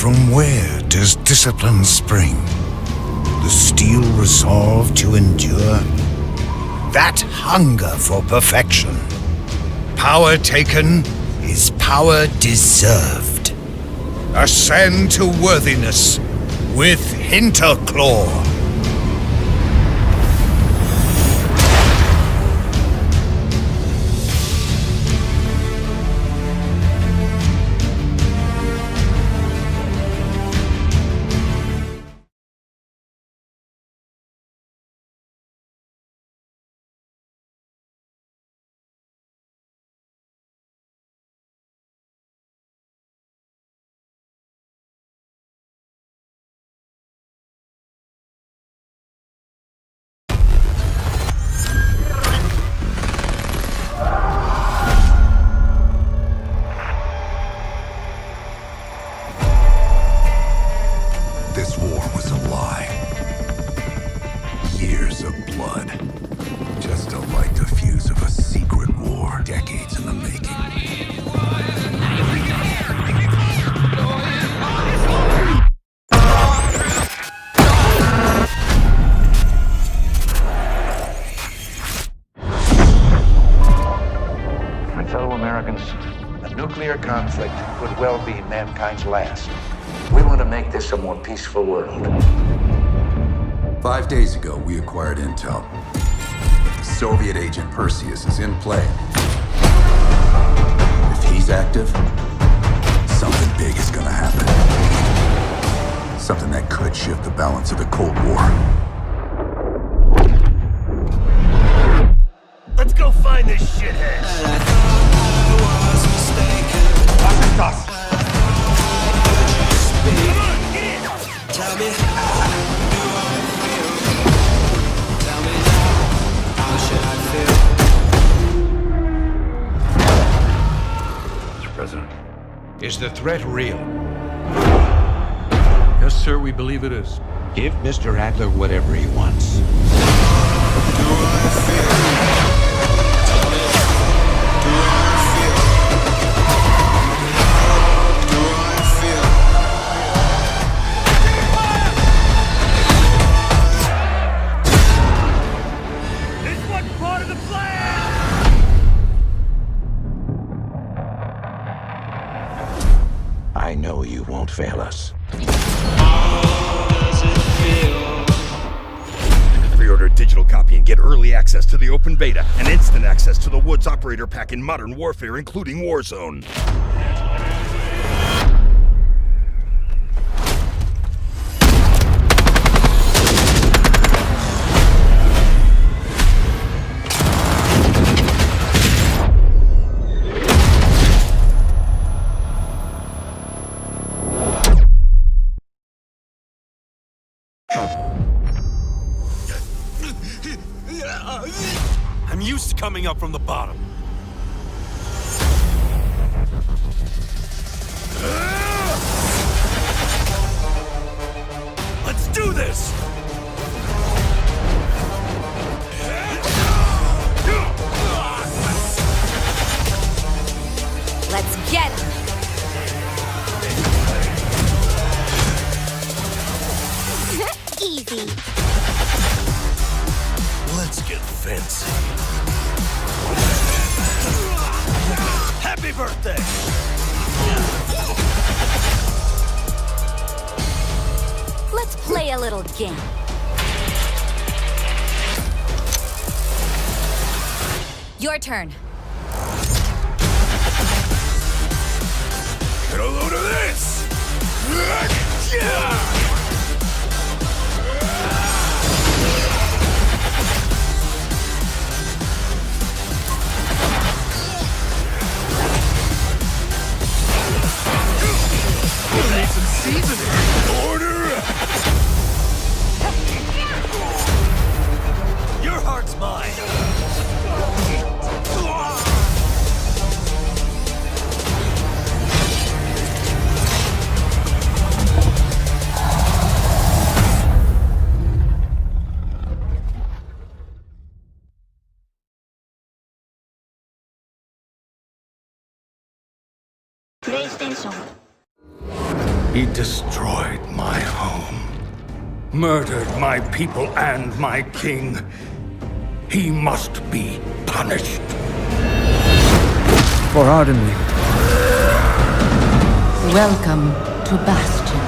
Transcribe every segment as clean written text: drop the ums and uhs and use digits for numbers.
From where does discipline spring? The steel resolve to endure? That hunger for perfection. Power taken is power deserved. Ascend to worthiness with Hinterclaw. This war was a lie. Years of blood. Just to light the fuse of a secret war, decades in the making. My fellow Americans, a nuclear conflict could well be mankind's last. We want to make this a more peaceful world. 5 days ago, we acquired intel. The Soviet agent Perseus is in play. If he's active, something big is gonna happen. Something that could shift the balance of the Cold War. Let's go find this shithead! Come on, get in! Tell me how do I feel? Tell me now, how should I feel? Mr. President. Is the threat real? Yes, sir, we believe it is. Give Mr. Adler whatever he wants. Do I feel? Tell me, do I feel? Do I feel? This wasn't part of the plan! I know you won't fail us. How does it feel? Pre-order a digital copy and get early access to the open beta and instant access to the Woods Operator Pack in Modern Warfare, including Warzone. I'm used to coming up from the bottom. Let's do this! Let's get him! Easy. Let's get fancy. Happy birthday! Let's play a little game. Your turn. Get a load of this! Need some seasoning. Order! Your heart's mine. PlayStation. He destroyed my home, murdered my people and my king. He must be punished. For Ardenly. Welcome to Bastion.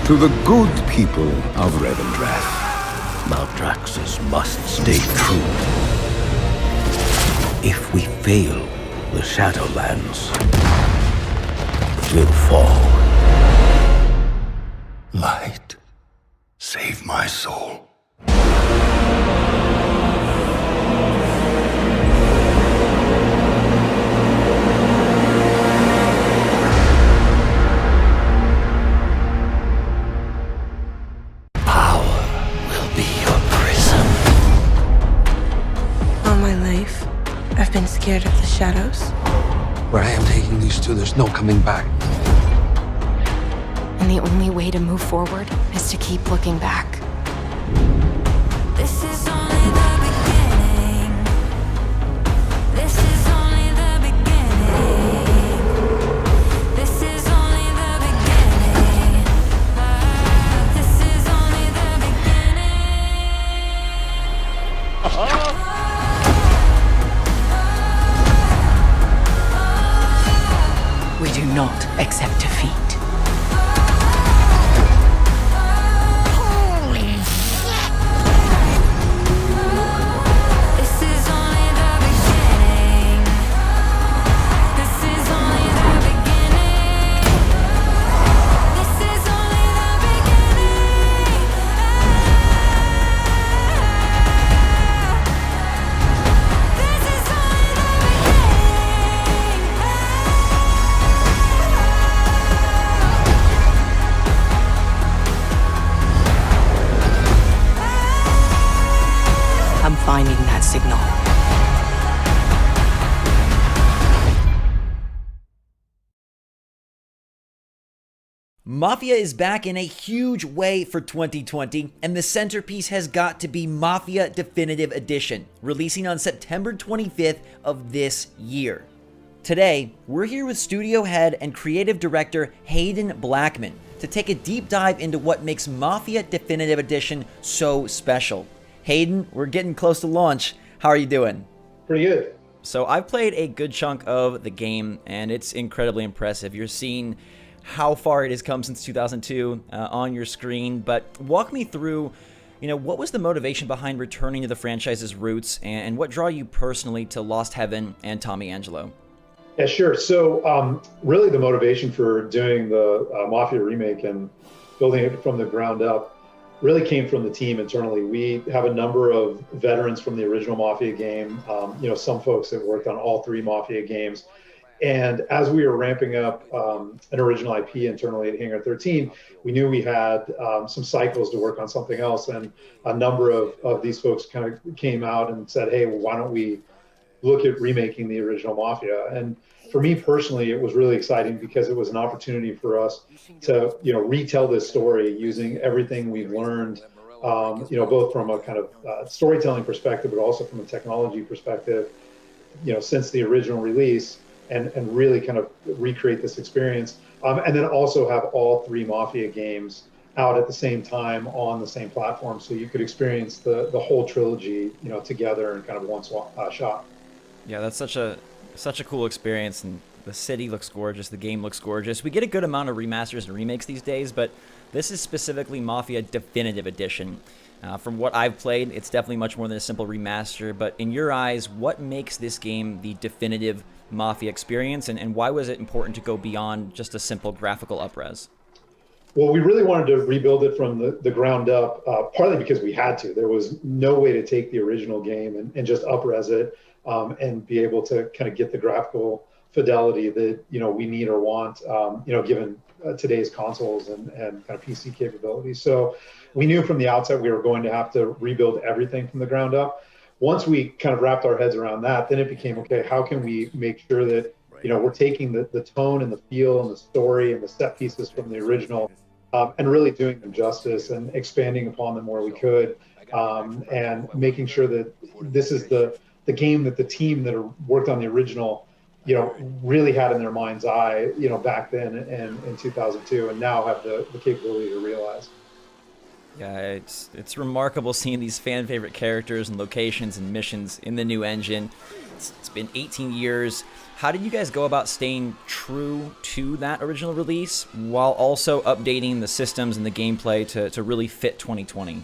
To the good people of Revendreth, Maldraxxus must stay true. If we fail, the Shadowlands will fall. Light, save my soul. I've been scared of the shadows. Where I am taking these two, there's no coming back. And the only way to move forward is to keep looking back. This is only the beginning. This is only the beginning. This is only the beginning. This is only the beginning. We do not accept defeat. I'm finding that signal. Mafia is back in a huge way for 2020, and the centerpiece has got to be Mafia Definitive Edition, releasing on September 25th of this year. Today, we're here with studio head and creative director Hayden Blackman to take a deep dive into what makes Mafia Definitive Edition so special. Hayden, we're getting close to launch. How are you doing? Pretty good. So I've played a good chunk of the game, and it's incredibly impressive. You're seeing how far it has come since 2002 on your screen, but walk me through, what was the motivation behind returning to the franchise's roots, and what draw you personally to Lost Heaven and Tommy Angelo? Yeah, sure. So really the motivation for doing the Mafia remake and building it from the ground up really came from the team internally. We have a number of veterans from the original Mafia game, some folks that worked on all three Mafia games. And as we were ramping up an original IP internally at Hangar 13, we knew we had some cycles to work on something else. And a number of these folks kind of came out and said, hey, well, why don't we look at remaking the original Mafia? And for me personally, it was really exciting because it was an opportunity for us to, retell this story using everything we've learned, both from a kind of storytelling perspective, but also from a technology perspective, since the original release. And really kind of recreate this experience. And then also have all three Mafia games out at the same time on the same platform. So you could experience the whole trilogy, together in kind of one shot. Yeah, that's such a cool experience. And the city looks gorgeous. The game looks gorgeous. We get a good amount of remasters and remakes these days, but this is specifically Mafia Definitive Edition. From what I've played, it's definitely much more than a simple remaster. But in your eyes, what makes this game the definitive Mafia experience, and why was it important to go beyond just a simple graphical upres? Well, we really wanted to rebuild it from the ground up, partly because we had to. There was no way to take the original game and just upres it and be able to kind of get the graphical fidelity that we need or want, given today's consoles and kind of PC capabilities. So we knew from the outset we were going to have to rebuild everything from the ground up. Once we kind of wrapped our heads around that, then it became, okay, how can we make sure that, we're taking the tone and the feel and the story and the set pieces from the original and really doing them justice and expanding upon them where we could, and making sure that this is the game that the team that worked on the original, really had in their mind's eye, back then and in 2002, and now have the capability to realize. Yeah, it's remarkable seeing these fan favorite characters and locations and missions in the new engine. It's been 18 years. How did you guys go about staying true to that original release while also updating the systems and the gameplay to really fit 2020?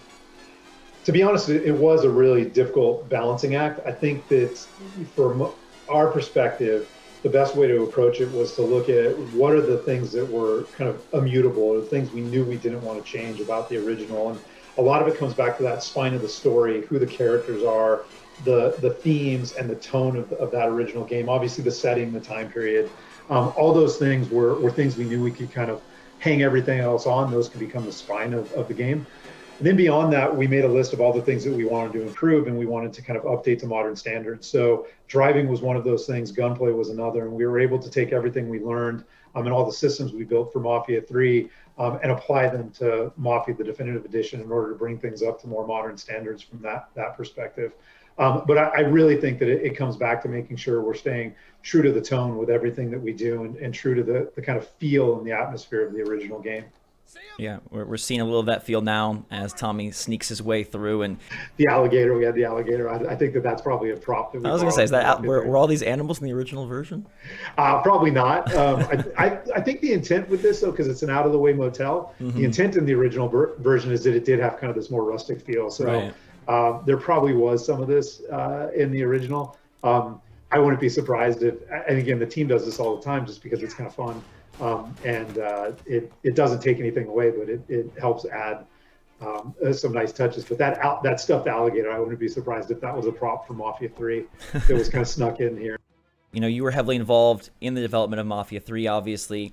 To be honest, it was a really difficult balancing act. I think that from our perspective, the best way to approach it was to look at what are the things that were kind of immutable, or the things we knew we didn't want to change about the original. And a lot of it comes back to that spine of the story, who the characters are, the themes and the tone of that original game. Obviously the setting, the time period, all those things were things we knew we could kind of hang everything else on. Those could become the spine of the game. And then beyond that, we made a list of all the things that we wanted to improve, and we wanted to kind of update to modern standards. So driving was one of those things, gunplay was another, and we were able to take everything we learned and all the systems we built for Mafia 3 and apply them to Mafia, the Definitive Edition, in order to bring things up to more modern standards from that perspective. But I really think that it comes back to making sure we're staying true to the tone with everything that we do, and true to the kind of feel and the atmosphere of the original game. Yeah, we're seeing a little of that feel now as Tommy sneaks his way through. And the alligator, we had the alligator. I think that's probably a prop. That I was going to say, is that were all these animals in the original version? Probably not. I think the intent with this, though, because it's an out-of-the-way motel, the intent in the original version is that it did have kind of this more rustic feel. So there probably was some of this in the original. I wouldn't be surprised if, and again, the team does this all the time just because it's kind of fun. It doesn't take anything away, but it helps add some nice touches. But that stuffed alligator, I wouldn't be surprised if that was a prop from Mafia 3 that was kind of snuck in here. You were heavily involved in the development of Mafia 3, obviously.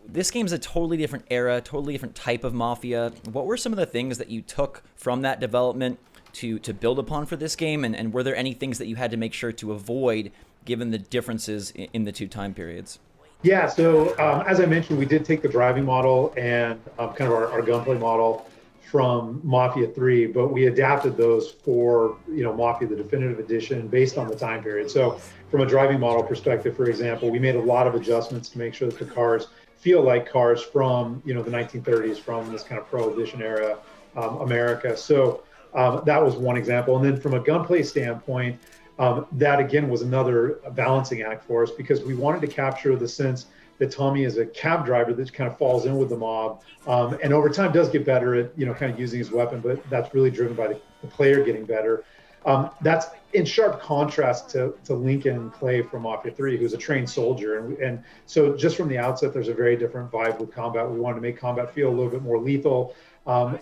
This game's a totally different era, totally different type of Mafia. What were some of the things that you took from that development to build upon for this game? And were there any things that you had to make sure to avoid given the differences in the two time periods? Yeah, so as I mentioned, we did take the driving model and kind of our gunplay model from Mafia 3, but we adapted those for Mafia the Definitive Edition based on the time period. So from a driving model perspective, for example, we made a lot of adjustments to make sure that the cars feel like cars from the 1930s, from this kind of Prohibition era America. So that was one example. And then from a gunplay standpoint, that again was another balancing act for us, because we wanted to capture the sense that Tommy is a cab driver that kind of falls in with the mob, and over time does get better at kind of using his weapon, but that's really driven by the player getting better. That's in sharp contrast to Lincoln Clay from Mafia 3, who's a trained soldier, and so just from the outset there's a very different vibe with combat. We wanted to make combat feel a little bit more lethal.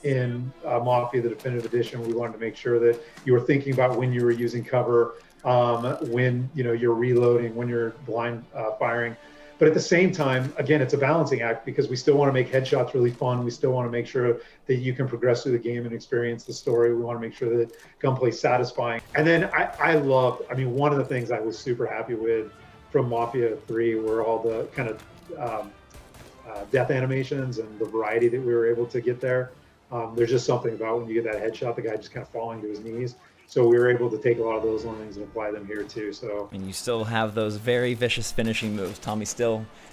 In Mafia the Definitive Edition, we wanted to make sure that you were thinking about when you were using cover, when you're reloading, when you're blind firing. But at the same time, again, it's a balancing act, because we still want to make headshots really fun. We still want to make sure that you can progress through the game and experience the story. We want to make sure that gunplay is satisfying. And then I mean, one of the things I was super happy with from Mafia 3 were all the kind of death animations and the variety that we were able to get there. There's just something about when you get that headshot, the guy just kind of falling to his knees. So we were able to take a lot of those learnings and apply them here too. So, and you still have those very vicious finishing moves. Tommy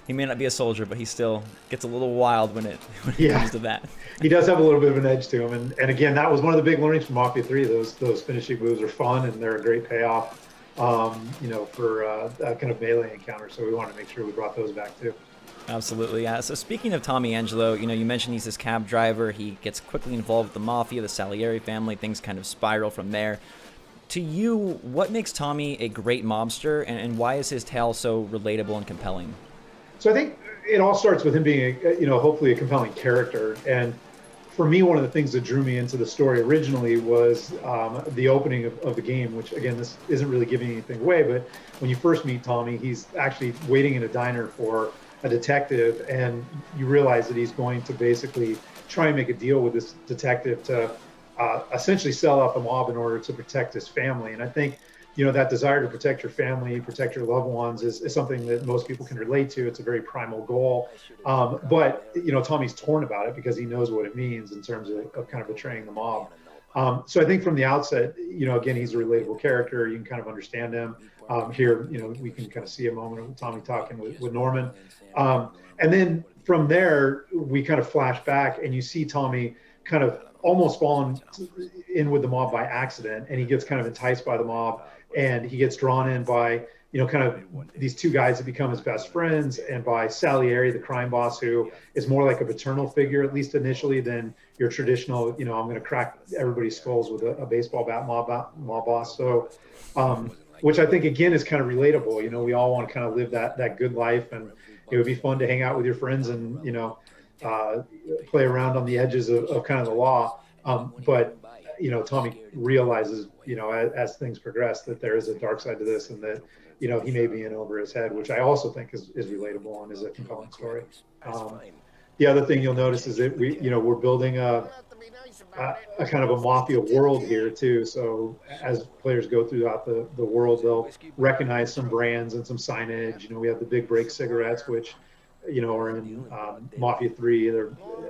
he may not be a soldier, but he still gets a little wild when it comes to that. He does have a little bit of an edge to him. And again, that was one of the big learnings from Mafia 3. Those finishing moves are fun, and they're a great payoff, for that kind of melee encounter. So we wanted to make sure we brought those back too. Absolutely, yeah. So speaking of Tommy Angelo, you mentioned he's this cab driver. He gets quickly involved with the Mafia, the Salieri family. Things kind of spiral from there. To you, what makes Tommy a great mobster, and why is his tale so relatable and compelling? So I think it all starts with him being, hopefully a compelling character. And for me, one of the things that drew me into the story originally was the opening of the game, which, again, this isn't really giving anything away, but when you first meet Tommy, he's actually waiting in a diner for a detective, and you realize that he's going to basically try and make a deal with this detective to essentially sell out the mob in order to protect his family. And I think, that desire to protect your family, protect your loved ones is something that most people can relate to. It's a very primal goal. But, Tommy's torn about it because he knows what it means in terms of kind of betraying the mob. So I think from the outset, again, he's a relatable character. You can kind of understand him. Here, we can kind of see a moment of Tommy talking with Norman. And then from there, we kind of flash back and you see Tommy kind of almost falling in with the mob by accident. And he gets kind of enticed by the mob and he gets drawn in by, kind of these two guys that become his best friends, and by Salieri, the crime boss, who is more like a paternal figure, at least initially, than your traditional, I'm going to crack everybody's skulls with a baseball bat mob boss. So, which I think, again, is kind of relatable. We all want to kind of live that good life, and it would be fun to hang out with your friends and, play around on the edges of kind of the law. But Tommy realizes, as things progress, that there is a dark side to this, and that, he may be in over his head, which I also think is relatable and is a compelling story. The other thing you'll notice is that we're building a kind of a mafia world here too. So as players go throughout the world, they'll recognize some brands and some signage. We have the Big Break cigarettes, which, are in Mafia 3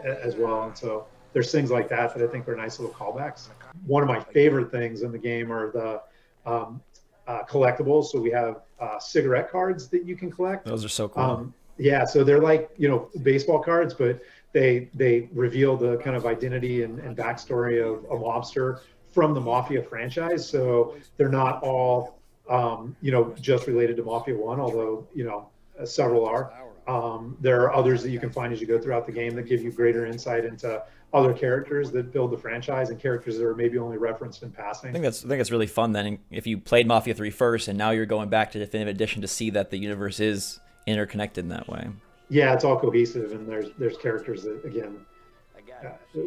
as well. And so there's things like that I think are nice little callbacks. One of my favorite things in the game are the collectibles. So we have cigarette cards that you can collect. Those are so cool. Yeah, so they're like, baseball cards, but they reveal the kind of identity and backstory of a mobster from the Mafia franchise. So they're not all, just related to Mafia 1, although, several are. There are others that you can find as you go throughout the game that give you greater insight into other characters that build the franchise and characters that are maybe only referenced in passing. I think that's really fun then, if you played Mafia 3 first and now you're going back to Definitive Edition to see that the universe is interconnected in that way. Yeah, it's all cohesive, and there's characters that, again,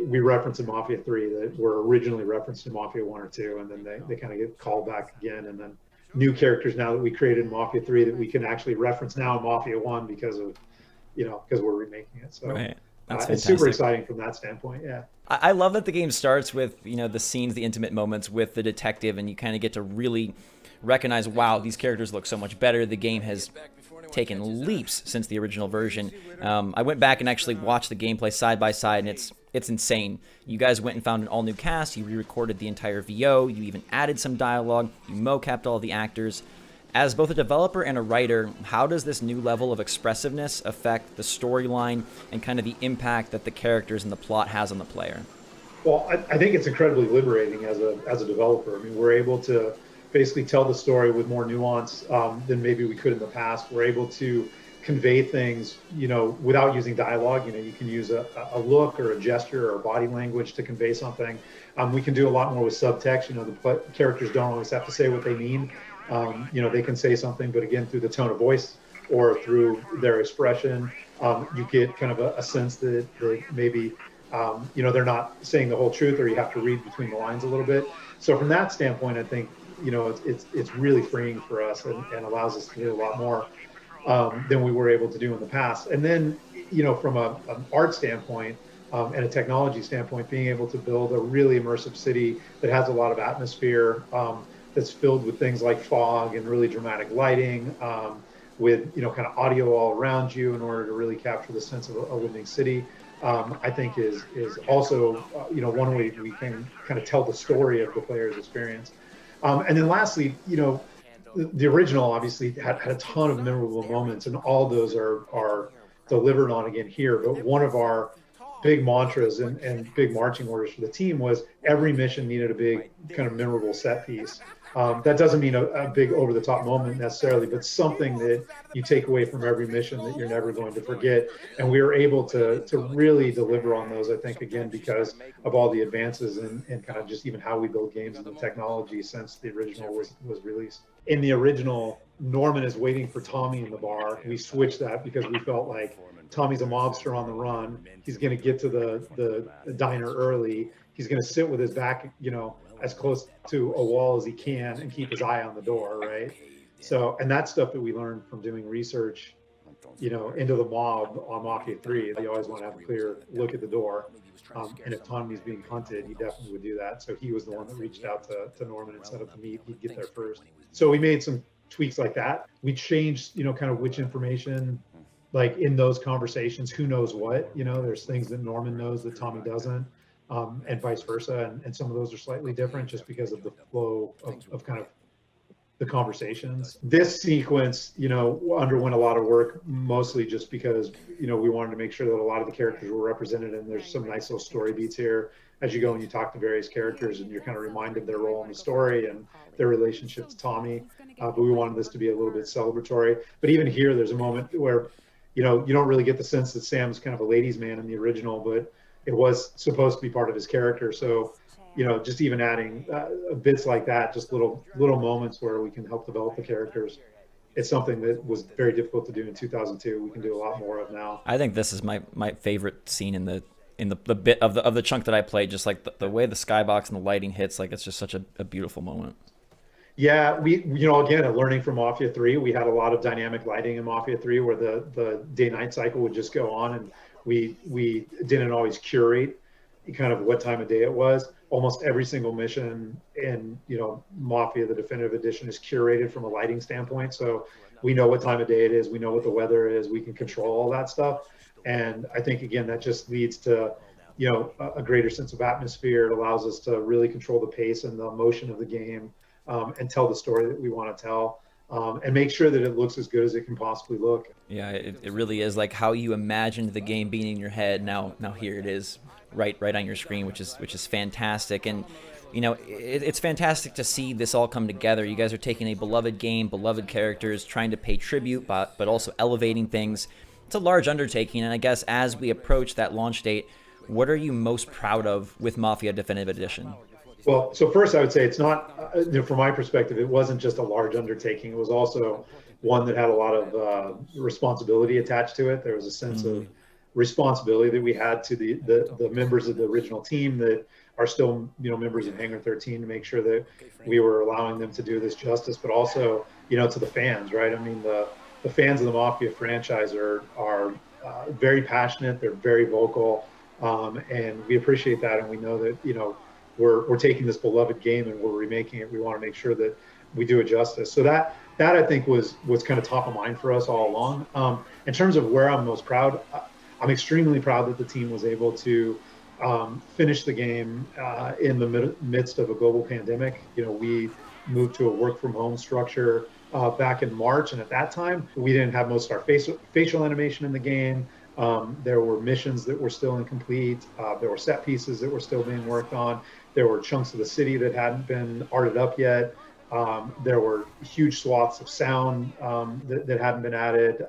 we reference in Mafia 3 that were originally referenced in Mafia 1 or 2, and then they kind of get called back again, and then new characters now that we created in Mafia 3 that we can actually reference now in Mafia 1 because of, because we're remaking it. So right. It's super exciting from that standpoint. Yeah. I love that the game starts with, the scenes, the intimate moments with the detective, and you kind of get to really recognize, wow, these characters look so much better. The game has taken leaps since the original version. I went back and actually watched the gameplay side by side, and it's insane. You guys went and found an all-new cast. You re-recorded the entire VO. You even added some dialogue. You mocapped all the actors. As both a developer and a writer, how does this new level of expressiveness affect the storyline and kind of the impact that the characters and the plot has on the player? Well, I think it's incredibly liberating as a developer. I mean, we're able to basically tell the story with more nuance than maybe we could in the past. We're able to convey things, without using dialogue. You can use a look or a gesture or body language to convey something. We can do a lot more with subtext. The characters don't always have to say what they mean. They can say something, but again, through the tone of voice or through their expression, you get kind of a sense that maybe, they're not saying the whole truth, or you have to read between the lines a little bit. So from that standpoint, I think, it's really freeing for us and allows us to do a lot more than we were able to do in the past. And then, from an art standpoint and a technology standpoint, being able to build a really immersive city that has a lot of atmosphere, that's filled with things like fog and really dramatic lighting, with kind of audio all around you in order to really capture the sense of a living city, I think is also one way we can kind of tell the story of the player's experience. And then lastly, the original obviously had a ton of memorable moments, and all those are delivered on again here. But one of our big mantras and big marching orders for the team was every mission needed a big kind of memorable set piece. That doesn't mean a big over-the-top moment necessarily, but something that you take away from every mission that you're never going to forget. And we were able to really deliver on those, I think, again, because of all the advances and kind of just even how we build games and the technology since the original was released. In the original, Norman is waiting for Tommy in the bar. We switched that because we felt like Tommy's a mobster on the run. He's going to get to the diner early. He's going to sit with his back, as close to a wall as he can and keep his eye on the door, right? So, and that's stuff that we learned from doing research, into the mob on Mafia 3. They always want to have a clear look at the door. And if Tommy's being hunted, he definitely would do that. So he was the one that reached out to Norman and set up the meet. He'd get there first. So we made some tweaks like that. We changed, kind of which information, like in those conversations, who knows what, there's things that Norman knows that Tommy doesn't. and vice versa. And some of those are slightly different just because of the flow of kind of the conversations. This sequence, underwent a lot of work, mostly just because, we wanted to make sure that a lot of the characters were represented, and there's some nice little story beats here as you go and you talk to various characters and you're kind of reminded of their role in the story and their relationship to Tommy. But we wanted this to be a little bit celebratory. But even here, there's a moment where, you don't really get the sense that Sam's kind of a ladies' man in the original, but it was supposed to be part of his character. So, just even adding bits like that, just little moments where we can help develop the characters. It's something that was very difficult to do in 2002. We can do a lot more of now. I think this is my favorite scene in the bit of the chunk that I played. Just like the way the skybox and the lighting hits, like it's just such a beautiful moment. Yeah, we again, learning from Mafia 3, we had a lot of dynamic lighting in Mafia 3 where the day-night cycle would just go on, and we didn't always curate kind of what time of day it was. Almost every single mission in Mafia, the definitive edition, is curated from a lighting standpoint, so we know what time of day it is, we know what the weather is, we can control all that stuff. And I think again that just leads to a greater sense of atmosphere. It allows us to really control the pace and the emotion of the game, and tell the story that we want to tell, and make sure that it looks as good as it can possibly look. Yeah, it really is like how you imagined the game being in your head. Now here it is right on your screen, which is fantastic. And it's fantastic to see this all come together. You guys are taking a beloved game, beloved characters, trying to pay tribute, but also elevating things. It's a large undertaking, and I guess as we approach that launch date, what are you most proud of with Mafia Definitive Edition? Well, so first I would say it's not, from my perspective, it wasn't just a large undertaking. It was also one that had a lot of responsibility attached to it. There was a sense of responsibility that we had to the members of the original team that are still members of Hangar 13, to make sure that we were allowing them to do this justice, but also to the fans, right? I mean, the fans of the Mafia franchise are very passionate. They're very vocal, and we appreciate that, and we know that we're taking this beloved game and we're remaking it. We want to make sure that we do it justice. So that I think was kind of top of mind for us all along. In terms of where I'm most proud, I'm extremely proud that the team was able to finish the game in the midst of a global pandemic. We moved to a work from home structure back in March, and at that time we didn't have most of our facial animation in the game. There were missions that were still incomplete. There were set pieces that were still being worked on. There were chunks of the city that hadn't been arted up yet. There were huge swaths of sound that hadn't been added.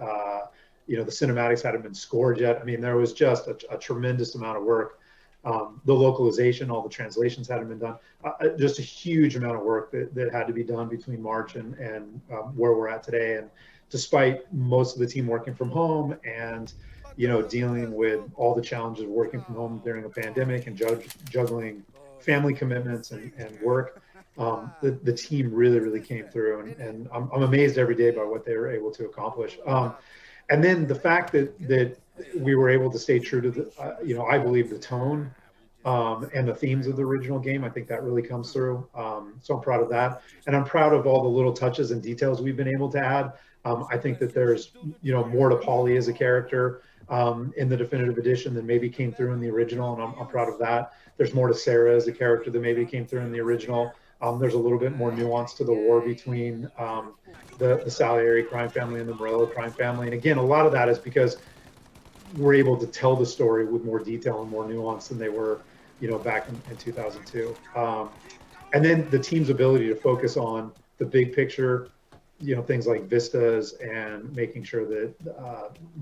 The cinematics hadn't been scored yet. I mean, there was just a tremendous amount of work. The localization, all the translations hadn't been done. Just a huge amount of work that had to be done between March and where we're at today. And despite most of the team working from home and dealing with all the challenges of working from home during a pandemic and juggling family commitments and work, the team really came through, and I'm amazed every day by what they were able to accomplish. And then the fact that we were able to stay true to the, I believe, the tone and the themes of the original game. I think that really comes through. So I'm proud of that, and I'm proud of all the little touches and details we've been able to add. I think that there's more to Polly as a character in the definitive edition than maybe came through in the original, and I'm proud of that. There's more to Sarah as a character than maybe came through in the original. There's a little bit more nuance to the war between the Salieri crime family and the Morello crime family. And again, a lot of that is because we're able to tell the story with more detail and more nuance than they were, back in 2002. And then the team's ability to focus on the big picture, things like vistas and making sure that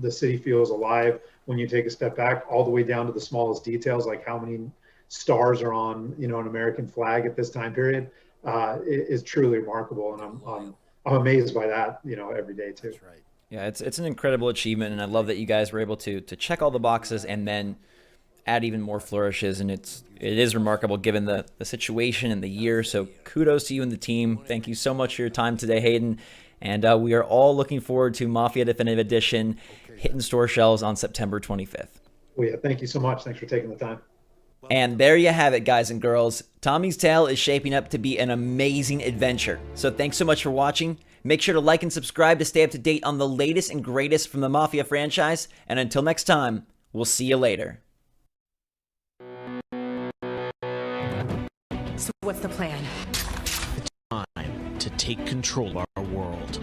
the city feels alive when you take a step back, all the way down to the smallest details, like how many stars are on, an American flag at this time period, is truly remarkable. And I'm amazed by that, every day too. Yeah, it's an incredible achievement, and I love that you guys were able to check all the boxes and then add even more flourishes, and it is remarkable given the situation and the year. So kudos to you and the team. Thank you so much for your time today, Hayden. And we are all looking forward to Mafia Definitive Edition hitting store shelves on September 25th. Well, yeah, thank you so much. Thanks for taking the time. And there you have it, guys and girls. Tommy's Tale is shaping up to be an amazing adventure. So thanks so much for watching. Make sure to like and subscribe to stay up to date on the latest and greatest from the Mafia franchise. And until next time, we'll see you later. So what's the plan? Time to take control of our world.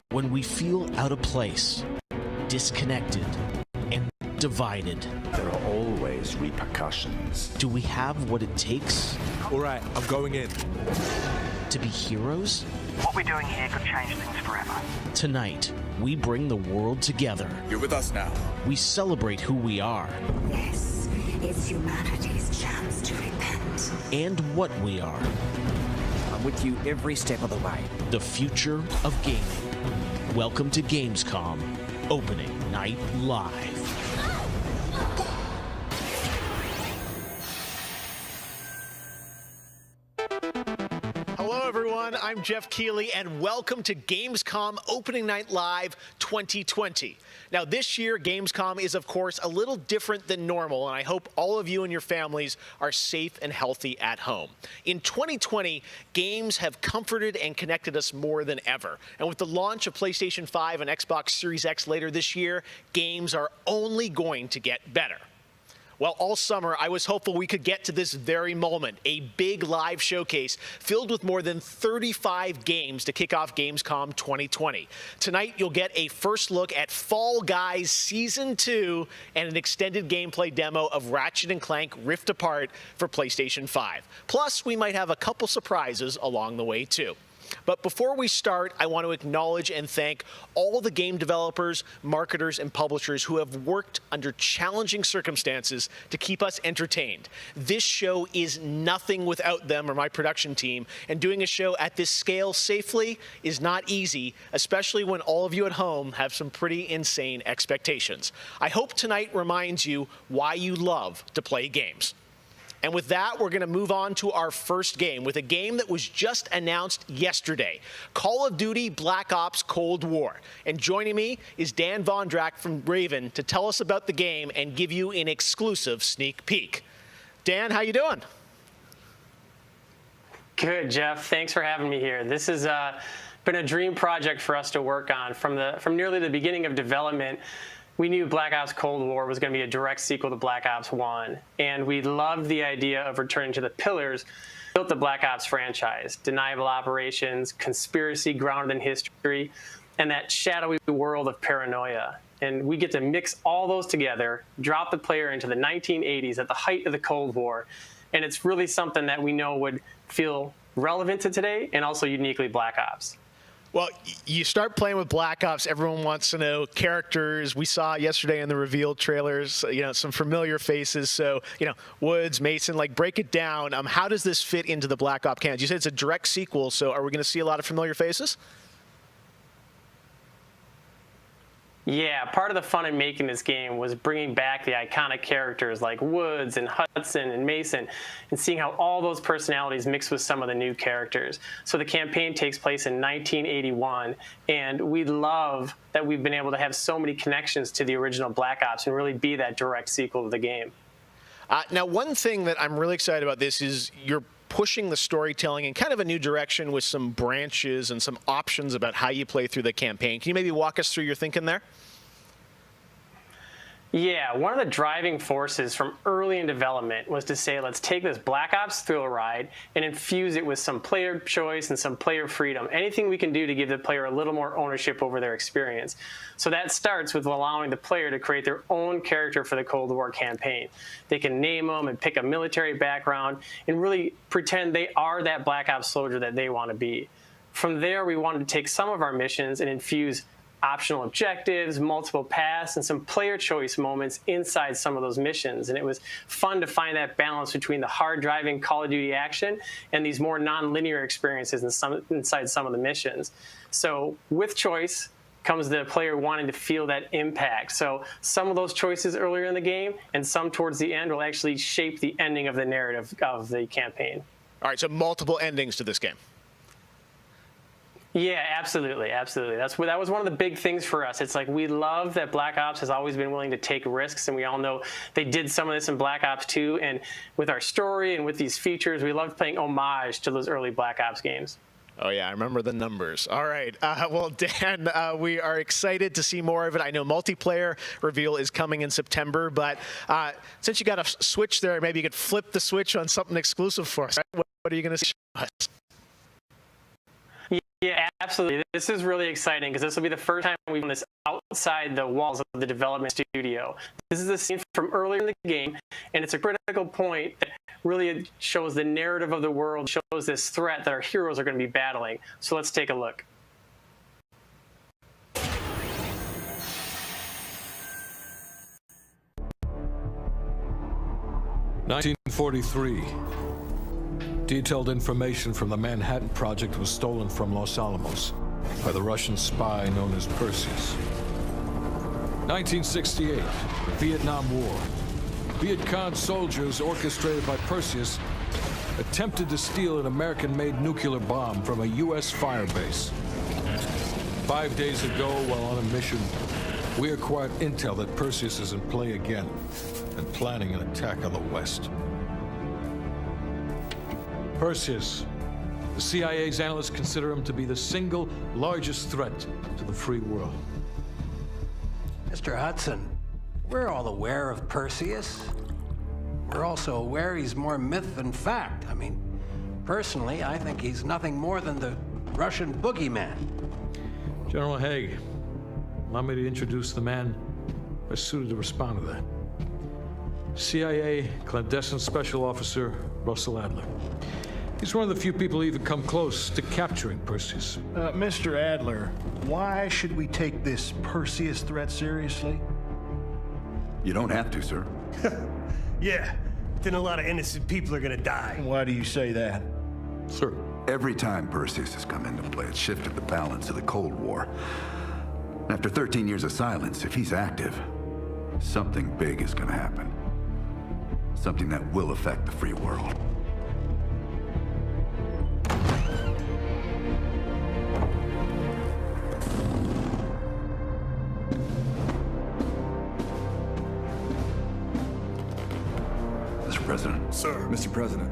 When we feel out of place, disconnected, and divided, There are always repercussions. do we have what it takes All right, I'm going in. to be heroes? What we're doing here could change things forever. Tonight, we bring the world together. You're with us now. We celebrate who we are This is humanity's chance to repent. and what we are. I'm with you every step of the way. The future of gaming. Welcome to Gamescom Opening Night Live. Hello, everyone. I'm Jeff Keighley, and welcome to Gamescom Opening Night Live 2020. Now, this year, Gamescom is, of course, a little different than normal, and I hope all of you and your families are safe and healthy at home. In 2020, games have comforted and connected us more than ever. And with the launch of PlayStation 5 and Xbox Series X later this year, games are only going to get better. Well, all summer, I was hopeful we could get to this very moment, a big live showcase filled with more than 35 games to kick off Gamescom 2020. Tonight, you'll get a first look at Fall Guys Season 2 and an extended gameplay demo of Ratchet & Clank Rift Apart for PlayStation 5. Plus, we might have a couple surprises along the way, too. But before we start, I want to acknowledge and thank all the game developers, marketers, and publishers who have worked under challenging circumstances to keep us entertained. This show is nothing without them or my production team, and doing a show at this scale safely is not easy, especially when all of you at home have some pretty insane expectations. I hope tonight reminds you why you love to play games. And with that, we're going to move on to our first game with a game that was just announced yesterday, Call of Duty Black Ops Cold War. And joining me is Dan Vondrak from Raven to tell us about the game and give you an exclusive sneak peek. Dan, how you doing? Good, Jeff. Thanks for having me here. This has been a dream project for us to work on from nearly the beginning of development. We knew Black Ops Cold War was going to be a direct sequel to Black Ops 1, and we loved the idea of returning to the pillars that built the Black Ops franchise: deniable operations, conspiracy grounded in history, and that shadowy world of paranoia. And we get to mix all those together, drop the player into the 1980s at the height of the Cold War, and it's really something that we know would feel relevant to today and also uniquely Black Ops. Well, you start playing with Black Ops, everyone wants to know characters. We saw yesterday in the reveal trailers, some familiar faces. So, Woods, Mason, break it down. How does this fit into the Black Ops canon? You said it's a direct sequel, so are we going to see a lot of familiar faces? Yeah, part of the fun in making this game was bringing back the iconic characters like Woods and Hudson and Mason and seeing how all those personalities mix with some of the new characters. So the campaign takes place in 1981, and we love that we've been able to have so many connections to the original Black Ops and really be that direct sequel to the game. Now, one thing that I'm really excited about this is you're pushing the storytelling in kind of a new direction with some branches and some options about how you play through the campaign. Can you maybe walk us through your thinking there? Yeah, one of the driving forces from early in development was to say, let's take this Black Ops thrill ride and infuse it with some player choice and some player freedom, anything we can do to give the player a little more ownership over their experience. So that starts with allowing the player to create their own character for the Cold War campaign. They can name them and pick a military background and really pretend they are that Black Ops soldier that they want to be. From there, we wanted to take some of our missions and infuse optional objectives, multiple paths, and some player choice moments inside some of those missions. And it was fun to find that balance between the hard-driving Call of Duty action and these more non-linear experiences inside some of the missions. So with choice comes the player wanting to feel that impact. So some of those choices earlier in the game and some towards the end will actually shape the ending of the narrative of the campaign. All right, so multiple endings to this game. Yeah, absolutely, absolutely. That was one of the big things for us. It's like we love that Black Ops has always been willing to take risks, and we all know they did some of this in Black Ops 2. And with our story and with these features, we loved playing homage to those early Black Ops games. Oh, yeah, I remember the numbers. All right. Well, Dan, we are excited to see more of it. I know multiplayer reveal is coming in September, but since you got a switch there, maybe you could flip the switch on something exclusive for us. Right? What are you going to show us? Yeah, absolutely. This is really exciting because this will be the first time we've done this outside the walls of the development studio. This is a scene from earlier in the game, and it's a critical point that really shows the narrative of the world, shows this threat that our heroes are going to be battling. So let's take a look. 1943. Detailed information from the Manhattan Project was stolen from Los Alamos by the Russian spy known as Perseus. 1968, the Vietnam War. Viet Cong soldiers orchestrated by Perseus attempted to steal an American-made nuclear bomb from a U.S. firebase. 5 days ago, while on a mission, we acquired intel that Perseus is in play again and planning an attack on the West. Perseus, the CIA's analysts consider him to be the single largest threat to the free world. Mr. Hudson, we're all aware of Perseus. We're also aware he's more myth than fact. I mean, personally, I think he's nothing more than the Russian boogeyman. General Haig, allow me to introduce the man best suited to respond to that. CIA clandestine special officer Russell Adler. He's one of the few people who even come close to capturing Perseus. Mr. Adler, why should we take this Perseus threat seriously? You don't have to, sir. Yeah, then a lot of innocent people are gonna die. Why do you say that? Sir. Every time Perseus has come into play, it's shifted the balance of the Cold War. After 13 years of silence, if he's active, something big is gonna happen. Something that will affect the free world. President. Sir. Mr. President.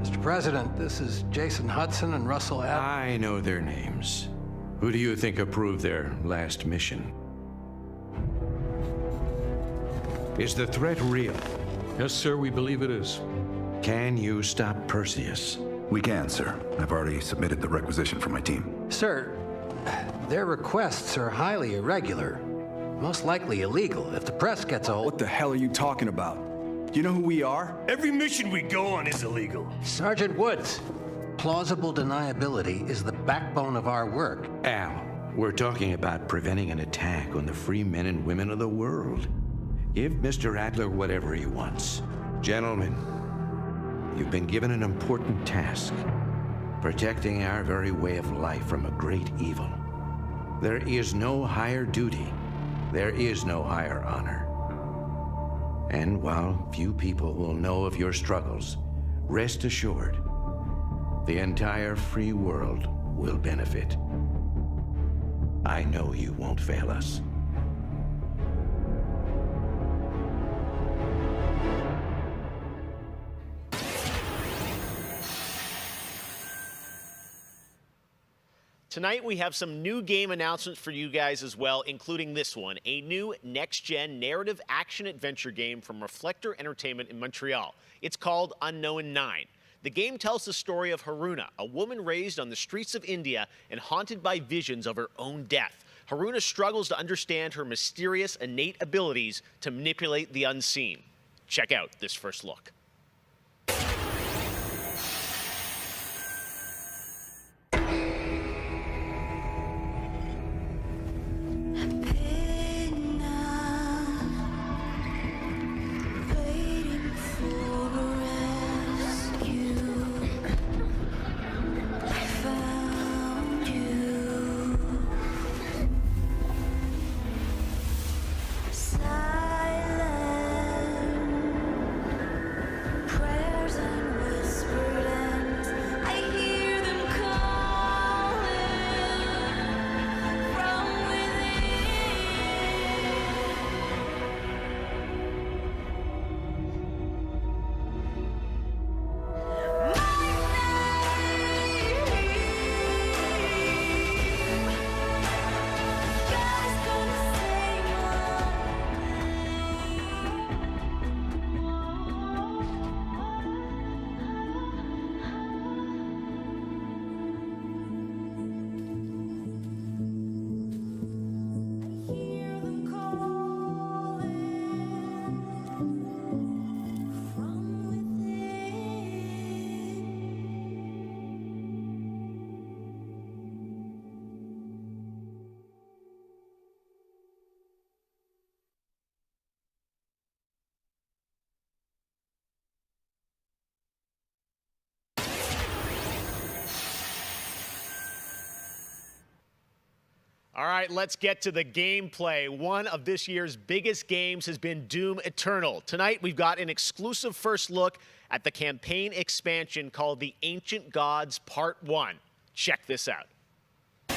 Mr. President, this is Jason Hudson and Russell Adler. I know their names. Who do you think approved their last mission? Is the threat real? Yes, sir, we believe it is. Can you stop Perseus? We can, sir. I've already submitted the requisition for my team. Sir, their requests are highly irregular. Most likely illegal if the press gets a hold. What the hell are you talking about? Do you know who we are? Every mission we go on is illegal. Sergeant Woods, plausible deniability is the backbone of our work. Al, we're talking about preventing an attack on the free men and women of the world. Give Mr. Adler whatever he wants. Gentlemen, you've been given an important task, protecting our very way of life from a great evil. There is no higher duty. There is no higher honor. And while few people will know of your struggles, rest assured, the entire free world will benefit. I know you won't fail us. Tonight we have some new game announcements for you guys as well, including this one, a new next-gen narrative action-adventure game from Reflector Entertainment in Montreal. It's called Unknown 9. The game tells the story of Haruna, a woman raised on the streets of India and haunted by visions of her own death. Haruna struggles to understand her mysterious innate abilities to manipulate the unseen. Check out this first look. All right, let's get to the gameplay. One of this year's biggest games has been Doom Eternal. Tonight, we've got an exclusive first look at the campaign expansion called The Ancient Gods Part 1. Check this out. We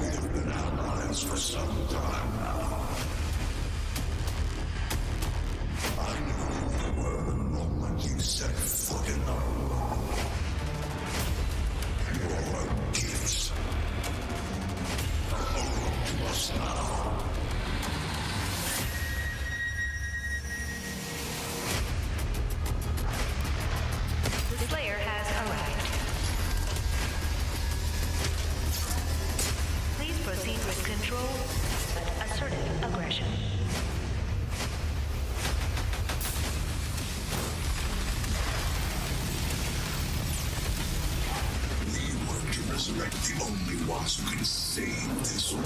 have been allies for some time now. I knew who you were the moment you set foot in the room. Your gifts belong to us now. The Slayer has arrived. Please proceed with control, but assertive aggression. Resurrect the only ones who can save this world.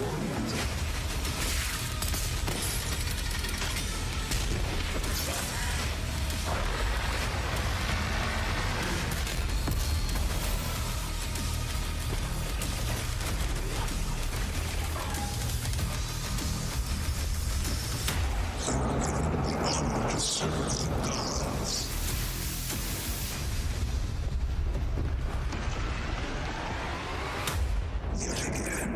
To serve the gods. Yet again.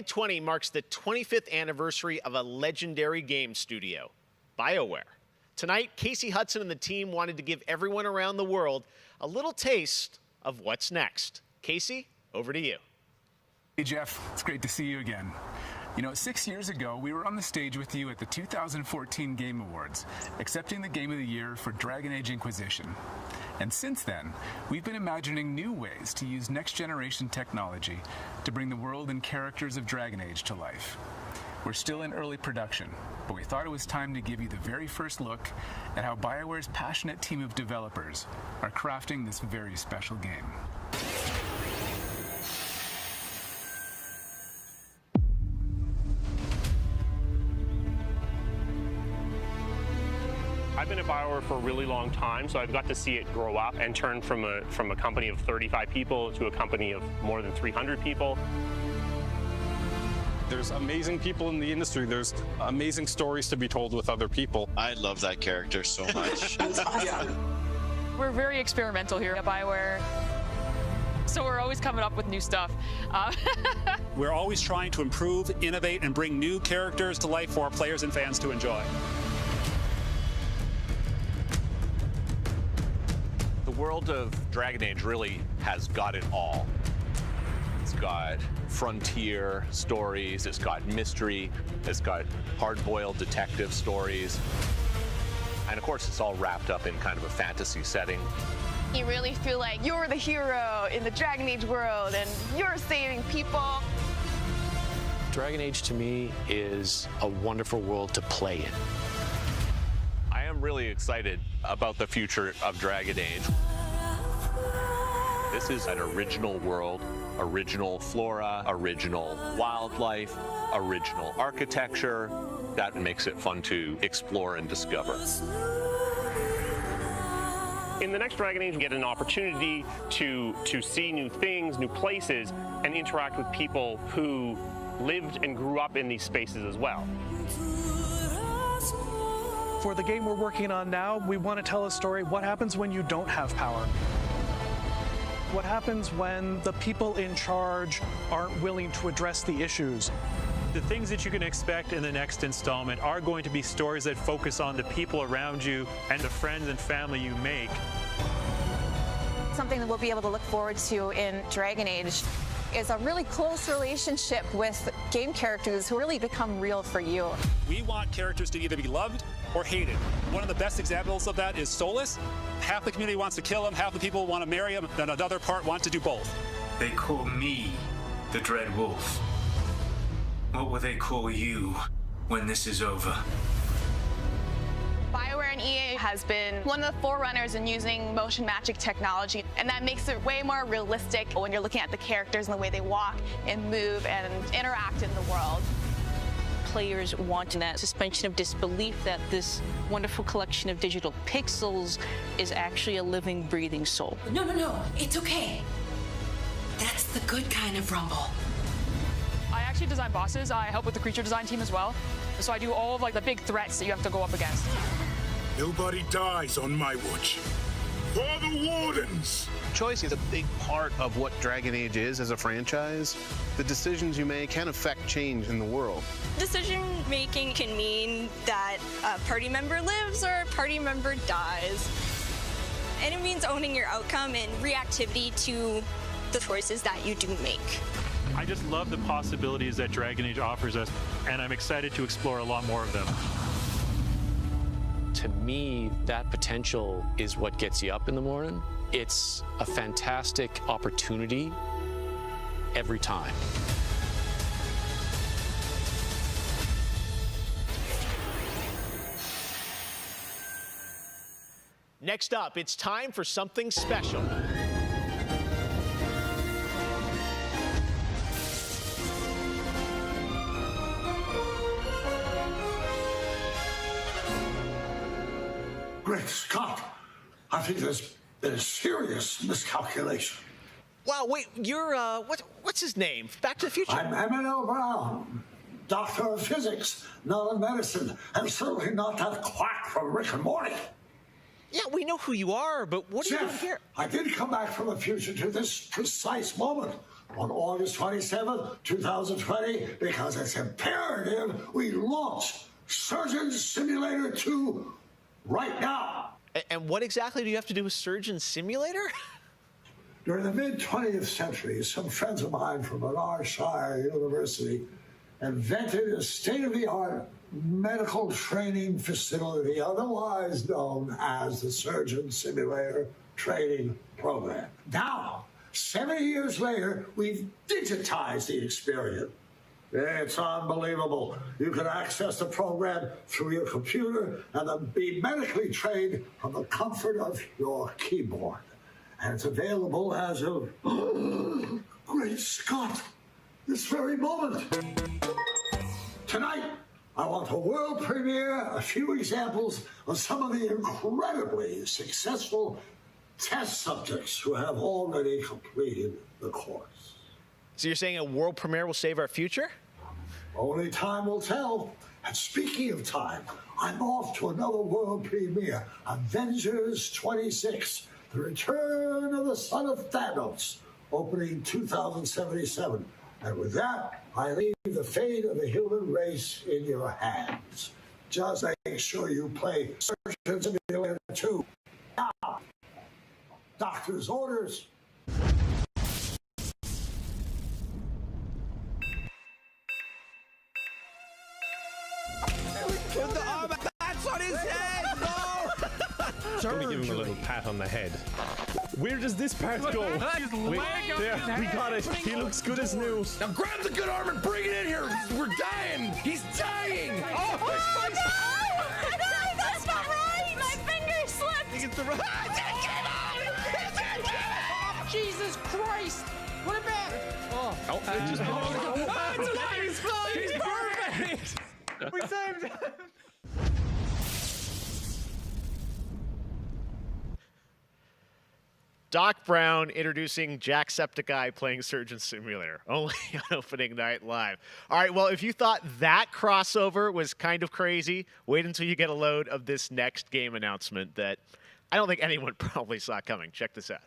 '20 marks the 25th anniversary of a legendary game studio, BioWare. Tonight, Casey Hudson and the team wanted to give everyone around the world a little taste of what's next. Casey, over to you. Hey, Jeff. It's great to see you again. You know, 6 years ago, we were on the stage with you at the 2014 Game Awards, accepting the Game of the Year for Dragon Age Inquisition. And since then, we've been imagining new ways to use next-generation technology to bring the world and characters of Dragon Age to life. We're still in early production, but we thought it was time to give you the very first look at how BioWare's passionate team of developers are crafting this very special game. I've been at BioWare for a really long time, so I've got to see it grow up and turn from a company of 35 people to a company of more than 300 people. There's amazing people in the industry. There's amazing stories to be told with other people. I love that character so much. That's awesome. We're very experimental here at BioWare, so we're always coming up with new stuff. We're always trying to improve, innovate, and bring new characters to life for our players and fans to enjoy. The world of Dragon Age really has got it all. It's got frontier stories, it's got mystery, it's got hard-boiled detective stories. And of course, it's all wrapped up in kind of a fantasy setting. You really feel like you're the hero in the Dragon Age world and you're saving people. Dragon Age to me is a wonderful world to play in. I am really excited about the future of Dragon Age. This is an original world, original flora, original wildlife, original architecture. That makes it fun to explore and discover. In the next Dragon Age, we get an opportunity to see new things, new places, and interact with people who lived and grew up in these spaces as well. For the game we're working on now, we want to tell a story. What happens when you don't have power? What happens when the people in charge aren't willing to address the issues? The things that you can expect in the next installment are going to be stories that focus on the people around you and the friends and family you make. Something that we'll be able to look forward to in Dragon Age is a really close relationship with game characters who really become real for you. We want characters to either be loved or hated. One of the best examples of that is Solus. Half the community wants to kill him, half the people want to marry him, and another part want to do both. They call me the Dread Wolf. What will they call you when this is over? and EA has been one of the forerunners in using motion matching technology, and that makes it way more realistic when you're looking at the characters and the way they walk and move and interact in the world. Players want that suspension of disbelief that this wonderful collection of digital pixels is actually a living, breathing soul. No, it's okay. That's the good kind of rumble. I actually design bosses. I help with the creature design team as well. So I do all of the big threats that you have to go up against. Nobody dies on my watch. For the Wardens! Choice is a big part of what Dragon Age is as a franchise. The decisions you make can affect change in the world. Decision making can mean that a party member lives or a party member dies. And it means owning your outcome and reactivity to the choices that you do make. I just love the possibilities that Dragon Age offers us, and I'm excited to explore a lot more of them. To me, that potential is what gets you up in the morning. It's a fantastic opportunity every time. Next up, it's time for something special. Great Scott! I think there's been a serious miscalculation. Wow, wait, you're, what's his name? Back to the Future. I'm Emmett Brown, doctor of physics, not of medicine, and certainly not that quack from Rick and Morty. Yeah, we know who you are, but what are you doing here? I did come back from the future to this precise moment on August 27th, 2020, because it's imperative we launch Surgeon Simulator 2 right now. And what exactly do you have to do with Surgeon Simulator? During the mid-20th century, some friends of mine from Shire University invented a state-of-the-art medical training facility, otherwise known as the Surgeon Simulator Training Program. Now, 70 years later, we've digitized the experience. It's unbelievable. You can access the program through your computer and then be medically trained from the comfort of your keyboard. And it's available as of, great Scott, this very moment. Tonight, I want to world premiere a few examples of some of the incredibly successful test subjects who have already completed the course. So you're saying a world premiere will save our future? Only time will tell. And speaking of time, I'm off to another world premiere, Avengers 26, The Return of the Son of Thanos, opening 2077. And with that, I leave the fate of the human race in your hands. Just make sure you play Surgeon Simulator 2. Now, doctor's orders. Put the arm, that's on his head! No! Let me give him a little pat on the head. Where does this part go? There, we got it. He looks good as new. Now grab the good arm and bring it in here. We're dying. He's dying. Oh no! No, that's not right. My finger slipped. It's the Jesus Christ! Put it back. Oh, it just it's alive. He's flying. He's perfect. We saved him. Doc Brown introducing Jacksepticeye playing Surgeon Simulator, only on Opening Night Live. All right, well, if you thought that crossover was kind of crazy, wait until you get a load of this next game announcement that I don't think anyone probably saw coming. Check this out.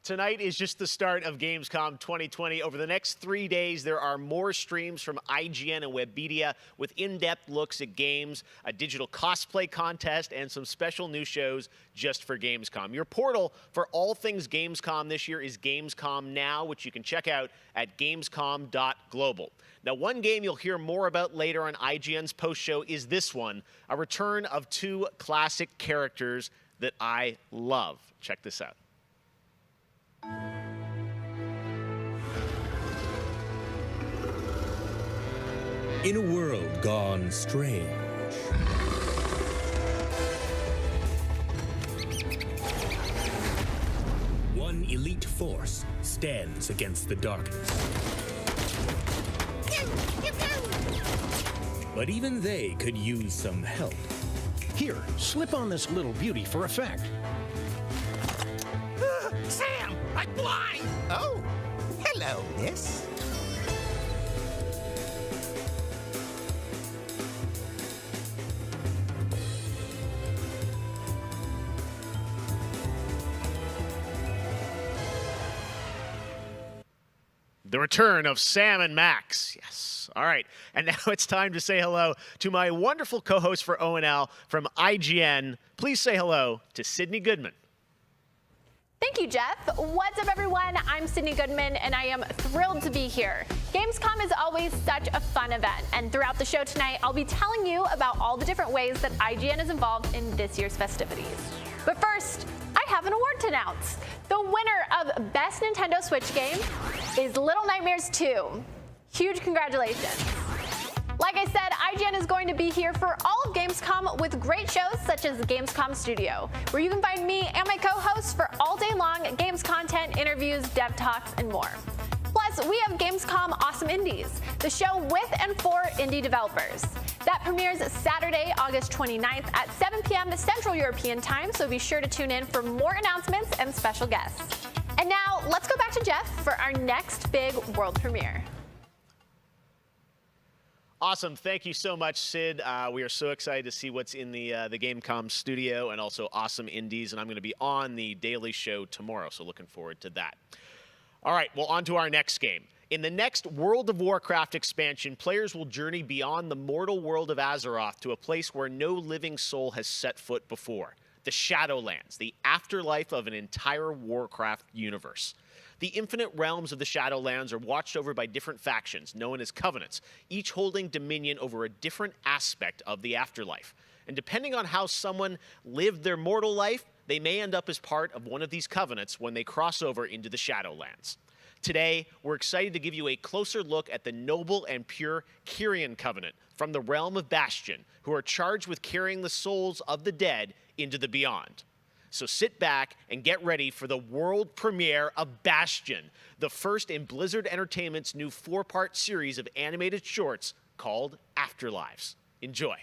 Tonight is just the start of Gamescom 2020. Over the next 3 days, there are more streams from IGN and Webedia with in-depth looks at games, a digital cosplay contest, and some special new shows just for Gamescom. Your portal for all things Gamescom this year is Gamescom Now, which you can check out at gamescom.global. Now, one game you'll hear more about later on IGN's post-show is this one, a return of two classic characters that I love. Check this out. In a world gone strange, one elite force stands against the darkness. But even they could use some help. Here, slip on this little beauty for effect. Sam, I'm blind! Oh, hello, miss. The return of Sam and Max. Yes. All right. And now it's time to say hello to my wonderful co-host for ONL from IGN. Please say hello to Sydney Goodman. Thank you, Jeff. What's up, everyone? I'm Sydney Goodman, and I am thrilled to be here. Gamescom is always such a fun event, and throughout the show tonight, I'll be telling you about all the different ways that IGN is involved in this year's festivities. But first, I have an award to announce. The winner of Best Nintendo Switch Game is Little Nightmares 2. Huge congratulations. Like I said, IGN is going to be here for all of Gamescom with great shows such as the Gamescom Studio, where you can find me and my co-hosts for all day long games content, interviews, dev talks, and more. Plus, we have Gamescom Awesome Indies, the show with and for indie developers. That premieres Saturday, August 29th at 7 p.m. Central European Time, so be sure to tune in for more announcements and special guests. And now, let's go back to Jeff for our next big world premiere. Awesome. Thank you so much, Sid. We are so excited to see what's in the Gamescom studio and also Awesome Indies, and I'm going to be on the Daily Show tomorrow, so looking forward to that. All right, well, on to our next game. In the next World of Warcraft expansion, players will journey beyond the mortal world of Azeroth to a place where no living soul has set foot before. The Shadowlands, the afterlife of an entire Warcraft universe. The infinite realms of the Shadowlands are watched over by different factions, known as covenants, each holding dominion over a different aspect of the afterlife. And depending on how someone lived their mortal life, they may end up as part of one of these covenants when they cross over into the Shadowlands. Today, we're excited to give you a closer look at the noble and pure Kyrian Covenant from the realm of Bastion, who are charged with carrying the souls of the dead into the beyond. So sit back and get ready for the world premiere of Bastion, the first in Blizzard Entertainment's new 4-part series of animated shorts called Afterlives. Enjoy.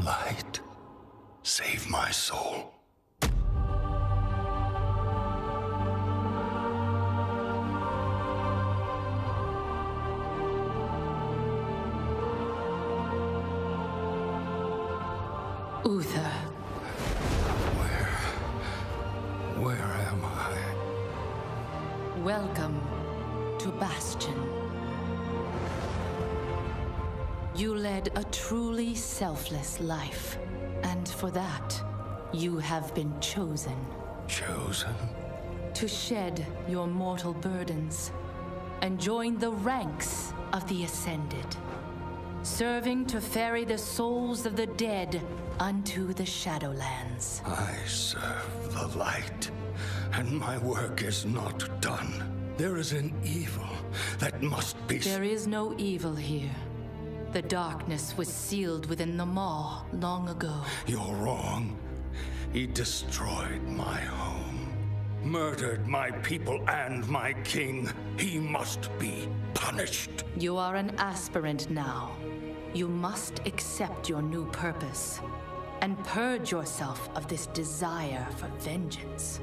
Light, save my soul. Uther. Where am I? Welcome to Bastion. You led a truly selfless life, and for that, you have been chosen. Chosen? To shed your mortal burdens and join the ranks of the Ascended, serving to ferry the souls of the dead unto the Shadowlands. I serve the light, and my work is not done. There is an evil that must be... There is no evil here. The darkness was sealed within the Maw long ago. You're wrong. He destroyed my home, murdered my people and my king. He must be punished. You are an aspirant now. You must accept your new purpose and purge yourself of this desire for vengeance.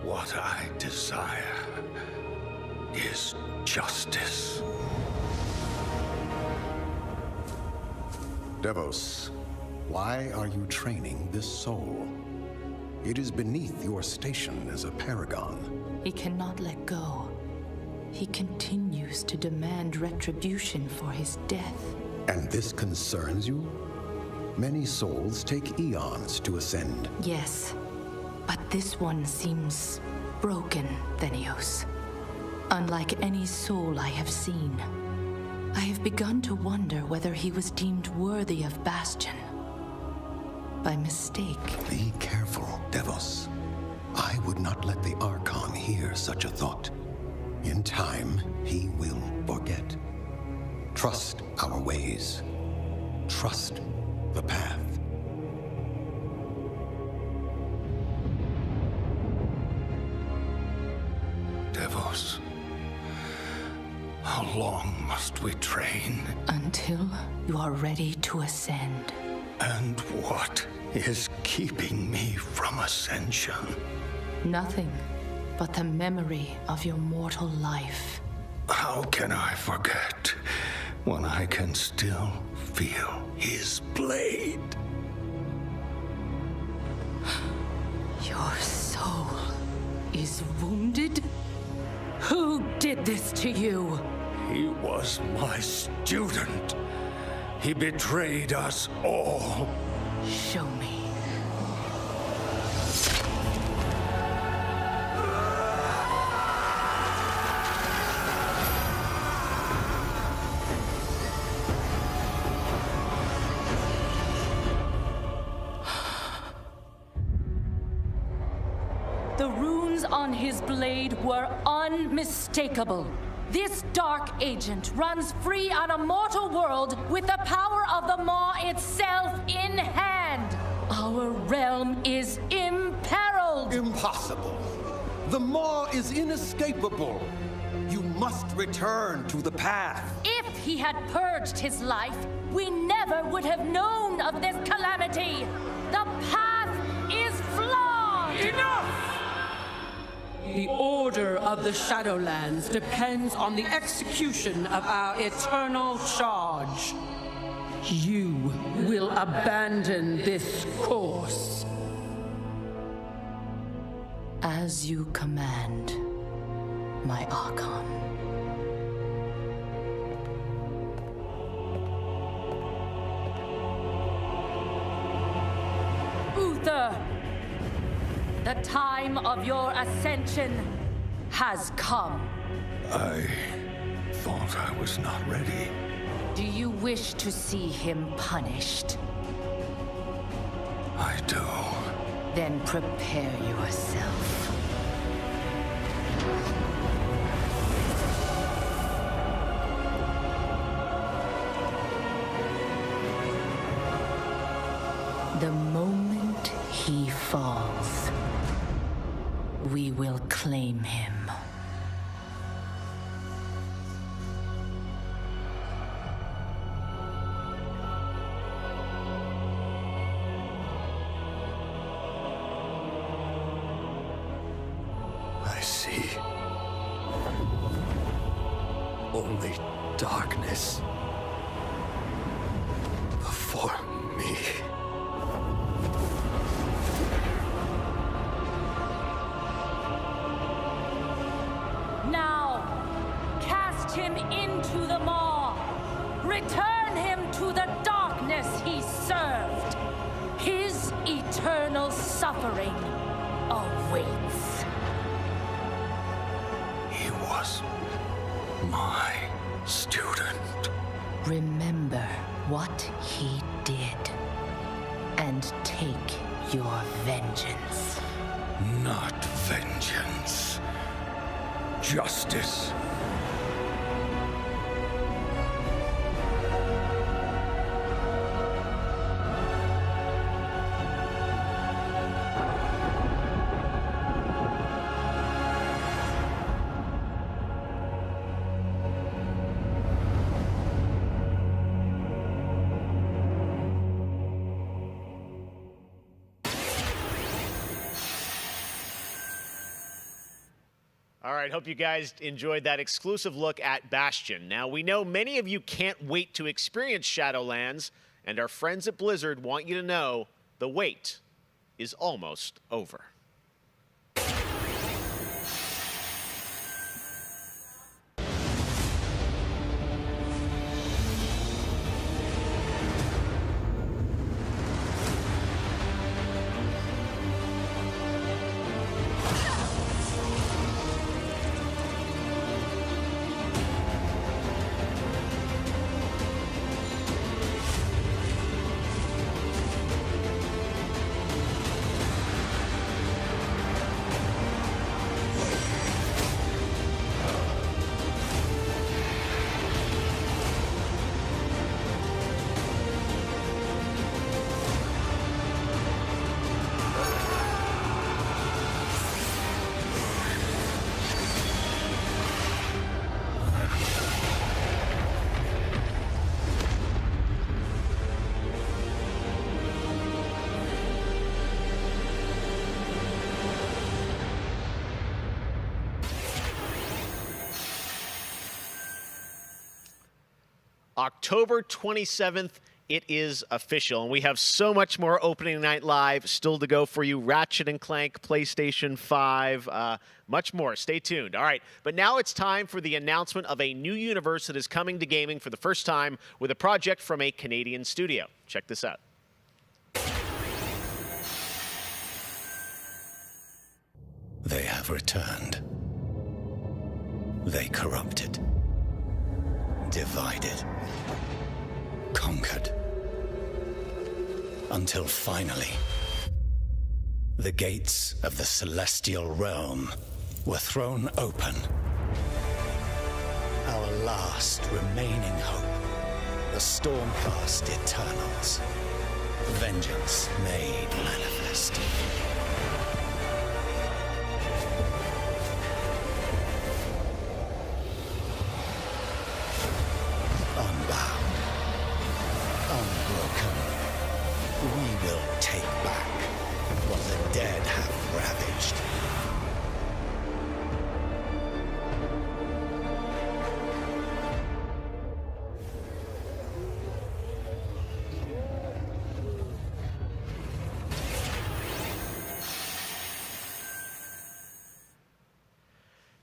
What I desire is justice. Devos, why are you training this soul? It is beneath your station as a paragon. He cannot let go. He continues to demand retribution for his death. And this concerns you? Many souls take eons to ascend. Yes, but this one seems broken, Thenios. Unlike any soul I have seen, I have begun to wonder whether he was deemed worthy of Bastion. By mistake. Be careful, Devos. I would not let the Archon hear such a thought. In time, he will forget. Trust our ways. Trust the path. Devos, how long must we train? Until you are ready to ascend. And what is keeping me from ascension? Nothing but the memory of your mortal life. How can I forget when I can still feel his blade? Your soul is wounded? Who did this to you? He was my student. He betrayed us all. Show me. The runes on his blade were unmistakable. This dark agent runs free on a mortal world with the power of the Maw itself in hand. Our realm is imperiled. Impossible. The Maw is inescapable. You must return to the path. If he had purged his life, we never would have known of this calamity. The path is flawed. Enough! The order of the Shadowlands depends on the execution of our eternal charge. You will abandon this course. As you command, my Archon. Uther! The time of your ascension has come. I thought I was not ready. Do you wish to see him punished? I do. Then prepare yourself. The moment he falls, we will claim him. I see. Only darkness before me. Now, cast him into the maw. Return him to the darkness he served. His eternal suffering awaits. He was my student. Remember what he did and take your vengeance. Not vengeance. Justice. All right, hope you guys enjoyed that exclusive look at Bastion. Now, we know many of you can't wait to experience Shadowlands, and our friends at Blizzard want you to know the wait is almost over. October 27th, it is official, and we have so much more Opening Night Live still to go for you. Ratchet & Clank, PlayStation 5, much more. Stay tuned. All right, but now it's time for the announcement of a new universe that is coming to gaming for the first time with a project from a Canadian studio. Check this out. They have returned. They corrupted. Divided, conquered, until finally, the gates of the celestial realm were thrown open. Our last remaining hope, the Stormcast Eternals, vengeance made manifest. We will take back what the dead have ravaged.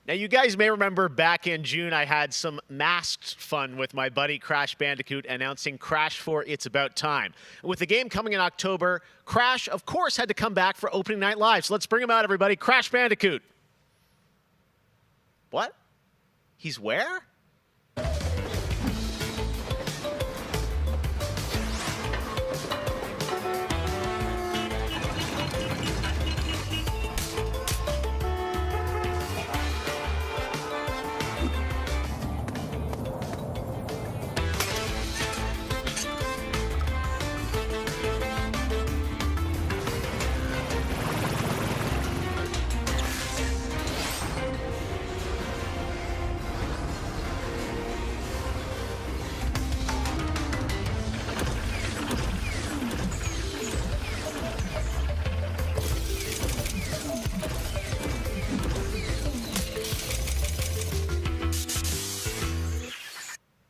Now, you guys may remember back in June, I had some masked fun with my buddy Crash Bandicoot announcing Crash 4 It's About Time. With the game coming in October, Crash, of course, had to come back for Opening Night Live. So let's bring him out, everybody. Crash Bandicoot. What? He's where?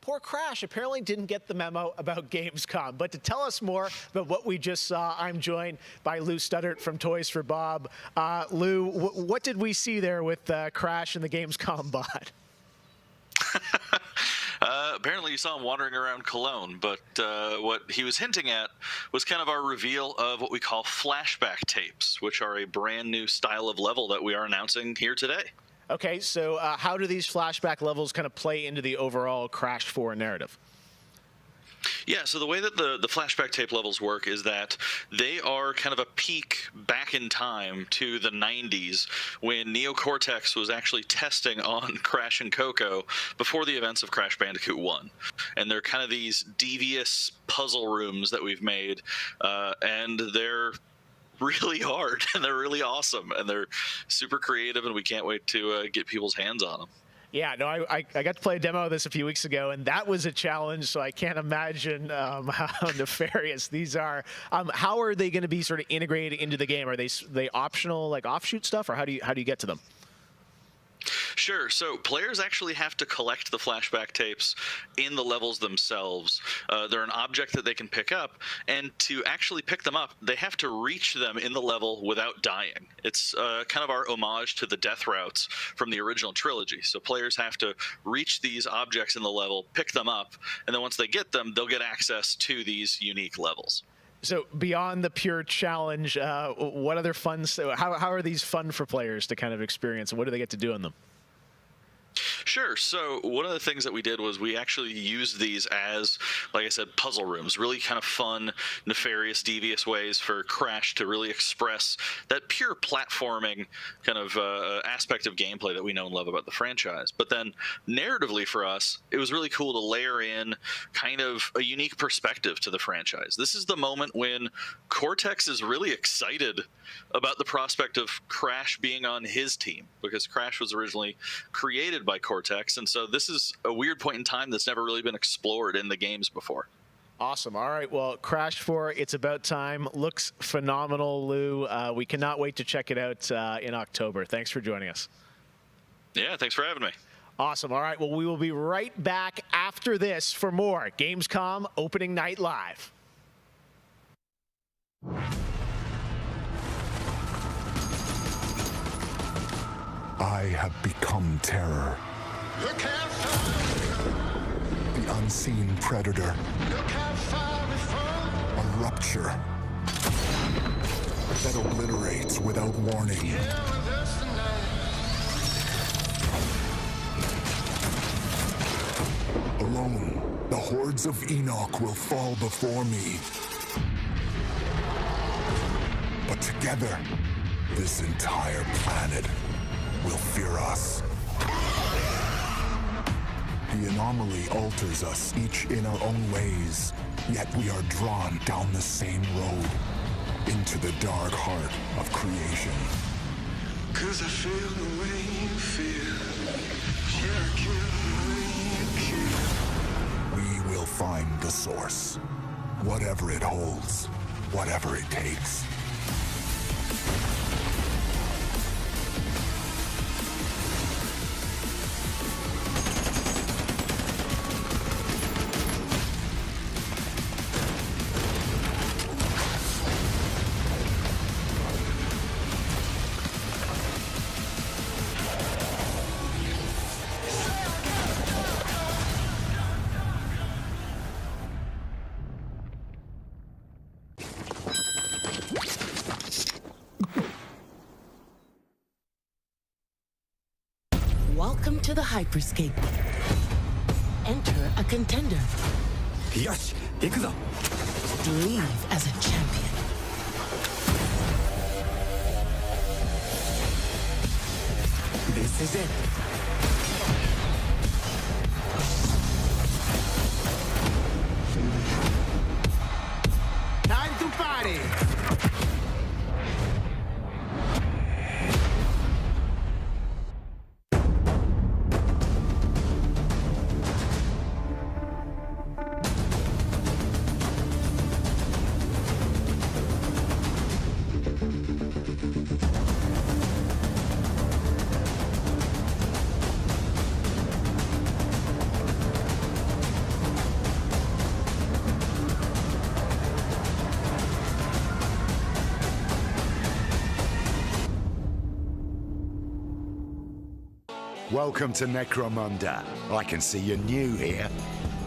Poor Crash apparently didn't get the memo about Gamescom. But to tell us more about what we just saw, I'm joined by Lou Studdert from Toys for Bob. Lou, what did we see there with Crash and the Gamescom bot? Apparently you saw him wandering around Cologne, but what he was hinting at was kind of our reveal of what we call flashback tapes, which are a brand new style of level that we are announcing here today. Okay, so how do these flashback levels kind of play into the overall Crash 4 narrative? Yeah, so the way that the flashback tape levels work is that they are kind of a peek back in time to the 90s when Neo Cortex was actually testing on Crash and Coco before the events of Crash Bandicoot 1. And they're kind of these devious puzzle rooms that we've made, and they're really hard, and they're really awesome, and they're super creative, and we can't wait to get people's hands on them. Yeah, no, I got to play a demo of this a few weeks ago, and that was a challenge, so I can't imagine how nefarious these are. How are they going to be sort of integrated into the game? Are they optional, like offshoot stuff, or how do you get to them? Sure. So players actually have to collect the flashback tapes in the levels themselves. They're an object that they can pick up, and to actually pick them up, they have to reach them in the level without dying. It's kind of our homage to the death routes from the original trilogy. So players have to reach these objects in the level, pick them up, and then once they get them, they'll get access to these unique levels. So beyond the pure challenge, what other fun? How are these fun for players to kind of experience? What do they get to do in them? Sure. So one of the things that we did was we actually used these as, like I said, puzzle rooms, really kind of fun, nefarious, devious ways for Crash to really express that pure platforming kind of aspect of gameplay that we know and love about the franchise. But then narratively for us, it was really cool to layer in kind of a unique perspective to the franchise. This is the moment when Cortex is really excited about the prospect of Crash being on his team, because Crash was originally created by Cortex, and so this is a weird point in time that's never really been explored in the games before. Awesome. All right, well, Crash 4, It's About Time looks phenomenal, Lou. We cannot wait to check it out in October. Thanks for joining us. Yeah, thanks for having me. Awesome. All right, well, we will be right back after this for more Gamescom Opening Night Live. I have become terror. The unseen predator. A rupture that obliterates without warning. Alone, the hordes of Enoch will fall before me. But together, this entire planet will fear us. The anomaly alters us, each in our own ways, yet we are drawn down the same road, into the dark heart of creation. 'Cause I feel the way you feel. Yeah, I kill the way you kill. We will find the source, whatever it holds, whatever it takes. Welcome to the Hyperscape. Enter a contender. Yes, ikuzo. Leave as a champion. This is it. Time to party! Welcome to Necromunda. I can see you're new here.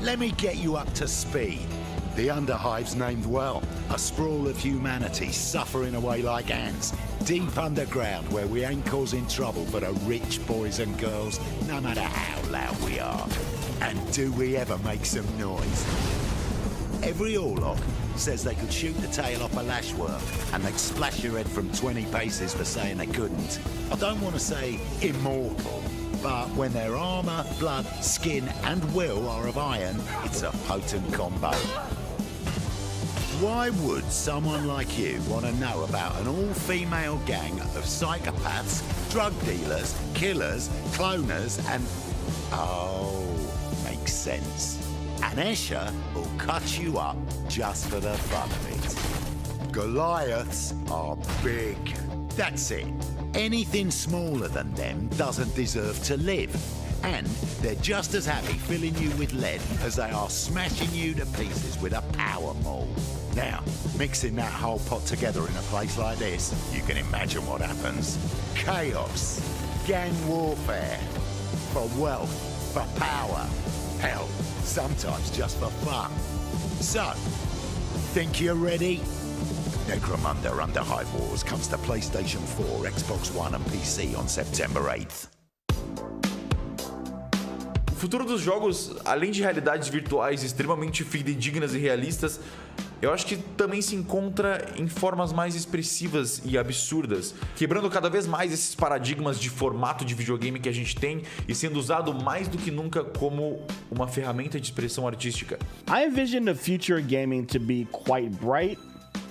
Let me get you up to speed. The Underhive's named well. A sprawl of humanity suffering away like ants. Deep underground where we ain't causing trouble but are rich boys and girls, no matter how loud we are. And do we ever make some noise? Every Orlok says they could shoot the tail off a lashworm and they'd splash your head from 20 paces for saying they couldn't. I don't want to say immortal, but when their armor, blood, skin, and will are of iron, it's a potent combo. Why would someone like you want to know about an all-female gang of psychopaths, drug dealers, killers, cloners, and... Oh, makes sense. And Escher will cut you up just for the fun of it. Goliaths are big. That's it. Anything smaller than them doesn't deserve to live. And they're just as happy filling you with lead as they are smashing you to pieces with a power maul. Now, mixing that whole pot together in a place like this, you can imagine what happens. Chaos, gang warfare, for wealth, for power, hell, sometimes just for fun. So, think you're ready? Necromunda Underhive Wars comes to PlayStation 4, Xbox One and PC on September 8th. O futuro dos jogos, além de realidades virtuais extremamente fidedignas e realistas, eu acho que também se encontra em formas mais expressivas e absurdas, quebrando cada vez mais esses paradigmas de formato de videogame que a gente tem e sendo usado mais do que nunca como uma ferramenta de expressão artística. I envision the future gaming to be quite bright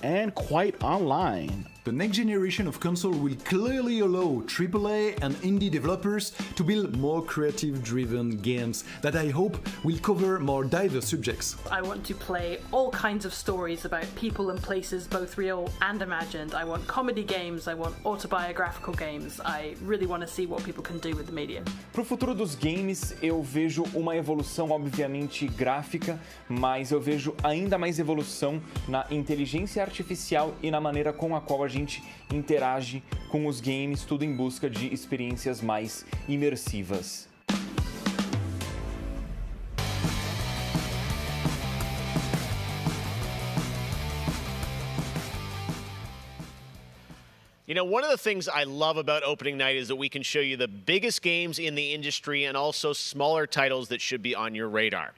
and quite online. The next generation of console will clearly allow AAA and indie developers to build more creative-driven games that I hope will cover more diverse subjects. I want to play all kinds of stories about people and places, both real and imagined. I want comedy games, I want autobiographical games. I really want to see what people can do with the medium. Pro futuro dos games, eu vejo uma evolução obviamente gráfica, mas eu vejo ainda mais evolução na inteligência artificial e na maneira com a qual a gente interage com os games, tudo em busca de experiências mais imersivas. You know, one of the things I love about opening night is that we can show you the biggest games in the industry and also smaller titles that should be on your radar.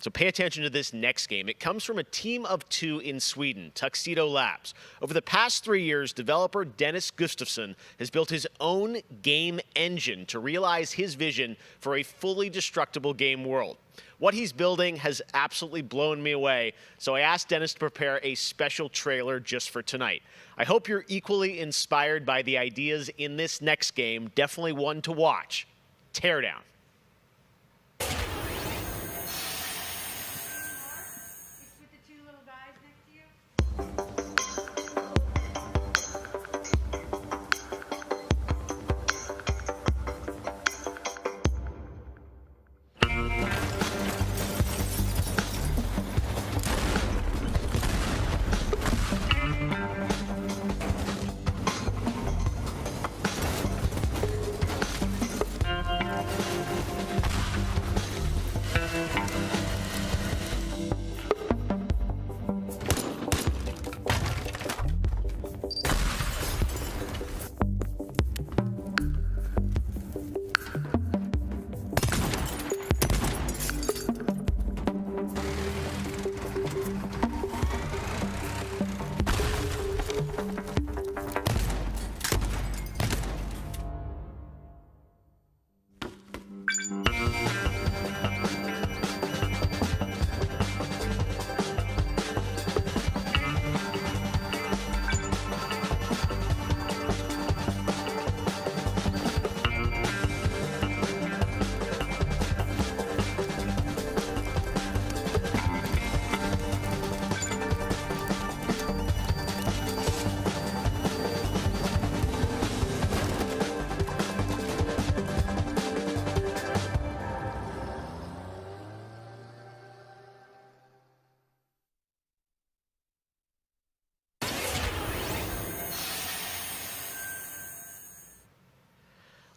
So pay attention to this next game. It comes from a team of two in Sweden, Tuxedo Labs. Over the past 3 years, developer Dennis Gustafsson has built his own game engine to realize his vision for a fully destructible game world. What he's building has absolutely blown me away, so I asked Dennis to prepare a special trailer just for tonight. I hope you're equally inspired by the ideas in this next game. Definitely one to watch. Teardown.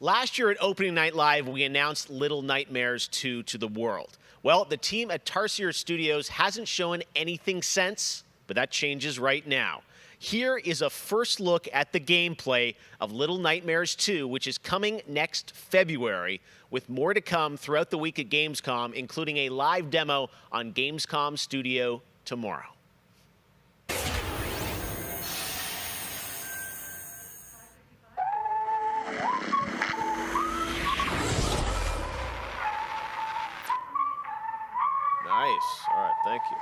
Last year at Opening Night Live, we announced Little Nightmares 2 to the world. Well, the team at Tarsier Studios hasn't shown anything since, but that changes right now. Here is a first look at the gameplay of Little Nightmares 2, which is coming next February, with more to come throughout the week at Gamescom, including a live demo on Gamescom Studio tomorrow. Nice. All right, thank you.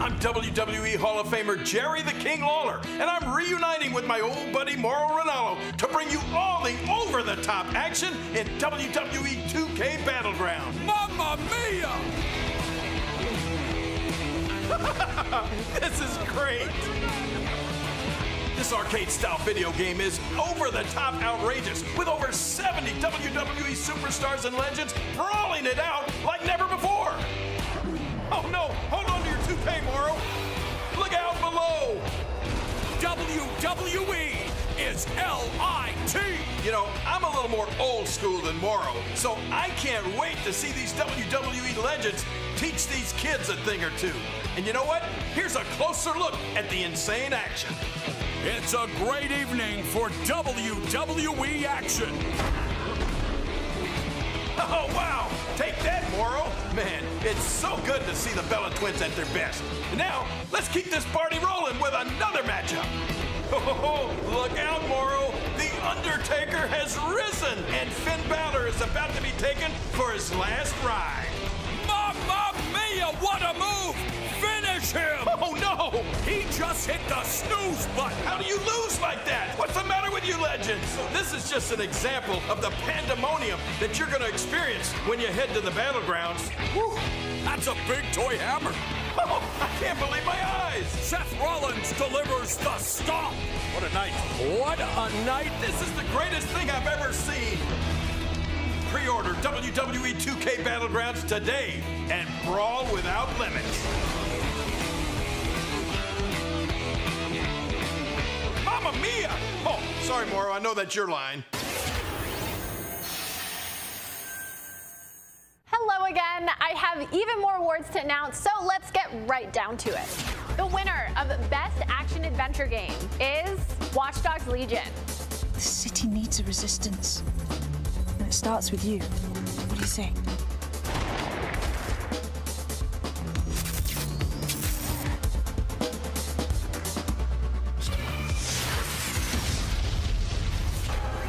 I'm WWE Hall of Famer Jerry the King Lawler, and I'm reuniting with my old buddy Mauro Ranallo to bring you all the over-the-top action in WWE 2K Battleground. Mamma mia! This is great! This arcade-style video game is over-the-top outrageous, with over 70 WWE superstars and legends brawling it out like never before! Oh no, hold on to your toupee, Mauro! Look out below! WWE is LIT! You know, I'm a little more old school than Mauro, so I can't wait to see these WWE legends teach these kids a thing or two. And you know what? Here's a closer look at the insane action. It's a great evening for WWE action. Oh, wow! Take that, Mauro! Man, it's so good to see the Bella Twins at their best. And now, let's keep this party rolling with another matchup. Oh, look out, Mauro! The Undertaker has risen, and Finn Balor is about to be taken for his last ride. Mamma mia, what a move! Finish him! Oh, no! He just hit the snooze button! How do you lose like that? What's the matter with you legends? This is just an example of the pandemonium that you're going to experience when you head to the battlegrounds. Whew, that's a big toy hammer. Oh, I can't believe my eyes! Seth Rollins delivers the stomp! What a night. What a night! This is the greatest thing I've ever seen! Pre-order WWE 2K Battlegrounds today and brawl without limits. Mamma mia! Oh, sorry, Mauro, I know that's your line. Hello again. I have even more awards to announce, so let's get right down to it. The winner of Best Action Adventure Game is Watch Dogs Legion. The city needs a resistance. And it starts with you. What do you say?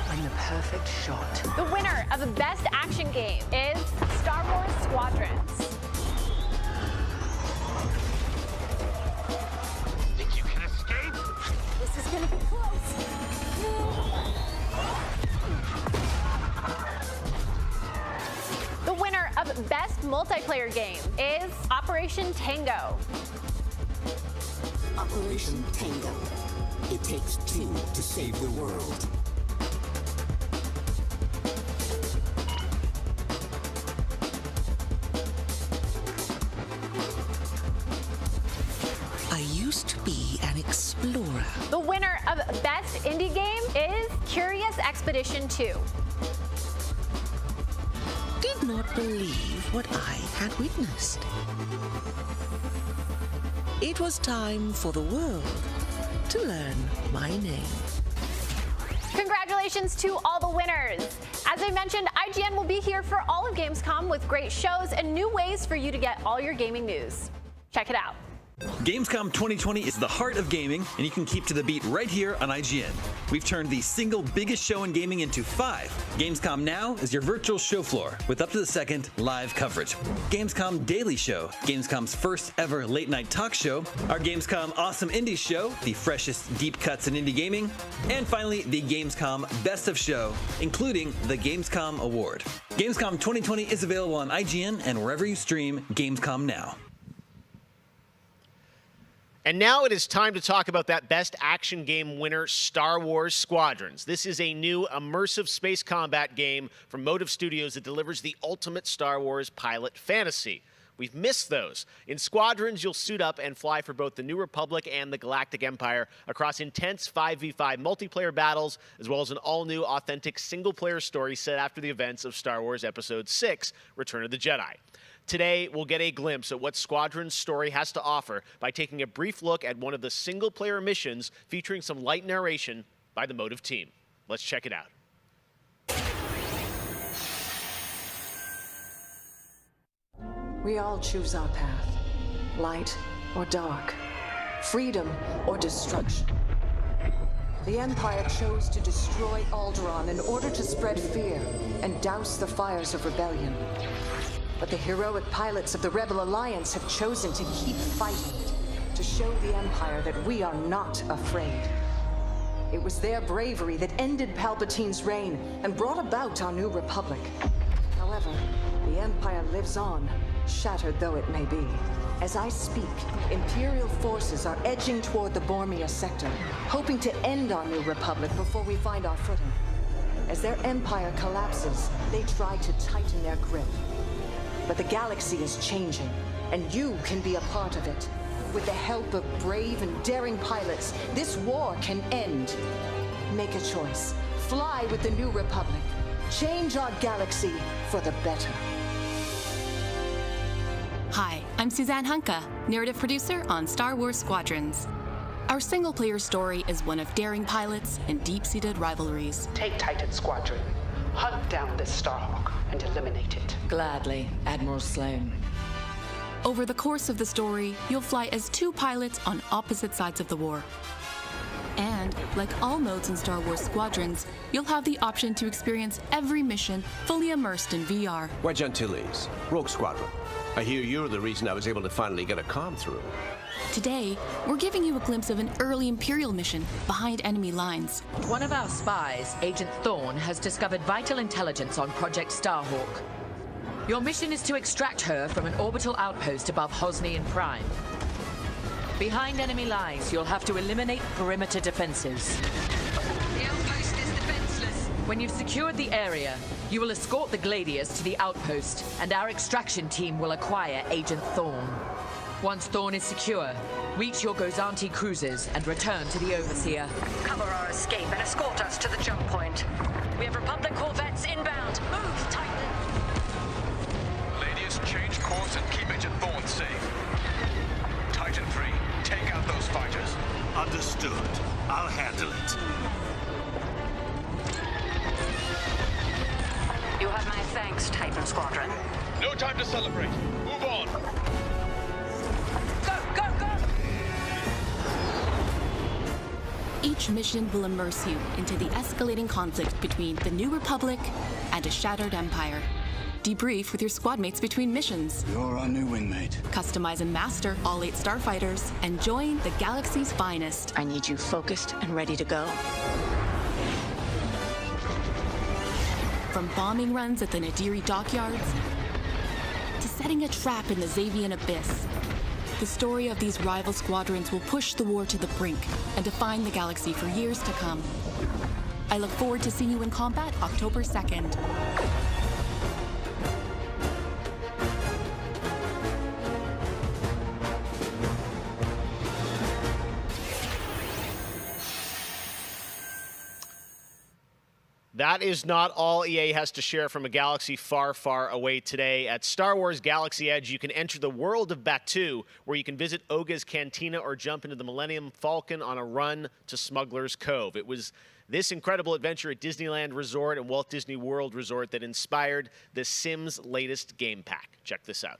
I'm the perfect shot. The winner of Best Action Game is Star Wars Squadrons. Think you can escape? This is gonna be close. The winner of Best Multiplayer Game is Operation Tango. Operation Tango. It takes two to save the world. I used to be an explorer. The winner of Best Indie Game is Curious Expedition 2. Did not believe what I had witnessed. It was time for the world to learn my name. Congratulations to all the winners. As I mentioned, IGN will be here for all of Gamescom with great shows and new ways for you to get all your gaming news. Check it out. Gamescom 2020 is the heart of gaming, and you can keep to the beat right here on IGN. We've turned the single biggest show in gaming into 5. Gamescom Now is your virtual show floor with up-to-the-second live coverage. Gamescom Daily Show, Gamescom's first ever late-night talk show. Our Gamescom Awesome Indies Show, the freshest deep cuts in indie gaming. And finally, the Gamescom Best of Show, including the Gamescom Award. Gamescom 2020 is available on IGN and wherever you stream Gamescom Now. And now it is time to talk about that Best Action Game winner, Star Wars Squadrons. This is a new immersive space combat game from Motive Studios that delivers the ultimate Star Wars pilot fantasy. We've missed those. In Squadrons, you'll suit up and fly for both the New Republic and the Galactic Empire across intense 5v5 multiplayer battles, as well as an all-new, authentic single-player story set after the events of Star Wars Episode 6, Return of the Jedi. Today, we'll get a glimpse at what Squadron's story has to offer by taking a brief look at one of the single-player missions featuring some light narration by the Motive team. Let's check it out. We all choose our path, light or dark, freedom or destruction. The Empire chose to destroy Alderaan in order to spread fear and douse the fires of rebellion. But the heroic pilots of the Rebel Alliance have chosen to keep fighting to show the Empire that we are not afraid. It was their bravery that ended Palpatine's reign and brought about our new republic. However, the Empire lives on, shattered though it may be. As I speak, Imperial forces are edging toward the Bormia sector, hoping to end our new republic before we find our footing. As their empire collapses, they try to tighten their grip. But the galaxy is changing, and you can be a part of it. With the help of brave and daring pilots, this war can end. Make a choice. Fly with the New Republic. Change our galaxy for the better. Hi, I'm Suzanne Hunka, narrative producer on Star Wars Squadrons. Our single-player story is one of daring pilots and deep-seated rivalries. Take Titan Squadron. Hunt down this Starhawk and eliminate it. Gladly, Admiral Sloane. Over the course of the story, you'll fly as two pilots on opposite sides of the war. And, like all modes in Star Wars Squadrons, you'll have the option to experience every mission fully immersed in VR. Wedge Antilles, Rogue Squadron. I hear you're the reason I was able to finally get a comm through. Today, we're giving you a glimpse of an early Imperial mission behind enemy lines. One of our spies, Agent Thorne, has discovered vital intelligence on Project Starhawk. Your mission is to extract her from an orbital outpost above Hosnian Prime. Behind enemy lines, you'll have to eliminate perimeter defenses. The outpost is defenseless. When you've secured the area, you will escort the Gladius to the outpost, and our extraction team will acquire Agent Thorne. Once Thorne is secure, reach your Gozanti cruisers and return to the Overseer. Cover our escape and escort us to the jump point. We have Republic corvettes inbound. Move, Titan! Ladies, change course and keep Agent Thorne safe. Titan 3, take out those fighters. Understood. I'll handle it. You have my thanks, Titan Squadron. No time to celebrate. Move on. Each mission will immerse you into the escalating conflict between the New Republic and a shattered empire. Debrief with your squad mates between missions. You're our new wingmate. Customize and master all 8 starfighters and join the galaxy's finest. I need you focused and ready to go. From bombing runs at the Nadiri dockyards to setting a trap in the Xavian abyss, the story of these rival squadrons will push the war to the brink and define the galaxy for years to come. I look forward to seeing you in combat October 2nd. That is not all EA has to share from a galaxy far, far away today. At Star Wars Galaxy Edge, you can enter the world of Batuu, where you can visit Oga's Cantina or jump into the Millennium Falcon on a run to Smuggler's Cove. It was this incredible adventure at Disneyland Resort and Walt Disney World Resort that inspired The Sims' latest game pack. Check this out.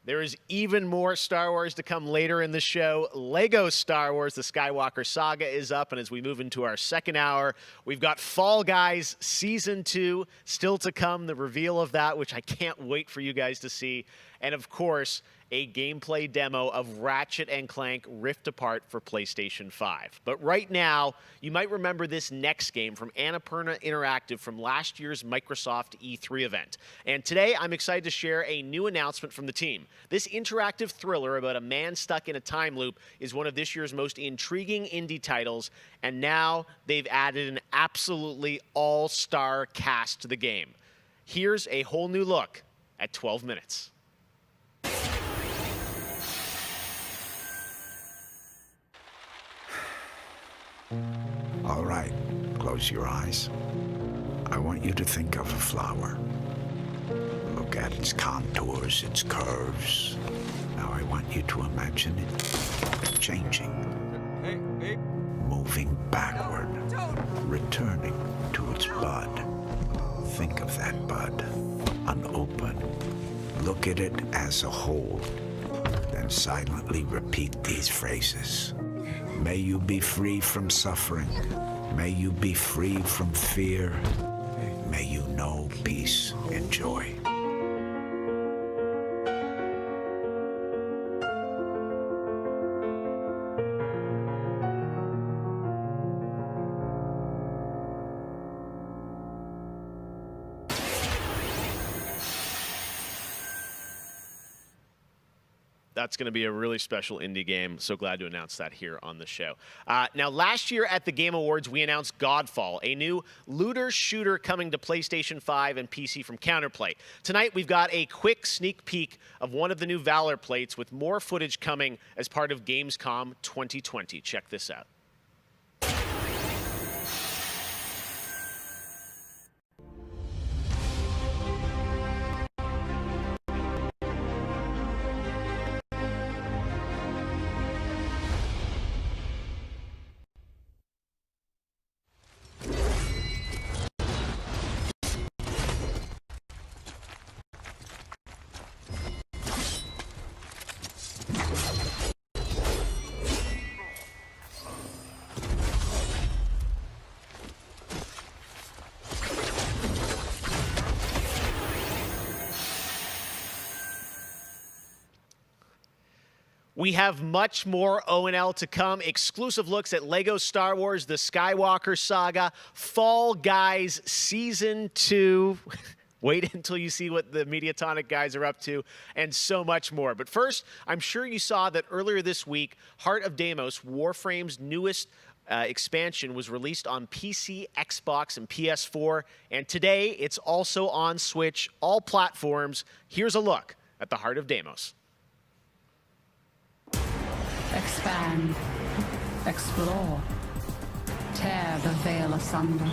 There is even more Star Wars to come later in the show. Lego Star Wars, the Skywalker Saga is up, and as we move into our second hour, we've got Fall Guys Season 2 still to come, the reveal of that, which I can't wait for you guys to see. And of course, a gameplay demo of Ratchet & Clank Rift Apart for PlayStation 5. But right now, you might remember this next game from Annapurna Interactive from last year's Microsoft E3 event. And today, I'm excited to share a new announcement from the team. This interactive thriller about a man stuck in a time loop is one of this year's most intriguing indie titles, and now they've added an absolutely all-star cast to the game. Here's a whole new look at 12 minutes. All right, close your eyes. I want you to think of a flower. Look at its contours, its curves. Now I want you to imagine it changing. Moving backward, returning to its bud. Think of that bud, unopened. Look at it as a whole, then silently repeat these phrases. May you be free from suffering. May you be free from fear. May you know peace and joy. That's going to be a really special indie game. So glad to announce that here on the show. Now, last year at the Game Awards, we announced Godfall, a new looter shooter coming to PlayStation 5 and PC from Counterplay. Tonight, we've got a quick sneak peek of one of the new Valor plates with more footage coming as part of Gamescom 2020. Check this out. We have much more O&L to come. Exclusive looks at Lego Star Wars, the Skywalker Saga, Fall Guys Season 2. Wait until you see what the Mediatonic guys are up to, and so much more. But first, I'm sure you saw that earlier this week, Heart of Deimos, Warframe's newest expansion, was released on PC, Xbox, and PS4. And today, it's also on Switch, all platforms. Here's a look at the Heart of Deimos. Expand, explore, tear the veil asunder,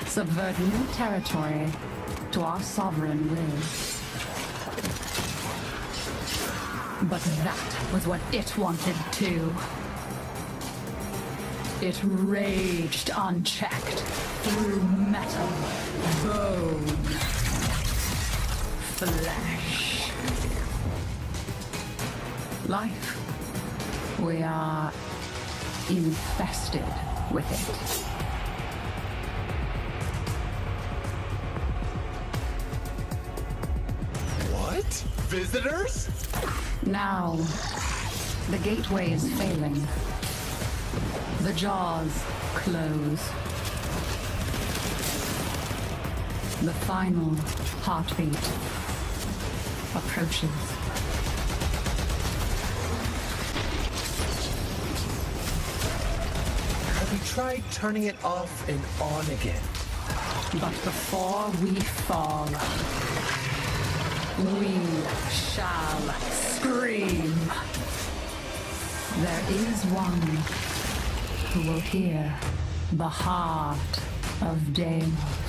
subvert new territory to our sovereign will. But that was what it wanted too. It raged unchecked through metal, bone, flesh. Life. We are infested with it. What? Visitors? Now, the gateway is failing. The jaws close. The final heartbeat approaches. We tried turning it off and on again. But before we fall, we shall scream. There is one who will hear the heart of Deimos.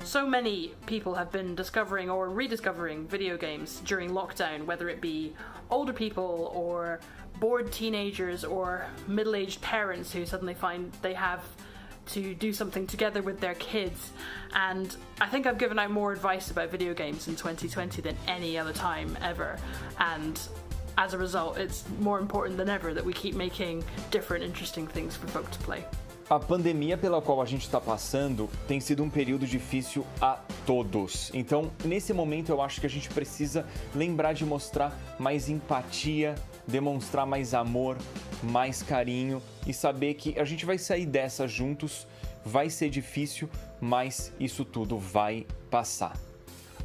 So many people have been discovering or rediscovering video games during lockdown, whether it be older people or bored teenagers or middle-aged parents who suddenly find they have to do something together with their kids. And I think I've given out more advice about video games in 2020 than any other time ever. And as a result, it's more important than ever that we keep making different, interesting things for folk to play. A pandemia pela qual a gente está passando tem sido um período difícil a todos. Então, nesse momento, eu acho que a gente precisa lembrar de mostrar mais empatia, demonstrar mais amor, mais carinho e saber que a gente vai sair dessa juntos. Vai ser difícil, mas isso tudo vai passar.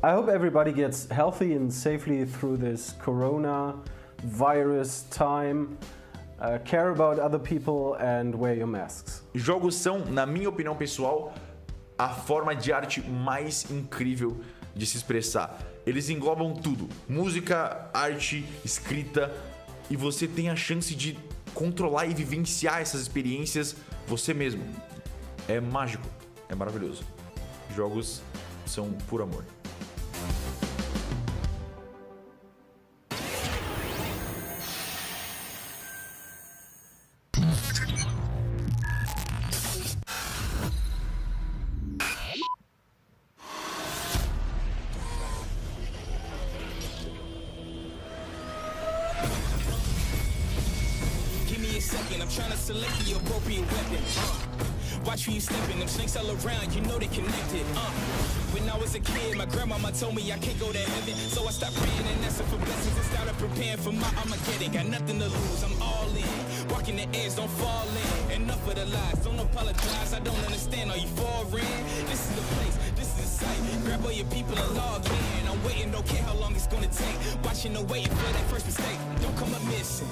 I hope everybody gets healthy and safely through this coronavirus time. Care about other people and wear your masks. Jogos são, na minha opinião pessoal, a forma de arte mais incrível de se expressar. Eles englobam tudo: música, arte, escrita, e você tem a chance de controlar e vivenciar essas experiências você mesmo. É mágico, é maravilhoso. Jogos são por amor. Watch where you stepping, them snakes all around, you know they connected. When I was a kid, my grandmama told me I can't go to heaven, so I stopped praying and asking for blessings and started preparing for my Armageddon. Got nothing to lose, I'm all in. Walking the edge, don't fall in. Enough of the lies, don't apologize, I don't understand. Are you foreign? This is the place, this is the site. Grab all your people and log in. I'm waiting, don't care how long it's gonna take. Watching and waiting for that first mistake. Don't come up missing,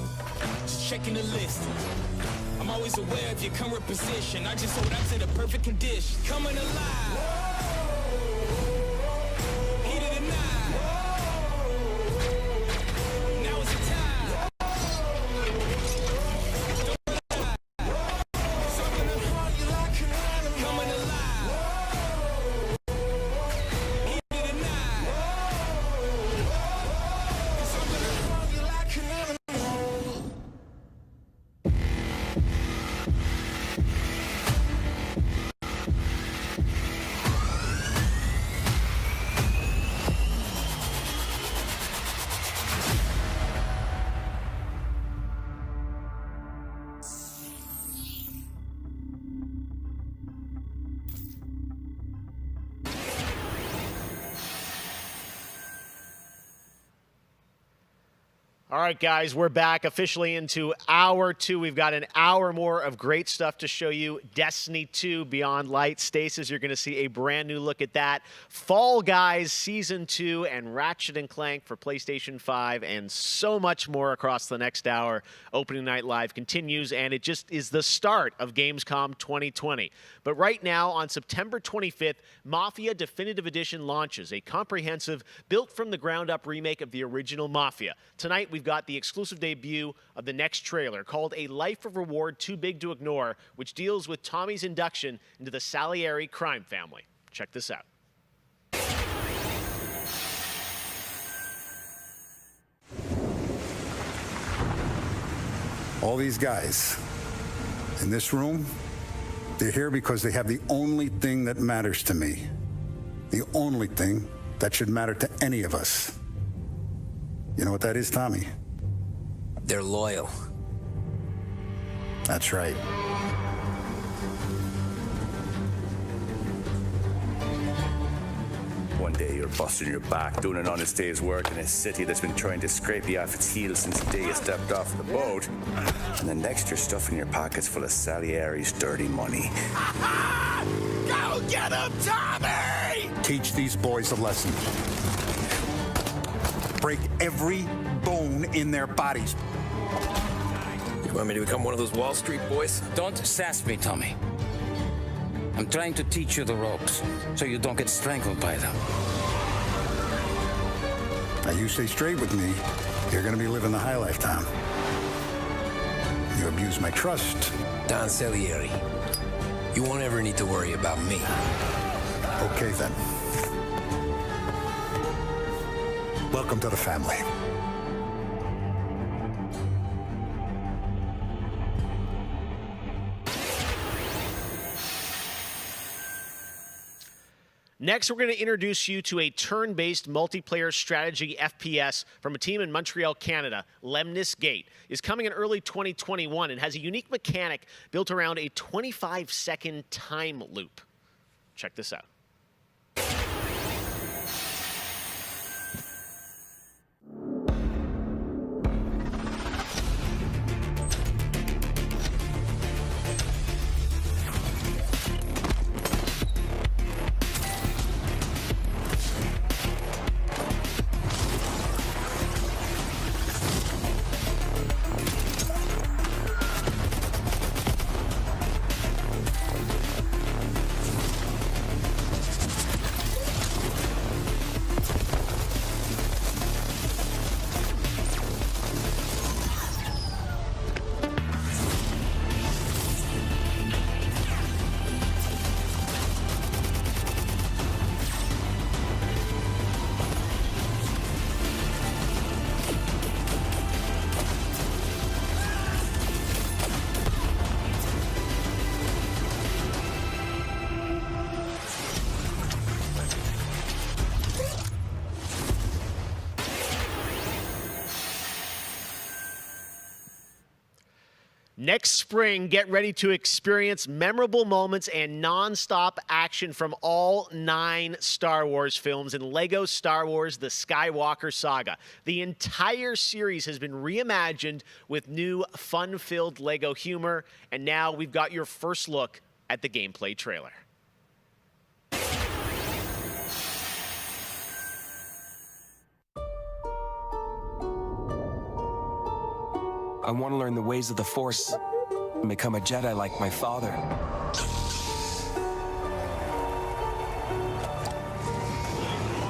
just checking the list. I'm always aware of your current position. I just hold on to the perfect condition. Coming alive. Heat of the night. Now is the time. Coming alive. Heat of the night. All right, guys, we're back officially into hour 2. We've got an hour more of great stuff to show you. Destiny 2 Beyond Light. Stasis, you're going to see a brand new look at that. Fall Guys Season 2 and Ratchet & Clank for PlayStation 5 and so much more across the next hour. Opening Night Live continues, and it just is the start of Gamescom 2020. But right now, on September 25th, Mafia Definitive Edition launches, a comprehensive, built-from-the-ground-up remake of the original Mafia. Tonight, we've got the exclusive debut of the next trailer called A Life of Reward Too Big to Ignore, which deals with Tommy's induction into the Salieri crime family. Check this out. All these guys in this room, they're here because they have the only thing that matters to me. The only thing that should matter to any of us. You know what that is, Tommy? They're loyal. That's right. One day you're busting your back, doing an honest day's work in a city that's been trying to scrape you off its heels since the day you stepped off the boat. And the next you're stuffing your pockets full of Salieri's dirty money. Go get him, Tommy! Teach these boys a lesson. Break every bone in their bodies. You want me to become one of those Wall Street boys? Don't sass me, Tommy. I'm trying to teach you the ropes, so you don't get strangled by them. Now you stay straight with me, you're gonna be living the high life, Tom. You abuse my trust. Don Salieri, you won't ever need to worry about me. Okay, then. Welcome to the family. Next, we're going to introduce you to a turn-based multiplayer strategy FPS from a team in Montreal, Canada. Lemnis Gate is coming in early 2021 and has a unique mechanic built around a 25-second time loop. Check this out. Next spring, get ready to experience memorable moments and non-stop action from all 9 Star Wars films in LEGO Star Wars The Skywalker Saga. The entire series has been reimagined with new fun-filled LEGO humor, and now we've got your first look at the gameplay trailer. I want to learn the ways of the Force and become a Jedi like my father.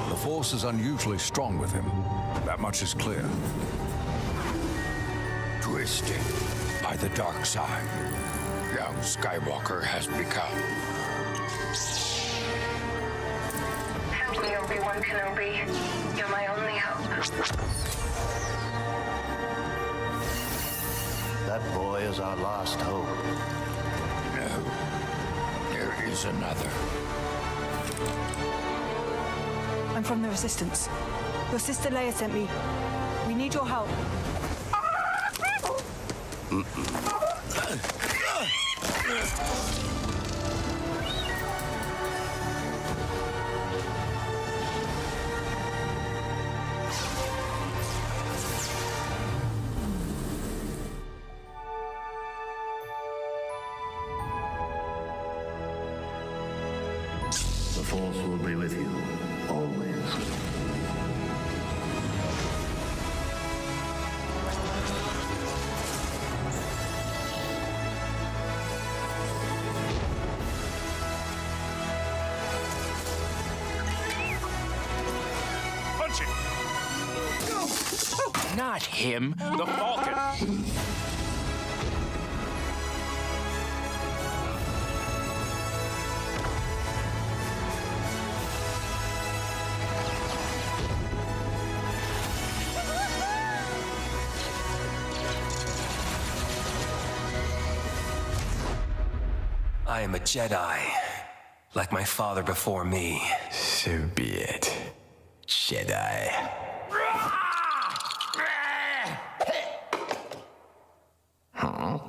The Force is unusually strong with him. That much is clear. Twisted by the dark side, young Skywalker has become. Help me, Obi-Wan Kenobi. You're my only hope. That boy is our last hope. No, there is another. I'm from the Resistance. Your sister Leia sent me. We need your help. The Force will be with you, always. Punch it! Not him, The Falcon! I am a Jedi, like my father before me. So be it, Jedi. Huh?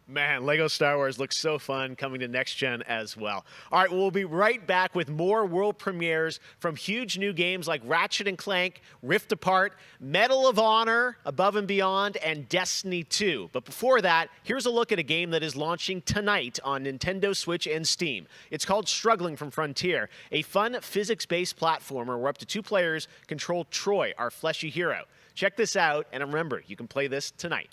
Man, LEGO Star Wars looks so fun, coming to next gen as well. All right, we'll be right back with more world premieres from huge new games like Ratchet & Clank, Rift Apart, Medal of Honor, Above and Beyond, and Destiny 2. But before that, here's a look at a game that is launching tonight on Nintendo Switch and Steam. It's called Struggling from Frontier, a fun physics-based platformer where up to 2 players control Troy, our fleshy hero. Check this out, and remember, you can play this tonight.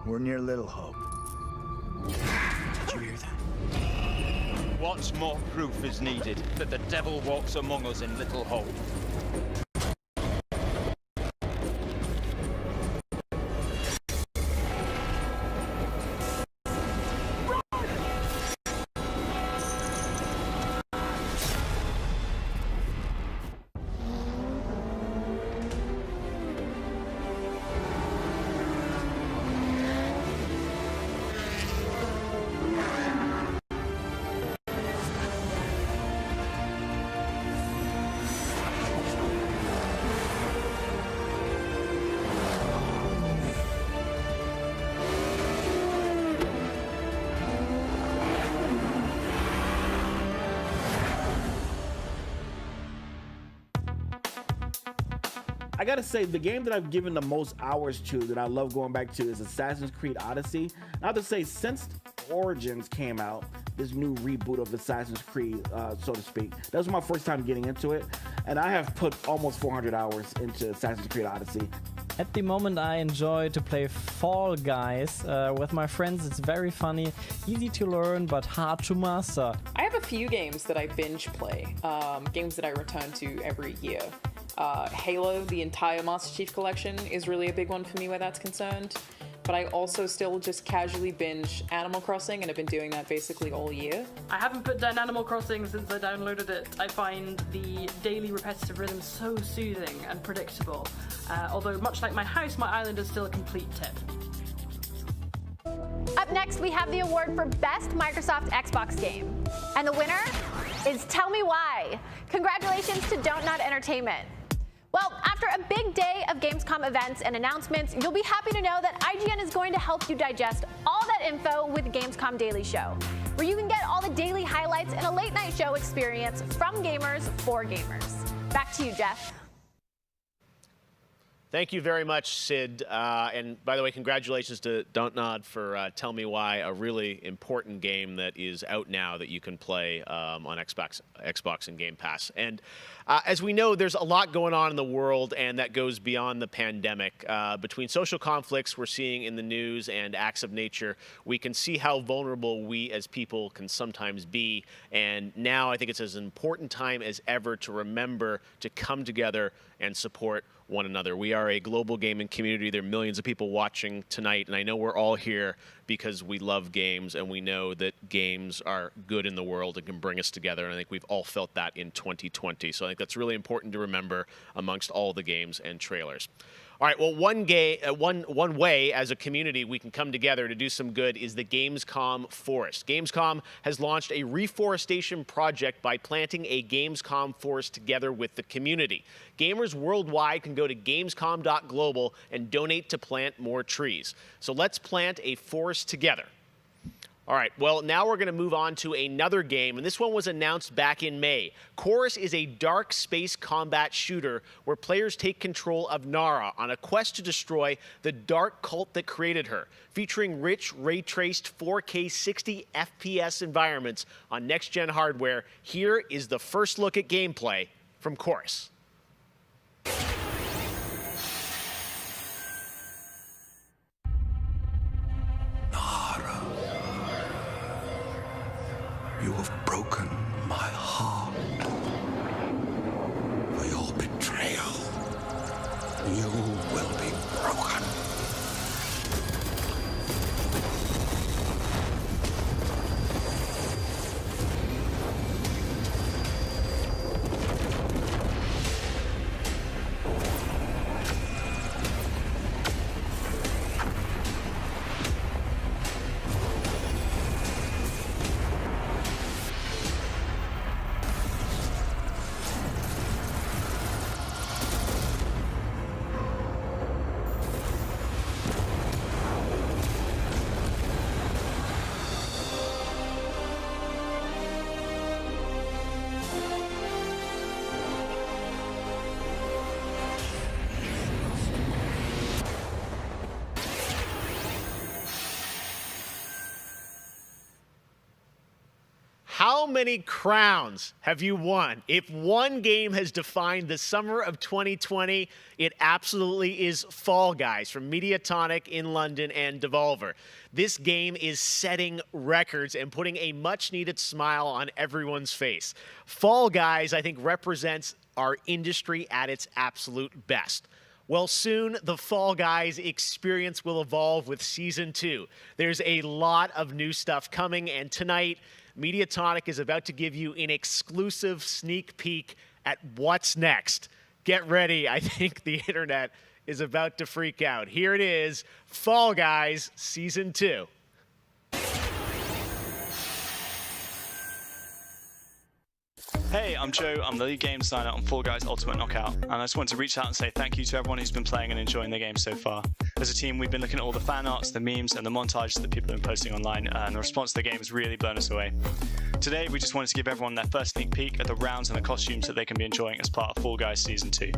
We're near Little Hope. Did you hear that? What more proof is needed that the devil walks among us in Little Hope? I gotta say, the game that I've given the most hours to, that I love going back to, is Assassin's Creed Odyssey. And I have to say, since Origins came out, this new reboot of Assassin's Creed, so to speak, that was my first time getting into it. And I have put almost 400 hours into Assassin's Creed Odyssey. At the moment, I enjoy to play Fall Guys with my friends. It's very funny, easy to learn, but hard to master. I have a few games that I binge play, games that I return to every year. Halo, the entire Master Chief Collection, is really a big one for me where that's concerned. But I also still just casually binge Animal Crossing, and I've been doing that basically all year. I haven't put down Animal Crossing since I downloaded it. I find the daily repetitive rhythm so soothing and predictable. Although much like my house, my island is still a complete tip. Up next, we have the award for Best Microsoft Xbox Game. And the winner is Tell Me Why. Congratulations to Don't Nod Entertainment. Well, after a big day of Gamescom events and announcements, you'll be happy to know that IGN is going to help you digest all that info with Gamescom Daily Show, where you can get all the daily highlights and a late night show experience from gamers for gamers. Back to you, Jeff. Thank you very much, Sid. And by the way, congratulations to Don't Nod for Tell Me Why, a really important game that is out now that you can play on Xbox and Game Pass. And as we know, there's a lot going on in the world, and that goes beyond the pandemic. Between social conflicts we're seeing in the news and acts of nature, we can see how vulnerable we as people can sometimes be. And now I think it's as important time as ever to remember to come together and support one another. We are a global gaming community. There are millions of people watching tonight, and I know we're all here because we love games and we know that games are good in the world and can bring us together, and I think we've all felt that in 2020. So I think that's really important to remember amongst all the games and trailers. All right, well, one way as a community we can come together to do some good is the Gamescom Forest. Gamescom has launched a reforestation project by planting a Gamescom forest together with the community. Gamers worldwide can go to gamescom.global and donate to plant more trees. So let's plant a forest together. All right, well, now we're going to move on to another game, and this one was announced back in May. Chorus is a dark space combat shooter where players take control of Nara on a quest to destroy the dark cult that created her, featuring rich, ray-traced 4K 60 FPS environments on next-gen hardware. Here is the first look at gameplay from Chorus. You have broken my heart. For your betrayal, you will be broken. How many crowns have you won? If one game has defined the summer of 2020, it absolutely is Fall Guys from Mediatonic in London and Devolver. This game is setting records and putting a much-needed smile on everyone's face. Fall Guys, I think, represents our industry at its absolute best. Well, soon the Fall Guys experience will evolve with Season 2. There's a lot of new stuff coming, and tonight, Mediatonic is about to give you an exclusive sneak peek at what's next. Get ready. I think the internet is about to freak out. Here it is, Fall Guys Season 2. Hey, I'm Joe. I'm the lead game designer on Fall Guys Ultimate Knockout, and I just want to reach out and say thank you to everyone who's been playing and enjoying the game so far. As a team, we've been looking at all the fan arts, the memes, and the montages that people have been posting online, and the response to the game has really blown us away. Today, we just wanted to give everyone their first sneak peek at the rounds and the costumes that they can be enjoying as part of Fall Guys Season 2.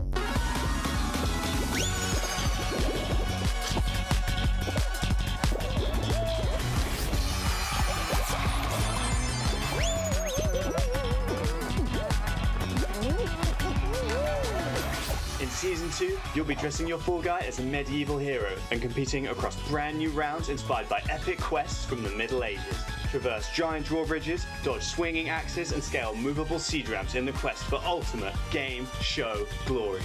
In Season 2, you'll be dressing your Fall Guy as a medieval hero and competing across brand new rounds inspired by epic quests from the Middle Ages. Traverse giant drawbridges, dodge swinging axes, and scale movable siege ramps in the quest for ultimate game show glory.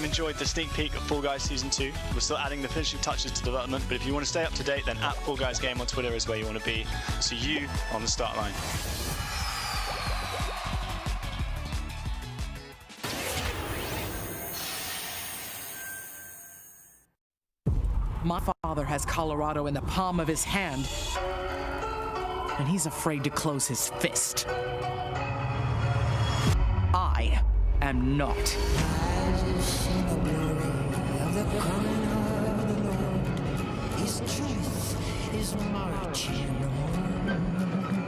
Enjoyed the sneak peek of Fall Guys Season 2. We're still adding the finishing touches to development, but if you want to stay up to date, then at Fall Guys Game on Twitter is where you want to be. We'll see you on the start line. My father has Colorado in the palm of his hand, and he's afraid to close his fist. I am not. His truth is marching on.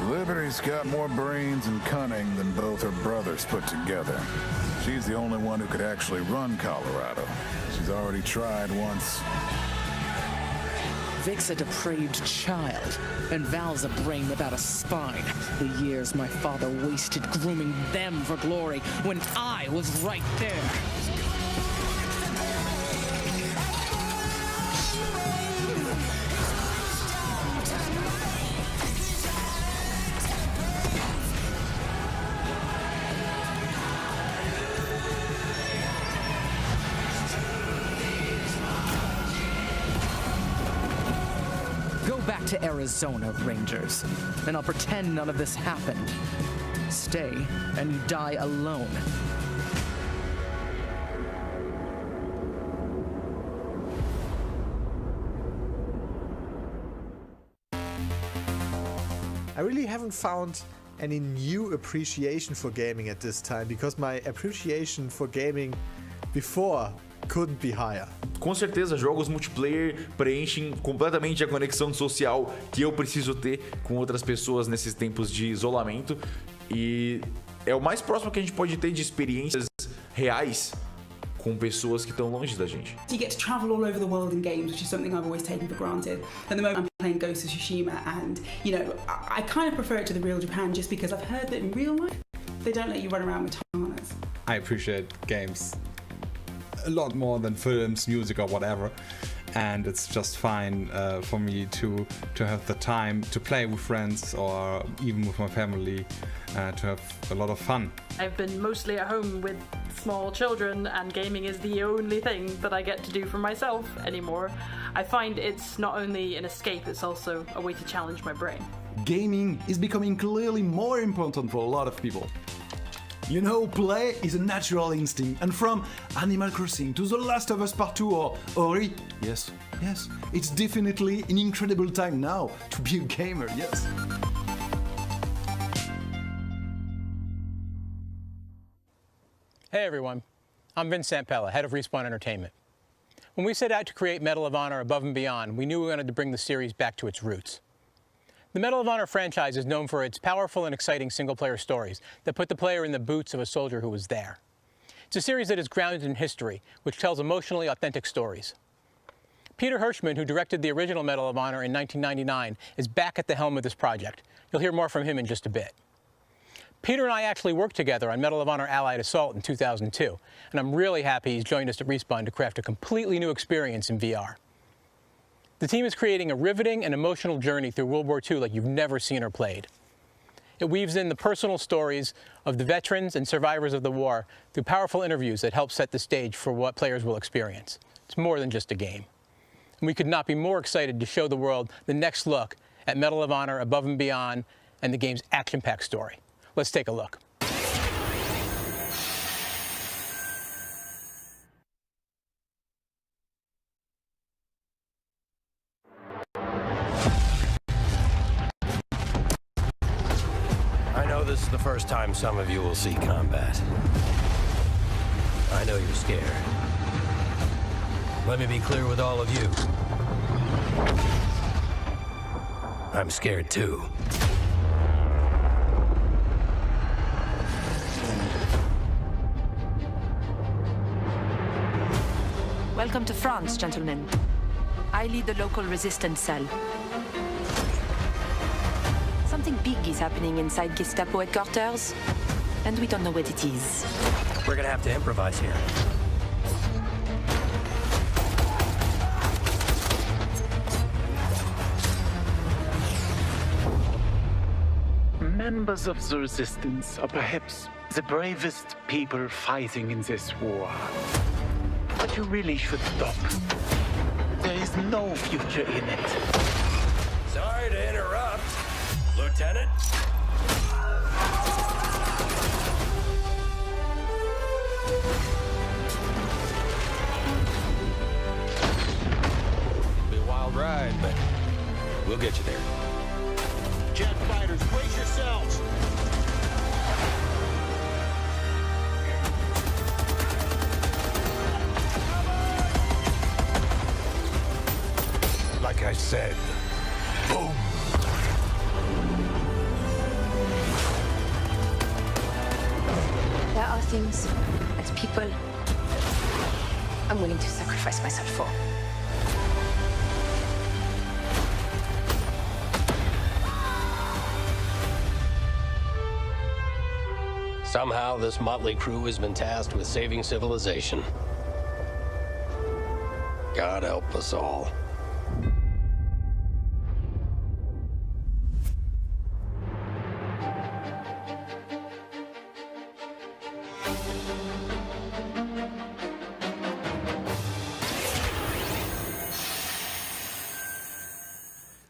Liberty's got more brains and cunning than both her brothers put together. She's the only one who could actually run Colorado. She's already tried once. Vic's a depraved child, and Val's a brain without a spine. The years my father wasted grooming them for glory when I was right there. Back to Arizona, Rangers, and I'll pretend none of this happened. Stay, and you die alone. I really haven't found any new appreciation for gaming at this time, because my appreciation for gaming before couldn't be higher. Com certeza, jogos multiplayer preenchem completamente a conexão social que eu preciso ter com outras pessoas nesses tempos de isolamento, e é o mais próximo que a gente pode ter de experiências reais com pessoas que estão longe da gente. You get to travel all over the world in games, which is something I've always taken for granted. At the moment I'm playing Ghost of Tsushima, and you know, I kind of prefer it to the real Japan just because I've heard that in real life they don't let you run around with katanas. I appreciate games a lot more than films, music, or whatever, and it's just fine for me to have the time to play with friends or even with my family, to have a lot of fun. I've been mostly at home with small children, and gaming is the only thing that I get to do for myself anymore. I find it's not only an escape, it's also a way to challenge my brain. gaming is becoming clearly more important for a lot of people. You know, play is a natural instinct, and from Animal Crossing to The Last of Us Part 2 or Ori, yes, it's definitely an incredible time now to be a gamer, yes. Hey everyone, I'm Vince Sampella, head of Respawn Entertainment. When we set out to create Medal of Honor Above and Beyond, we knew we wanted to bring the series back to its roots. The Medal of Honor franchise is known for its powerful and exciting single-player stories that put the player in the boots of a soldier who was there. It's a series that is grounded in history, which tells emotionally authentic stories. Peter Hirschman, who directed the original Medal of Honor in 1999, is back at the helm of this project. You'll hear more from him in just a bit. Peter and I actually worked together on Medal of Honor Allied Assault in 2002, and I'm really happy he's joined us at Respawn to craft a completely new experience in VR. The team is creating a riveting and emotional journey through World War II like you've never seen or played. It weaves in the personal stories of the veterans and survivors of the war through powerful interviews that help set the stage for what players will experience. It's more than just a game. And we could not be more excited to show the world the next look at Medal of Honor Above and Beyond and the game's action-packed story. Let's take a look. I know this is the first time some of you will see combat. I know you're scared. Let me be clear with all of you. I'm scared too. Welcome to France, gentlemen. I lead the local resistance cell. Something big is happening inside Gestapo headquarters, and we don't know what it is. We're gonna have to improvise here. Members of the resistance are perhaps the bravest people fighting in this war. But you really should stop. There is no future in it. Sorry to interrupt, Lieutenant. It'll be a wild ride, but we'll get you there. Jet fighters, brace yourselves. Like I said, boom. There are things as people I'm willing to sacrifice myself for. Somehow, this motley crew has been tasked with saving civilization. God help us all.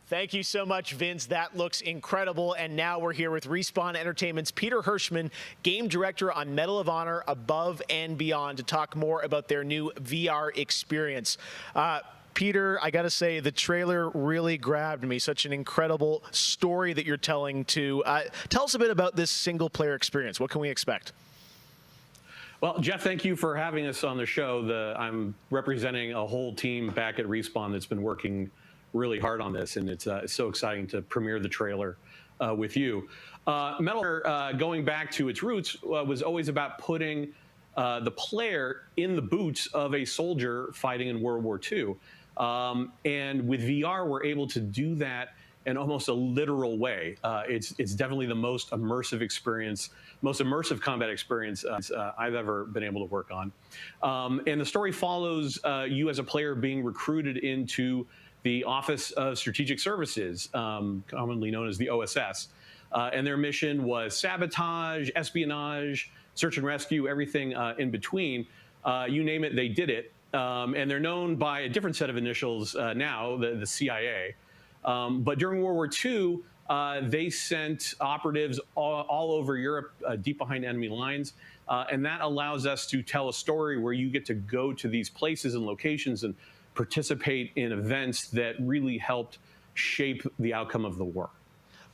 Thank you so much, Vince. That looks incredible. And now we're here with Respawn Entertainment's Peter Hirschman, game director on Medal of Honor Above and Beyond, to talk more about their new VR experience. Peter, I got to say, the trailer really grabbed me. Such an incredible story that you're telling to. Tell us a bit about this single-player experience. What can we expect? Well, Jeff, thank you for having us on the show. I'm representing a whole team back at Respawn that's been working really hard on this, and it's so exciting to premiere the trailer with you. Medal of Honor, going back to its roots, was always about putting the player in the boots of a soldier fighting in World War II. And with VR, we're able to do that in almost a literal way. It's definitely the most immersive experience, most immersive combat experience I've ever been able to work on. And the story follows you as a player being recruited into the Office of Strategic Services, commonly known as the OSS. And their mission was sabotage, espionage, search and rescue, everything in between. You name it, they did it. And they're known by a different set of initials now, the CIA. But during World War II, they sent operatives all over Europe, deep behind enemy lines. And that allows us to tell a story where you get to go to these places and locations and participate in events that really helped shape the outcome of the war.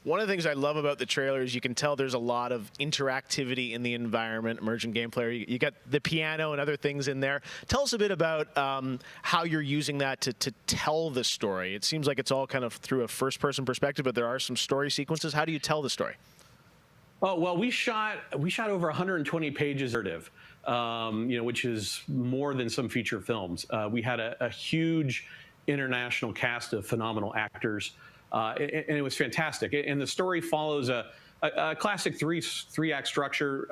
One of the things I love about the trailer is you can tell there's a lot of interactivity in the environment, emergent gameplay. You got the piano and other things in there. Tell us a bit about how you're using that to tell the story. It seems like it's all kind of through a first-person perspective, but there are some story sequences. How do you tell the story? Oh, well, we shot over 120 pages of narrative, which is more than some feature films. We had a huge international cast of phenomenal actors. And it was fantastic. And the story follows a classic three-act structure.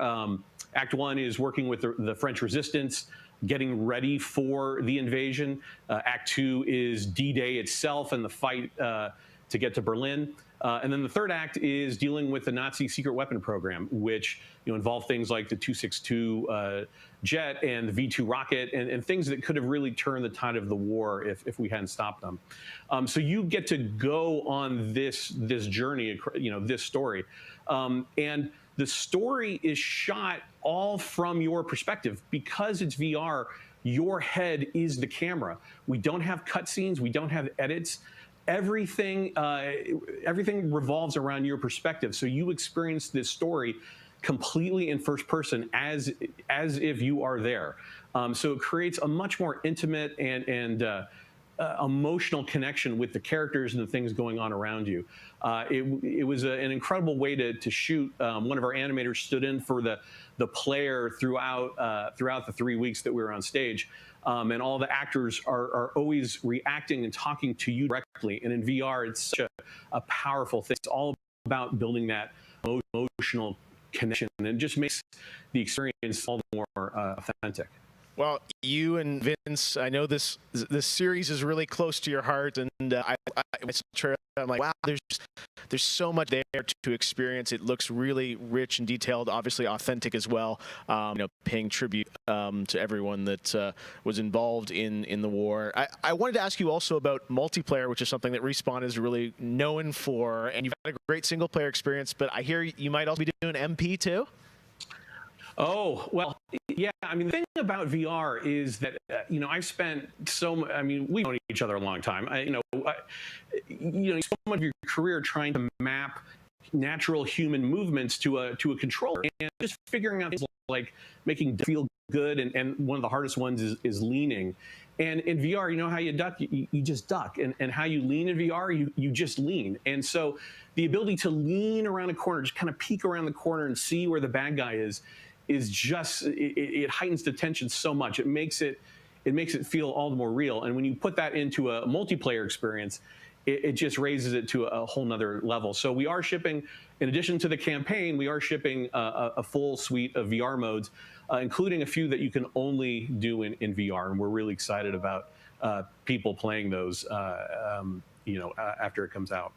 Act 1 is working with the French resistance, getting ready for the invasion. Act 2 is D-Day itself and the fight to get to Berlin. And then the third act is dealing with the Nazi secret weapon program, which involved things like the 262 jet and the V2 rocket and things that could have really turned the tide of the war if we hadn't stopped them. So you get to go on this journey, this story. And the story is shot all from your perspective. Because it's VR, your head is the camera. We don't have cutscenes. We don't have edits. Everything revolves around your perspective. So you experience this story completely in first person as if you are there. So it creates a much more intimate and emotional connection with the characters and the things going on around you. It was an incredible way to shoot. One of our animators stood in for the player throughout the 3 weeks that we were on stage. And all the actors are always reacting and talking to you directly. And in VR, it's such a powerful thing. It's all about building that emotional connection, and it just makes the experience all the more authentic. Well, you and Vince, I know this series is really close to your heart, and I'm like, wow, there's so much there to experience. It looks really rich and detailed, obviously authentic as well. Paying tribute to everyone that was involved in the war. I wanted to ask you also about multiplayer, which is something that Respawn is really known for, and you've had a great single player experience. But I hear you might also be doing MP too. Oh, well, yeah. I mean, the thing about VR is that, I've spent we've known each other a long time. So much of your career trying to map natural human movements to a controller and just figuring out things like making it feel good. And one of the hardest ones is leaning. And in VR, you know how you duck? You just duck. And how you lean in VR, you just lean. And so the ability to lean around a corner, just kind of peek around the corner and see where the bad guy is just, it heightens the tension so much. It makes it feel all the more real. And when you put that into a multiplayer experience, it just raises it to a whole nother level. So we are shipping, in addition to the campaign, we are shipping a full suite of VR modes, including a few that you can only do in VR. And we're really excited about people playing those, after it comes out.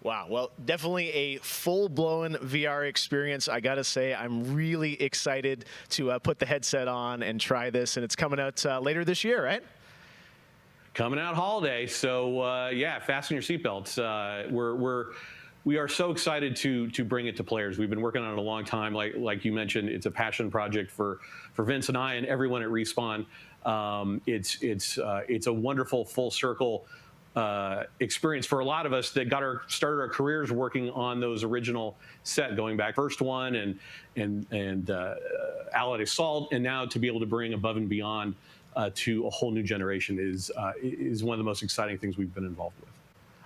Wow. Well, definitely a full-blown VR experience. I got to say, I'm really excited to put the headset on and try this. And it's coming out later this year, right? Coming out holiday. So, yeah, fasten your seatbelts. We are so excited to bring it to players. We've been working on it a long time. Like you mentioned, it's a passion project for Vince and I and everyone at Respawn. It's a wonderful full circle experience for a lot of us that started our careers working on those original set, going back first one and Allied Assault, and now to be able to bring Above and Beyond to a whole new generation is one of the most exciting things we've been involved with.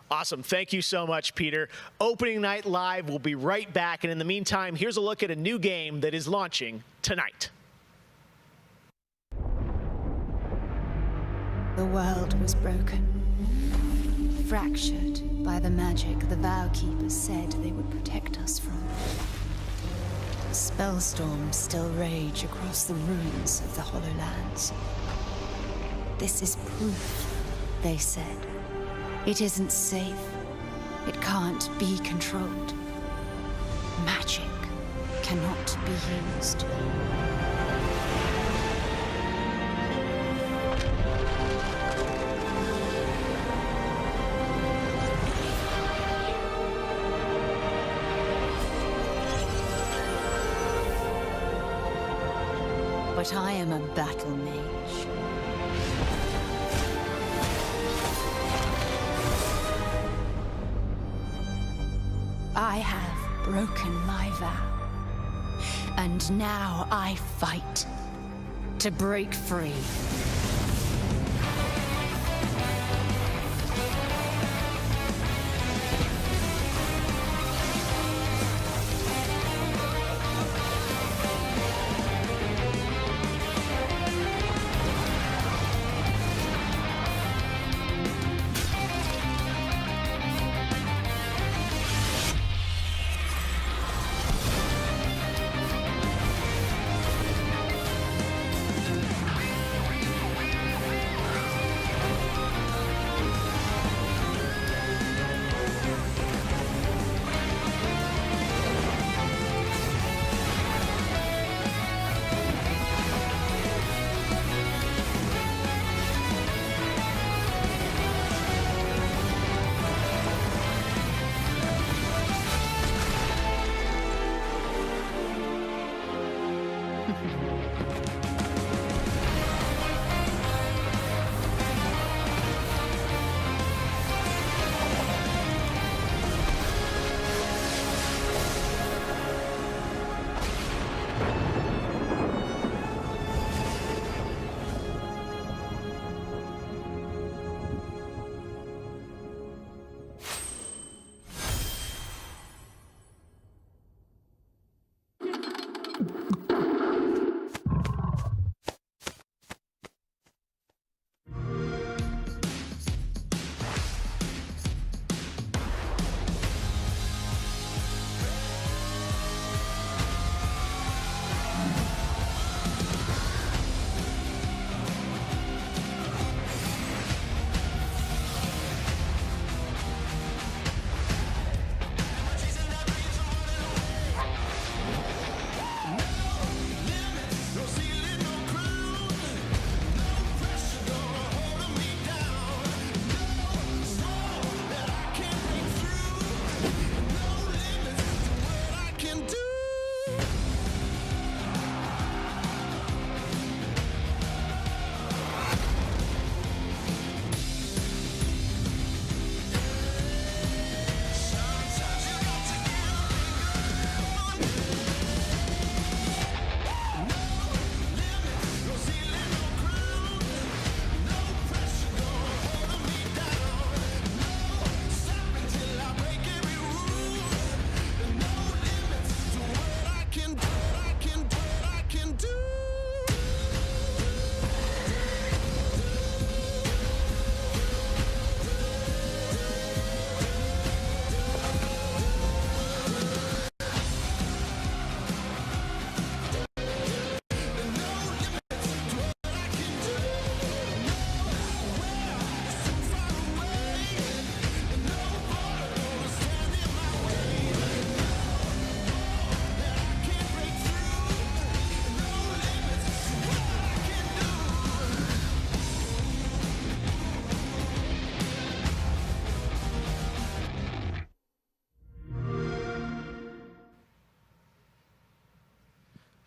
Awesome. Thank you so much, Peter. Opening Night Live will be right back. And in the meantime, here's a look at a new game that is launching tonight. The world was broken, fractured by the magic the Vow Keepers said they would protect us from. Spellstorms still rage across the ruins of the Hollowlands. This is proof, they said. It isn't safe. It can't be controlled. Magic cannot be used. but I am a battle mage. I have broken my vow, and now I fight to break free.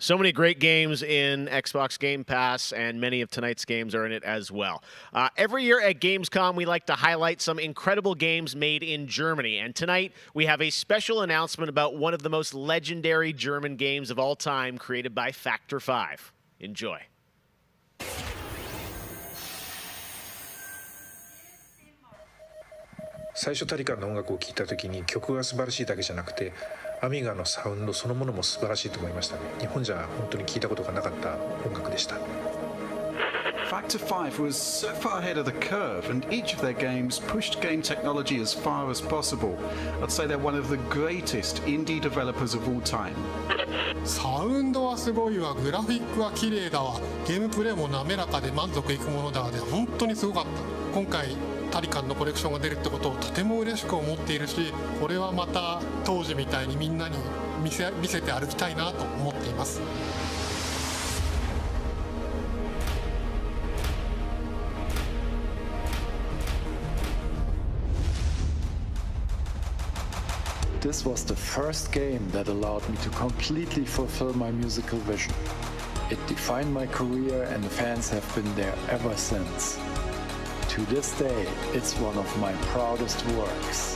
So many great games in Xbox Game Pass, and many of tonight's games are in it as well. Every year at Gamescom, we like to highlight some incredible games made in Germany. And tonight, we have a special announcement about one of the most legendary German games of all time, created by Factor 5. Enjoy.最初タリカンの音楽を聴いた時に曲が素晴らしいだけじゃなくてアミガのサウンドそのものも素晴らしいと思いましたね。日本じゃ本当に聴いたことがなかった音楽でした。Factor 5 was so far ahead of the curve, and each of their games pushed game technology as far as possible. I'd say they're one of the greatest indie developers of all time. サウンドはすごいわ、グラフィックは綺麗だわ、ゲームプレイも滑らかで満足いくものだわで、本当にすごかった。今回タリカンのコレクションが出るってことをとても嬉しく思っているし、これはまた当時みたいにみんなに見せて歩きたいなと思っています。This was the first game that allowed me to completely fulfill my musical vision. It defined my career, and the fans have been there ever since. To this day, it's one of my proudest works.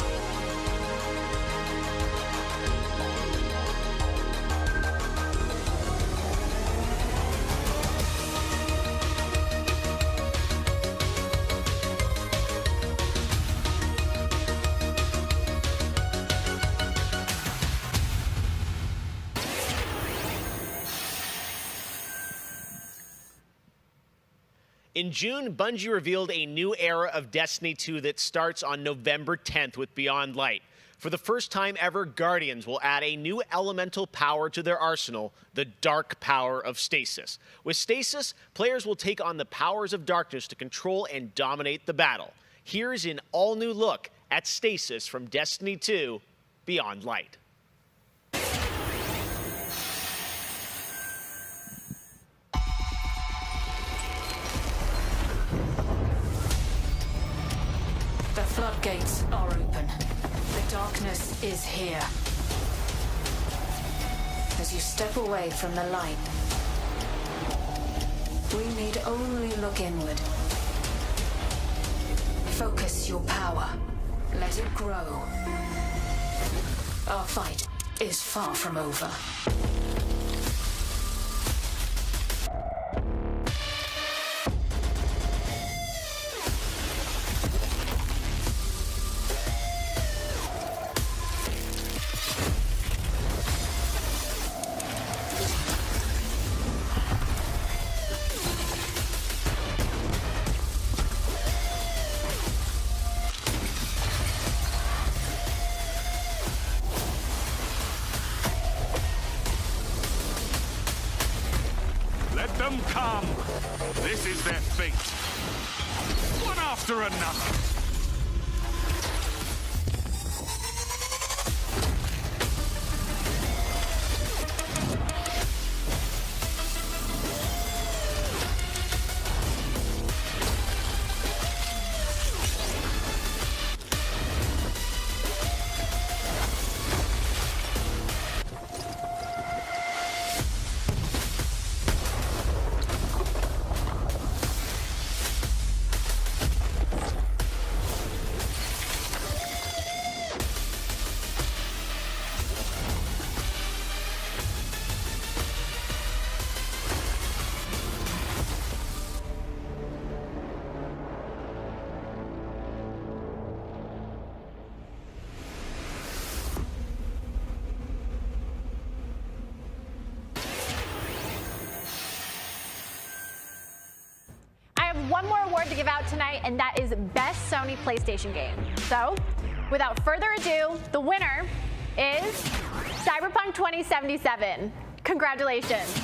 In June, Bungie revealed a new era of Destiny 2 that starts on November 10th with Beyond Light. For the first time ever, Guardians will add a new elemental power to their arsenal, the dark power of Stasis. With Stasis, players will take on the powers of darkness to control and dominate the battle. Here's an all-new look at Stasis from Destiny 2 Beyond Light. The floodgates are open. The darkness is here. As you step away from the light, we need only look inward. Focus your power. Let it grow. Our fight is far from over. Let them come. This is their fate. One after another. One more award to give out tonight, and that is Best Sony PlayStation Game. So, without further ado, the winner is Cyberpunk 2077. Congratulations.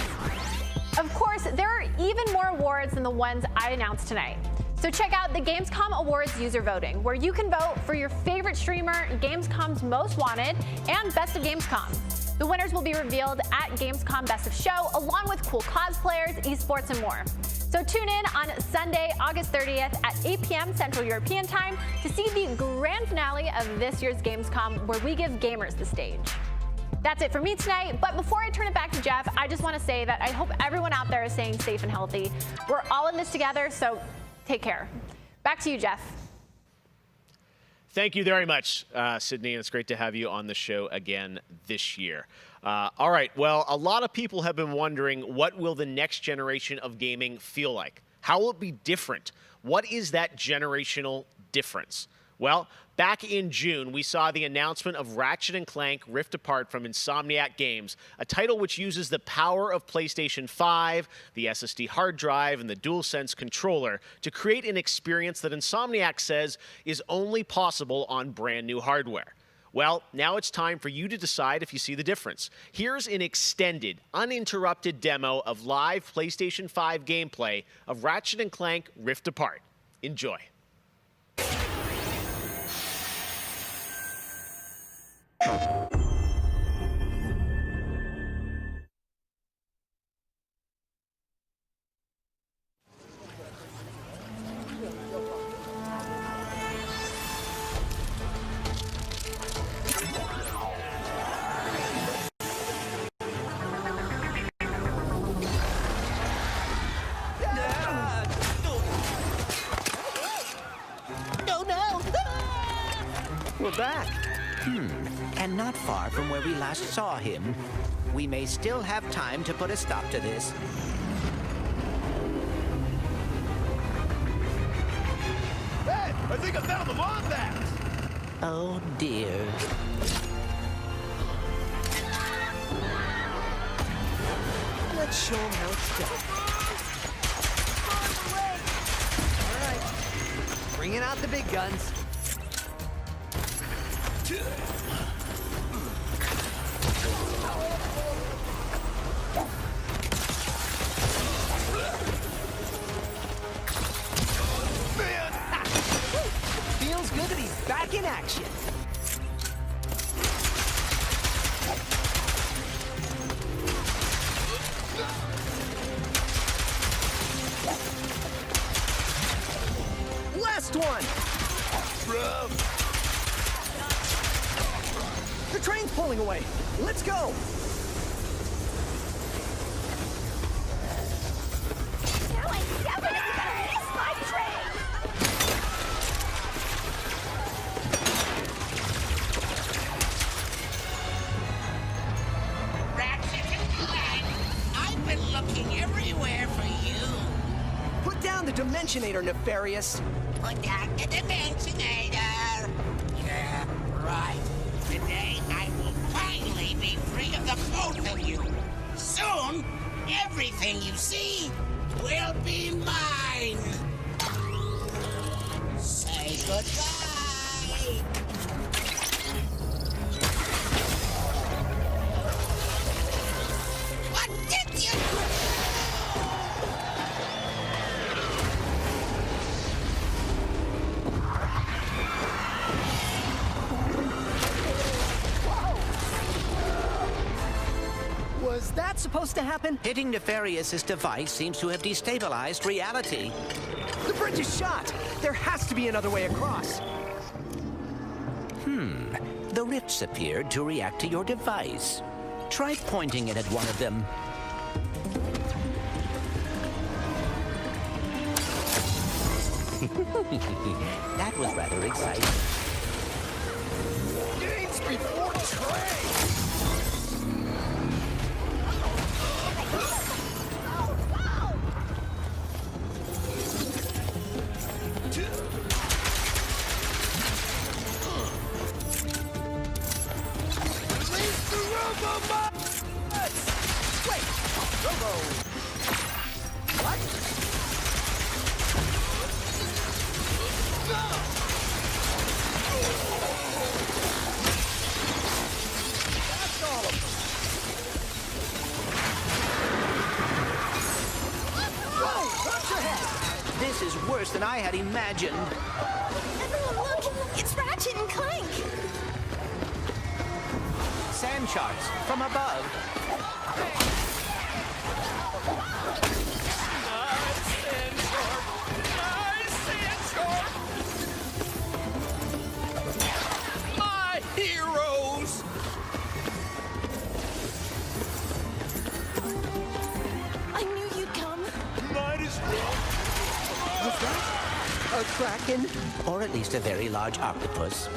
Of course, there are even more awards than the ones I announced tonight. So check out the Gamescom Awards user voting, where you can vote for your favorite streamer, Gamescom's Most Wanted, and Best of Gamescom. The winners will be revealed at Gamescom Best of Show, along with cool cosplayers, esports, and more. So tune in on Sunday, August 30th at 8 p.m. Central European Time to see the grand finale of this year's Gamescom, where we give gamers the stage. That's it for me tonight, but before I turn it back to Jeff, I just want to say that I hope everyone out there is staying safe and healthy. We're all in this together, so take care. Back to you, Jeff. Thank you very much, Sydney. It's great to have you on the show again this year. All right, well, a lot of people have been wondering, what will the next generation of gaming feel like? How will it be different? What is that generational difference? Well, back in June, we saw the announcement of Ratchet & Clank Rift Apart from Insomniac Games, a title which uses the power of PlayStation 5, the SSD hard drive, and the DualSense controller to create an experience that Insomniac says is only possible on brand new hardware. Well, now it's time for you to decide if you see the difference. Here's an extended, uninterrupted demo of live PlayStation 5 gameplay of Ratchet & Clank Rift Apart. Enjoy. back. And not far from where we last saw him. We may still have time to put a stop to this. Hey, I think I found the wombat! Oh dear. Let's show him how it's done. All right, bringing out the big guns. Feels good that he's back in action. Last one! The train's pulling away. Let's go! Now I'm definitely gonna miss my train! Ratchet and Clank, I've been looking everywhere for you. Put down the Dimensionator, Nefarious. Put down the Dimensionator. Yeah, right. Today I will finally be free of the both of you. Soon, everything you see will be mine. Say goodbye. What did you do? Was that supposed to happen? Hitting Nefarious's device seems to have destabilized reality. The bridge is shot! There has to be another way across. The rifts appeared to react to your device. Try pointing it at one of them. That was rather exciting. Games before trade! Wait! Robo! What? That's all of them. Whoa! Watch your head! This is worse than I had imagined. Everyone look! It's Ratchet and Clank! Sand sharks from above. My heroes! I knew you'd come. Might as well. What's that? A kraken? Or at least a very large octopus.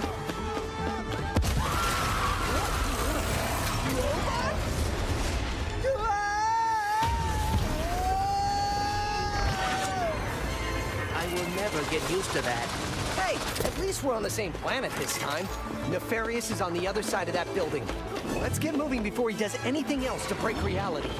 I will never get used to that. Hey, at least we're on the same planet this time. Nefarious is on the other side of that building. Let's get moving before he does anything else to break reality.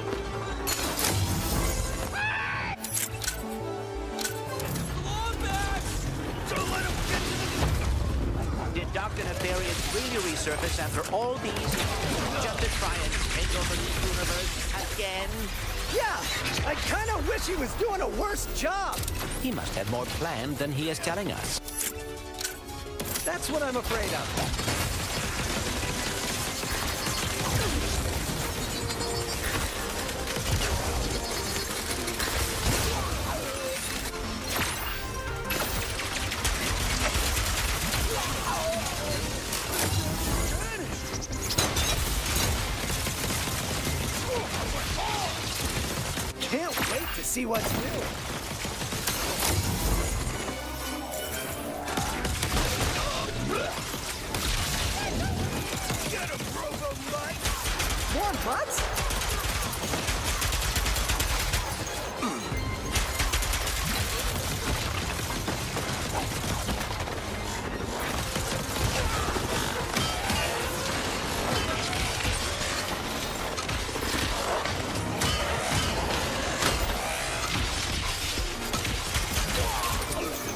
Did Dr. Nefarious really resurface after all these just to try and take over the universe again? Yeah, I kind of wish he was doing a worse job. He must have more planned than he is telling us. That's what I'm afraid of. Can't wait to see what's new. What?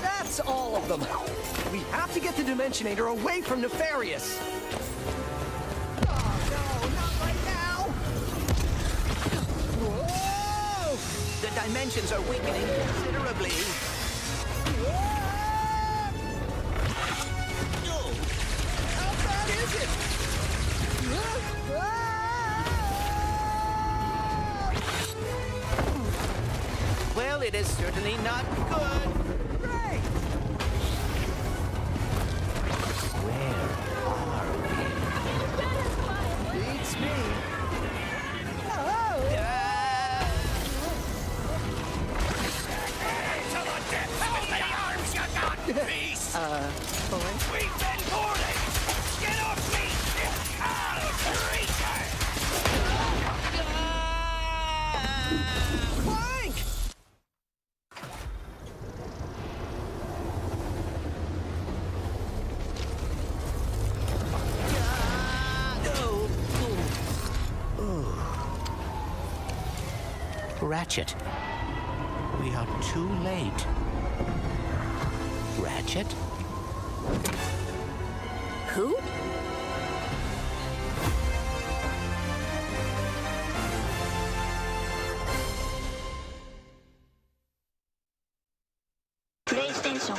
That's all of them. We have to get the Dimensionator away from Nefarious. The dimensions are weakening considerably. How bad is it? Well, it is certainly not good. Great! Where are we? Beats me. Peace! Fine. We've been boarded! Get off me! Clank! Ratchet. We are too late. Ratchet? Who? PlayStation.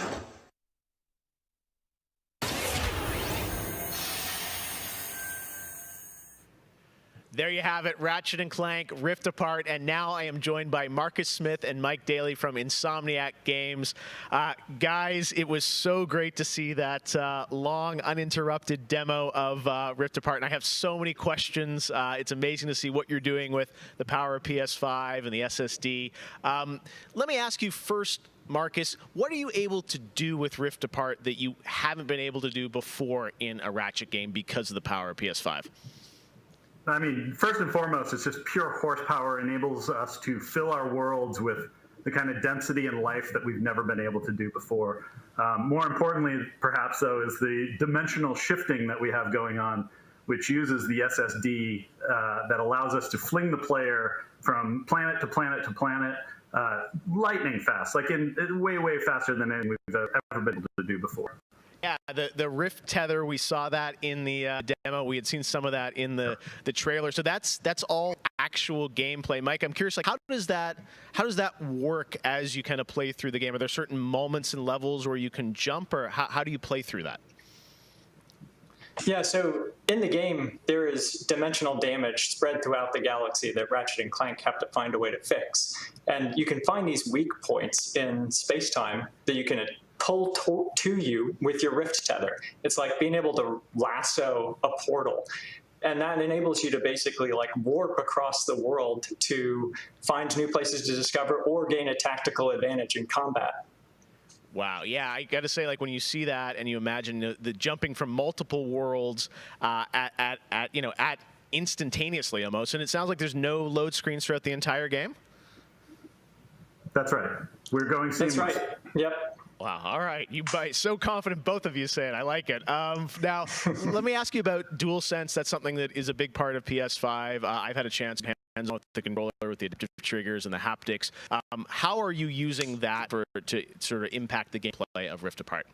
There you have it, Ratchet and Clank, Rift Apart, and now I am joined by Marcus Smith and Mike Daly from Insomniac Games. Guys, it was so great to see that long, uninterrupted demo of Rift Apart, and I have so many questions. It's amazing to see what you're doing with the power of PS5 and the SSD. Let me ask you first, Marcus, what are you able to do with Rift Apart that you haven't been able to do before in a Ratchet game because of the power of PS5? I mean, first and foremost, it's just pure horsepower, enables us to fill our worlds with the kind of density and life that we've never been able to do before. More importantly, perhaps, though, is the dimensional shifting that we have going on, which uses the SSD that allows us to fling the player from planet to planet to planet lightning fast, like in way, way faster than anything we've ever been able to do before. Yeah, the Rift tether, we saw that in the demo. We had seen some of that in the trailer. So that's all actual gameplay. Mike, I'm curious, like how does that work as you kind of play through the game? Are there certain moments and levels where you can jump, or how do you play through that? Yeah, so in the game, there is dimensional damage spread throughout the galaxy that Ratchet and Clank have to find a way to fix. And you can find these weak points in space-time that you can pull to you with your Rift tether. It's like being able to lasso a portal. And that enables you to basically like warp across the world to find new places to discover or gain a tactical advantage in combat. Wow, yeah, I got to say, like when you see that and you imagine the jumping from multiple worlds at instantaneously almost, and it sounds like there's no load screens throughout the entire game. That's right. We're going seamless. That's right. Yep. Wow, all right. You so confident, both of you say it. I like it. Now, let me ask you about DualSense. That's something that is a big part of PS5. I've had a chance to hands-on with the controller, with the adaptive triggers and the haptics. How are you using that to sort of impact the gameplay of Rift Apart?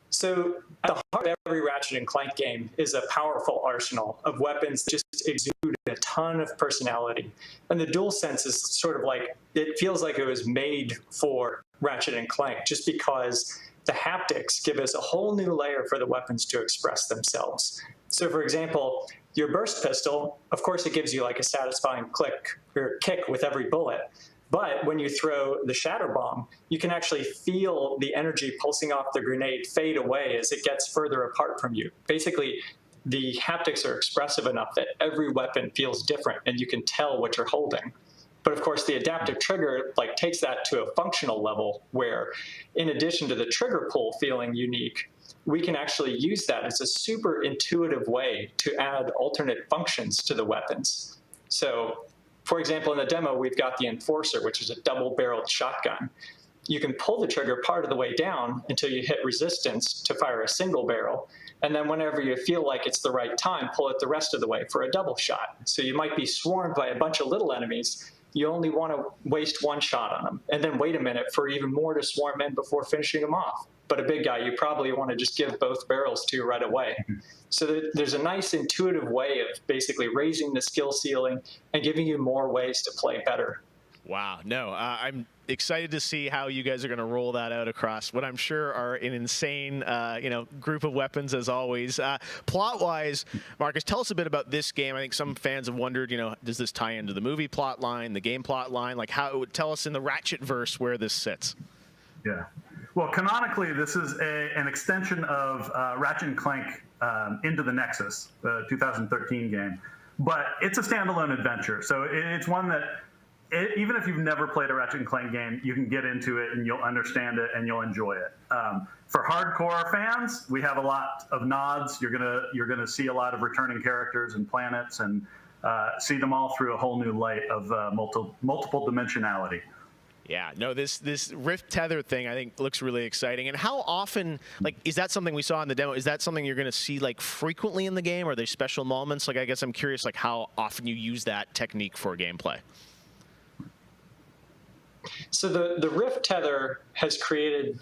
So at the heart of every Ratchet and Clank game is a powerful arsenal of weapons that just exude a ton of personality. And the DualSense is sort of like, it feels like it was made for Ratchet and Clank just because the haptics give us a whole new layer for the weapons to express themselves. So for example, your burst pistol, of course it gives you like a satisfying click or kick with every bullet. But when you throw the shatter bomb, you can actually feel the energy pulsing off the grenade fade away as it gets further apart from you. Basically, the haptics are expressive enough that every weapon feels different and you can tell what you're holding. But of course, the adaptive trigger like takes that to a functional level where, in addition to the trigger pull feeling unique, we can actually use that as a super intuitive way to add alternate functions to the weapons. So, for example, in the demo, we've got the Enforcer, which is a double-barreled shotgun. You can pull the trigger part of the way down until you hit resistance to fire a single barrel. And then whenever you feel like it's the right time, pull it the rest of the way for a double shot. So you might be swarmed by a bunch of little enemies. You only want to waste one shot on them, and then wait a minute for even more to swarm in before finishing them off. But a big guy, you probably want to just give both barrels to right away. So there's a nice intuitive way of basically raising the skill ceiling and giving you more ways to play better. Wow. No, I'm excited to see how you guys are going to roll that out across what I'm sure are an insane, group of weapons as always. Plot-wise, Marcus, tell us a bit about this game. I think some fans have wondered, does this tie into the movie plot line, the game plot line? Like, tell us in the Ratchet verse where this sits. Yeah. Well, canonically, this is an extension of Ratchet & Clank Into the Nexus, the 2013 game. But it's a standalone adventure, so it's one that even if you've never played a Ratchet & Clank game, you can get into it and you'll understand it and you'll enjoy it. For hardcore fans, we have a lot of nods. You're gonna see a lot of returning characters and planets and see them all through a whole new light of multiple dimensionality. Yeah, no, this Rift Tether thing I think looks really exciting. And how often, is that something we saw in the demo? Is that something you're going to see frequently in the game? Are there special moments? I guess I'm curious how often you use that technique for gameplay. So the Rift Tether has created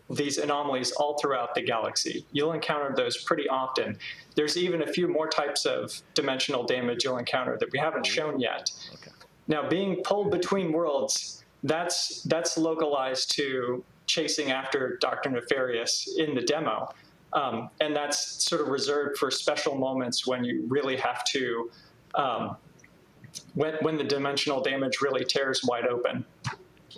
these anomalies all throughout the galaxy. You'll encounter those pretty often. There's even a few more types of dimensional damage you'll encounter that we haven't shown yet. Okay. Now, being pulled between worlds, that's localized to chasing after Dr. Nefarious in the demo. And that's sort of reserved for special moments when you really have to when the dimensional damage really tears wide open.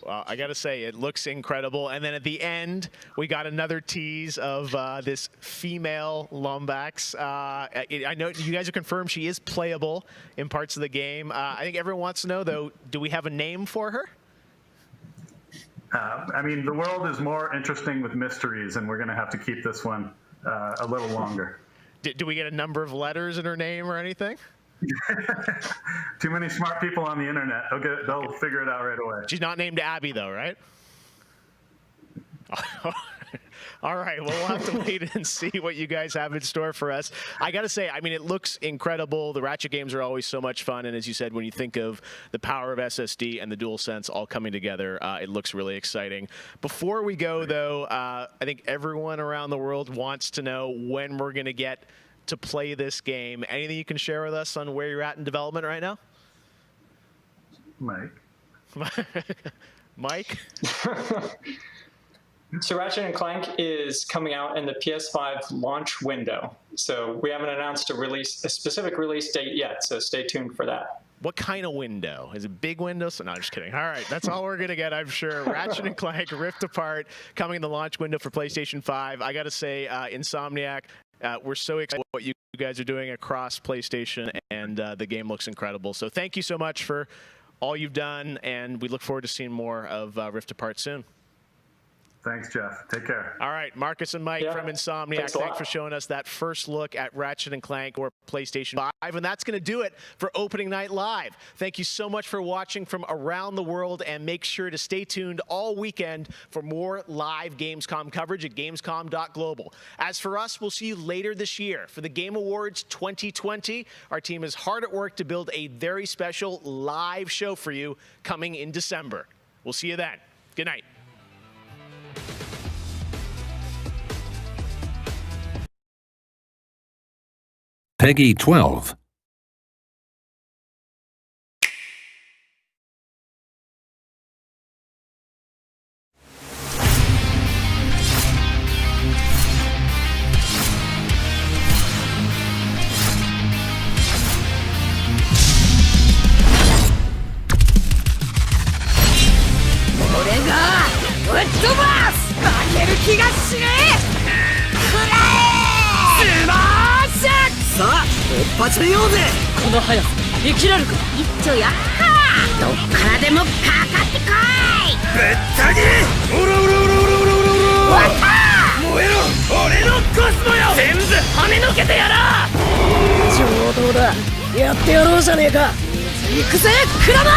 Well, I got to say, it looks incredible. And then at the end, we got another tease of this female Lombax. I know you guys have confirmed she is playable in parts of the game. I think everyone wants to know, though, do we have a name for her? The world is more interesting with mysteries, and we're going to have to keep this one a little longer. Do we get a number of letters in her name or anything? Too many smart people on the internet. They'll figure it out right away. She's not named Abby, though, right? All right, well, we'll have to wait and see what you guys have in store for us. I got to say, it looks incredible. The Ratchet games are always so much fun, and as you said, when you think of the power of SSD and the DualSense all coming together, it looks really exciting. Before we go, though, I think everyone around the world wants to know when we're going to get to play this game. Anything you can share with us on where you're at in development right now? Mike? So Ratchet & Clank is coming out in the PS5 launch window. So we haven't announced a specific release date yet, so stay tuned for that. What kind of window? Is it big windows? No, I'm just kidding. All right, that's all we're going to get, I'm sure. Ratchet & Clank Rift Apart coming in the launch window for PlayStation 5. I got to say, Insomniac, we're so excited what you guys are doing across PlayStation, and the game looks incredible. So thank you so much for all you've done, and we look forward to seeing more of Rift Apart soon. Thanks, Jeff. Take care. All right, Marcus and Mike from Insomniac, thanks for showing us that first look at Ratchet & Clank or PlayStation 5. And that's going to do it for Opening Night Live. Thank you so much for watching from around the world, and make sure to stay tuned all weekend for more live Gamescom coverage at Gamescom.global. As for us, we'll see you later this year for the Game Awards 2020. Our team is hard at work to build a very special live show for you coming in December. We'll see you then. Good night. Peggy 12. えろ俺のコスモよ全部跳ねのけてやら上等だやってやろうじゃねえか行くぜクラマ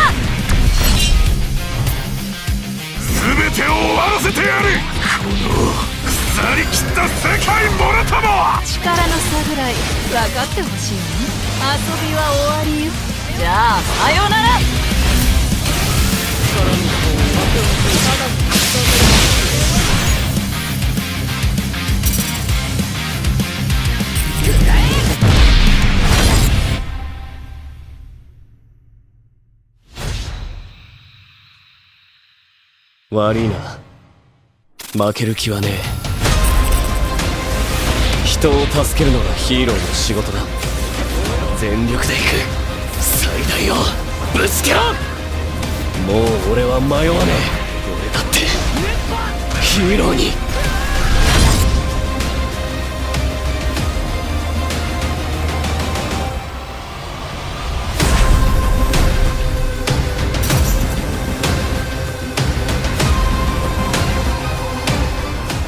全てを終わらせてやるこの腐りきった世界もろとも力の差ぐらい分かってほしいよね遊びは終わりよじゃあさようなら悪いな負ける気はねえ人を助けるのがヒーローの仕事だ全力でいく最大をぶつけろもう俺は迷わねえ俺だってヒーローに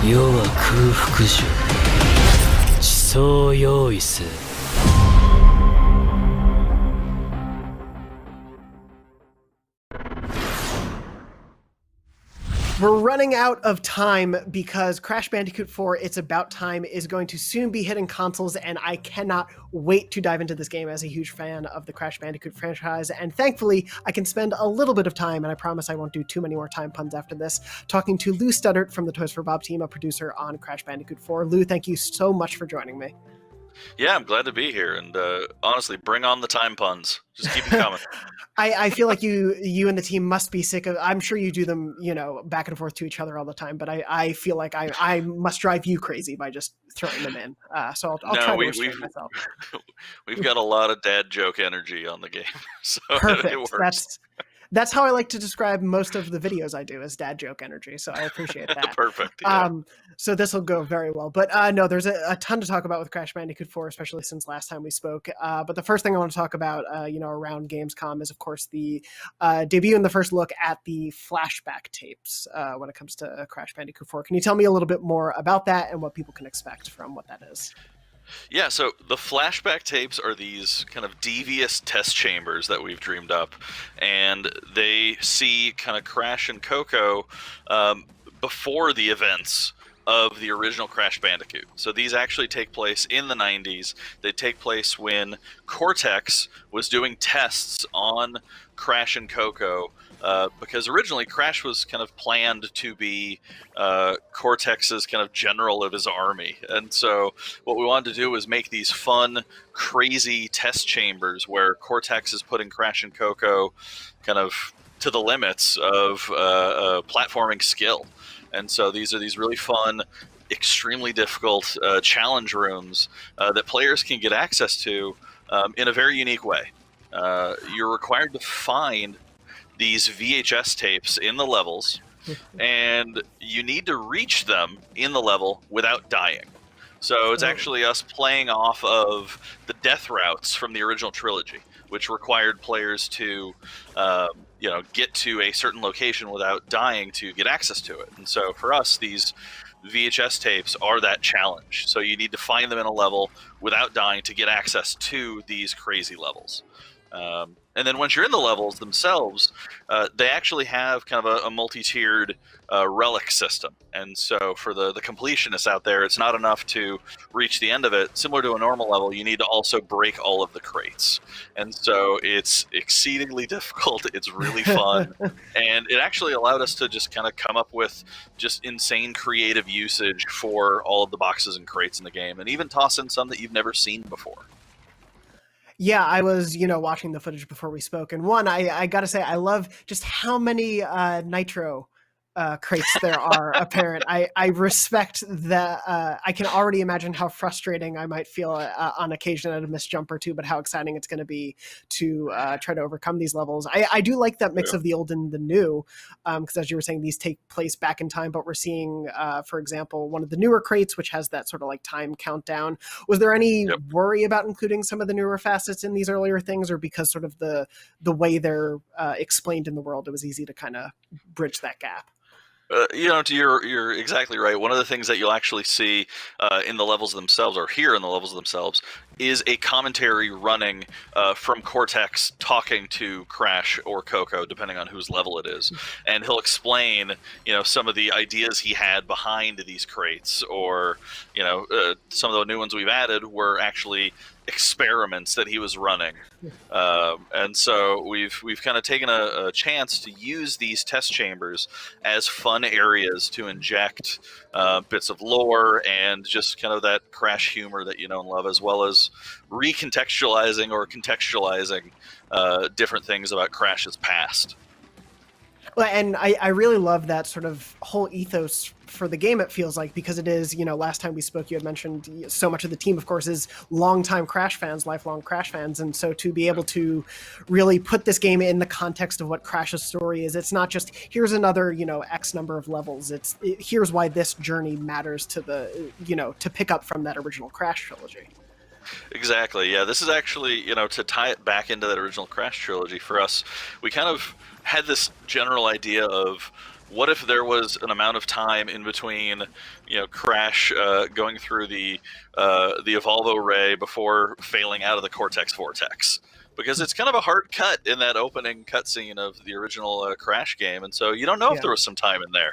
世は空腹じゃ地層を用意せWe're running out of time because Crash Bandicoot 4 It's About Time is going to soon be hitting consoles, and I cannot wait to dive into this game as a huge fan of the Crash Bandicoot franchise. And thankfully, I can spend a little bit of time, and I promise I won't do too many more time puns after this, talking to Lou Studdert from the Toys for Bob team, a producer on Crash Bandicoot 4. Lou, thank you so much for joining me. Yeah, I'm glad to be here, and honestly, bring on the time puns. Just keep them coming. I feel like you and the team must be sick of. I'm sure you do them, back and forth to each other all the time. But I feel like I must drive you crazy by just throwing them in. So I'll try to restrain myself. We've got a lot of dad joke energy on the game, so perfect. It works. That's how I like to describe most of the videos I do as dad joke energy. So I appreciate that. Perfect. Yeah. So this will go very well. But no, there's a ton to talk about with Crash Bandicoot 4, especially since last time we spoke. But the first thing I want to talk about, around Gamescom is, of course, the debut and the first look at the flashback tapes when it comes to Crash Bandicoot 4. Can you tell me a little bit more about that and what people can expect from what that is? Yeah, so the flashback tapes are these kind of devious test chambers that we've dreamed up, and they see kind of Crash and Coco before the events of the original Crash Bandicoot. So these actually take place in the 90s. They take place when Cortex was doing tests on Crash and Coco, because originally Crash was kind of planned to be Cortex's kind of general of his army. And so what we wanted to do was make these fun, crazy test chambers where Cortex is putting Crash and Coco kind of to the limits of platforming skill. And so these are these really fun, extremely difficult challenge rooms that players can get access to in a very unique way. You're required to find these VHS tapes in the levels, and you need to reach them in the level without dying. So it's actually us playing off of the death routes from the original trilogy, which required players to get to a certain location without dying to get access to it. And so for us, these VHS tapes are that challenge. So you need to find them in a level without dying to get access to these crazy levels. And then once you're in the levels themselves, they actually have kind of a multi-tiered relic system. And so for the completionists out there, it's not enough to reach the end of it. Similar to a normal level, you need to also break all of the crates. And so it's exceedingly difficult. It's really fun. And it actually allowed us to just kind of come up with just insane creative usage for all of the boxes and crates in the game, and even toss in some that you've never seen before. Yeah, I was, watching the footage before we spoke. And one, I got to say, I love just how many Nitro crates there are apparent. I respect that. I can already imagine how frustrating I might feel on occasion at a missed jump or two, but how exciting it's going to be to try to overcome these levels. I do like that mix of the old and the new, because as you were saying, these take place back in time, but we're seeing, for example, one of the newer crates, which has that sort of like time countdown. Was there any worry about including some of the newer facets in these earlier things, or because sort of the way they're explained in the world, it was easy to kind of bridge that gap? You're exactly right. One of the things that you'll actually see in the levels themselves, or hear in the levels themselves, is a commentary running from Cortex talking to Crash or Coco, depending on whose level it is, and he'll explain, some of the ideas he had behind these crates, or some of the new ones we've added were actually experiments that he was running, and so we've kind of taken a chance to use these test chambers as fun areas to inject bits of lore and just kind of that Crash humor that you know and love, as well as recontextualizing or contextualizing different things about Crash's past. Well, and I really love that sort of whole ethos for the game, it feels like, because it is, last time we spoke, you had mentioned so much of the team, of course, is longtime Crash fans, lifelong Crash fans. And so to be able to really put this game in the context of what Crash's story is, it's not just, here's another, X number of levels. Here's why this journey matters to to pick up from that original Crash trilogy. Exactly. Yeah, this is actually, to tie it back into that original Crash trilogy for us, we kind of had this general idea of what if there was an amount of time in between, Crash going through the Evolvo Ray before failing out of the Cortex Vortex. Because it's kind of a hard cut in that opening cutscene of the original Crash game, and so you don't know if there was some time in there.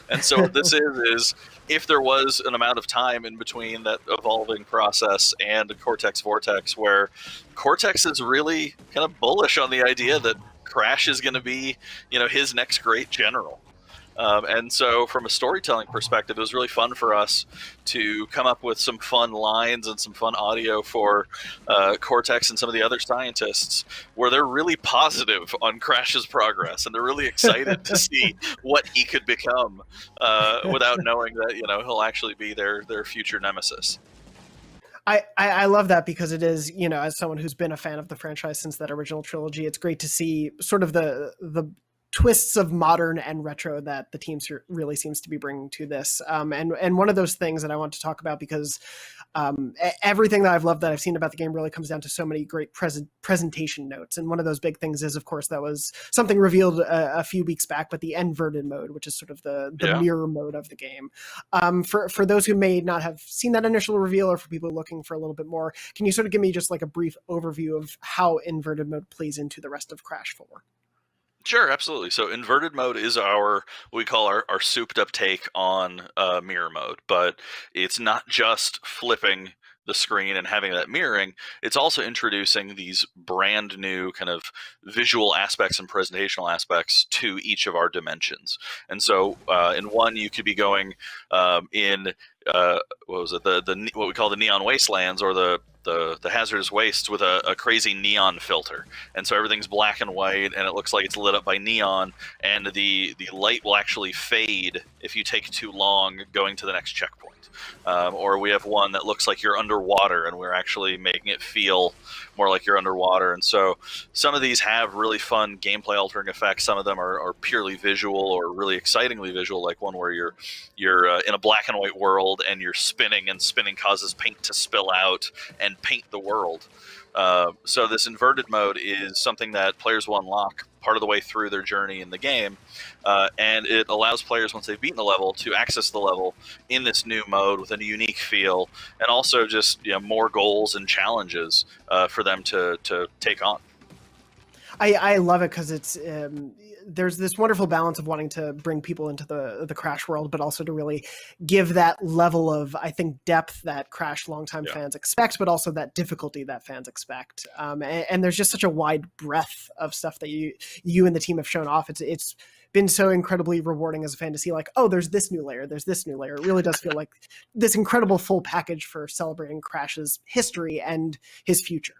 And so what this is if there was an amount of time in between that evolving process and the Cortex Vortex, where Cortex is really kind of bullish on the idea that Crash is going to be, his next great general. And so from a storytelling perspective, it was really fun for us to come up with some fun lines and some fun audio for Cortex and some of the other scientists, where they're really positive on Crash's progress and they're really excited to see what he could become without knowing that, he'll actually be their future nemesis. I love that, because it is, as someone who's been a fan of the franchise since that original trilogy, it's great to see sort of the twists of modern and retro that the team really seems to be bringing to this. And one of those things that I want to talk about, because everything that I've loved that I've seen about the game really comes down to so many great presentation notes. And one of those big things is, of course, that was something revealed a few weeks back, but the inverted mode, which is sort of the mirror mode of the game. For those who may not have seen that initial reveal, or for people looking for a little bit more, can you sort of give me just like a brief overview of how inverted mode plays into the rest of Crash 4? Sure, absolutely. So inverted mode is what we call our souped up take on mirror mode, but it's not just flipping the screen and having that mirroring. It's also introducing these brand new kind of visual aspects and presentational aspects to each of our dimensions. And so in one, you could be going in what we call the neon wastelands, or the hazardous wastes, with a crazy neon filter, and so everything's black and white and it looks like it's lit up by neon, and the light will actually fade if you take too long going to the next checkpoint. Or we have one that looks like you're underwater, and we're actually making it feel more like you're underwater. And so some of these have really fun gameplay altering effects. Some of them are purely visual or really excitingly visual, like one where you're in a black and white world and you're spinning, and spinning causes paint to spill out and paint the world. So this inverted mode is something that players will unlock part of the way through their journey in the game, and it allows players, once they've beaten the level, to access the level in this new mode with a unique feel, and also just more goals and challenges for them to take on. I love it, because it's there's this wonderful balance of wanting to bring people into the Crash world, but also to really give that level of, I think, depth that Crash longtime fans expect, but also that difficulty that fans expect. And there's just such a wide breadth of stuff that you and the team have shown off. It's been so incredibly rewarding as a fan to see, like, oh, there's this new layer, there's this new layer. It really does feel like this incredible full package for celebrating Crash's history and his future.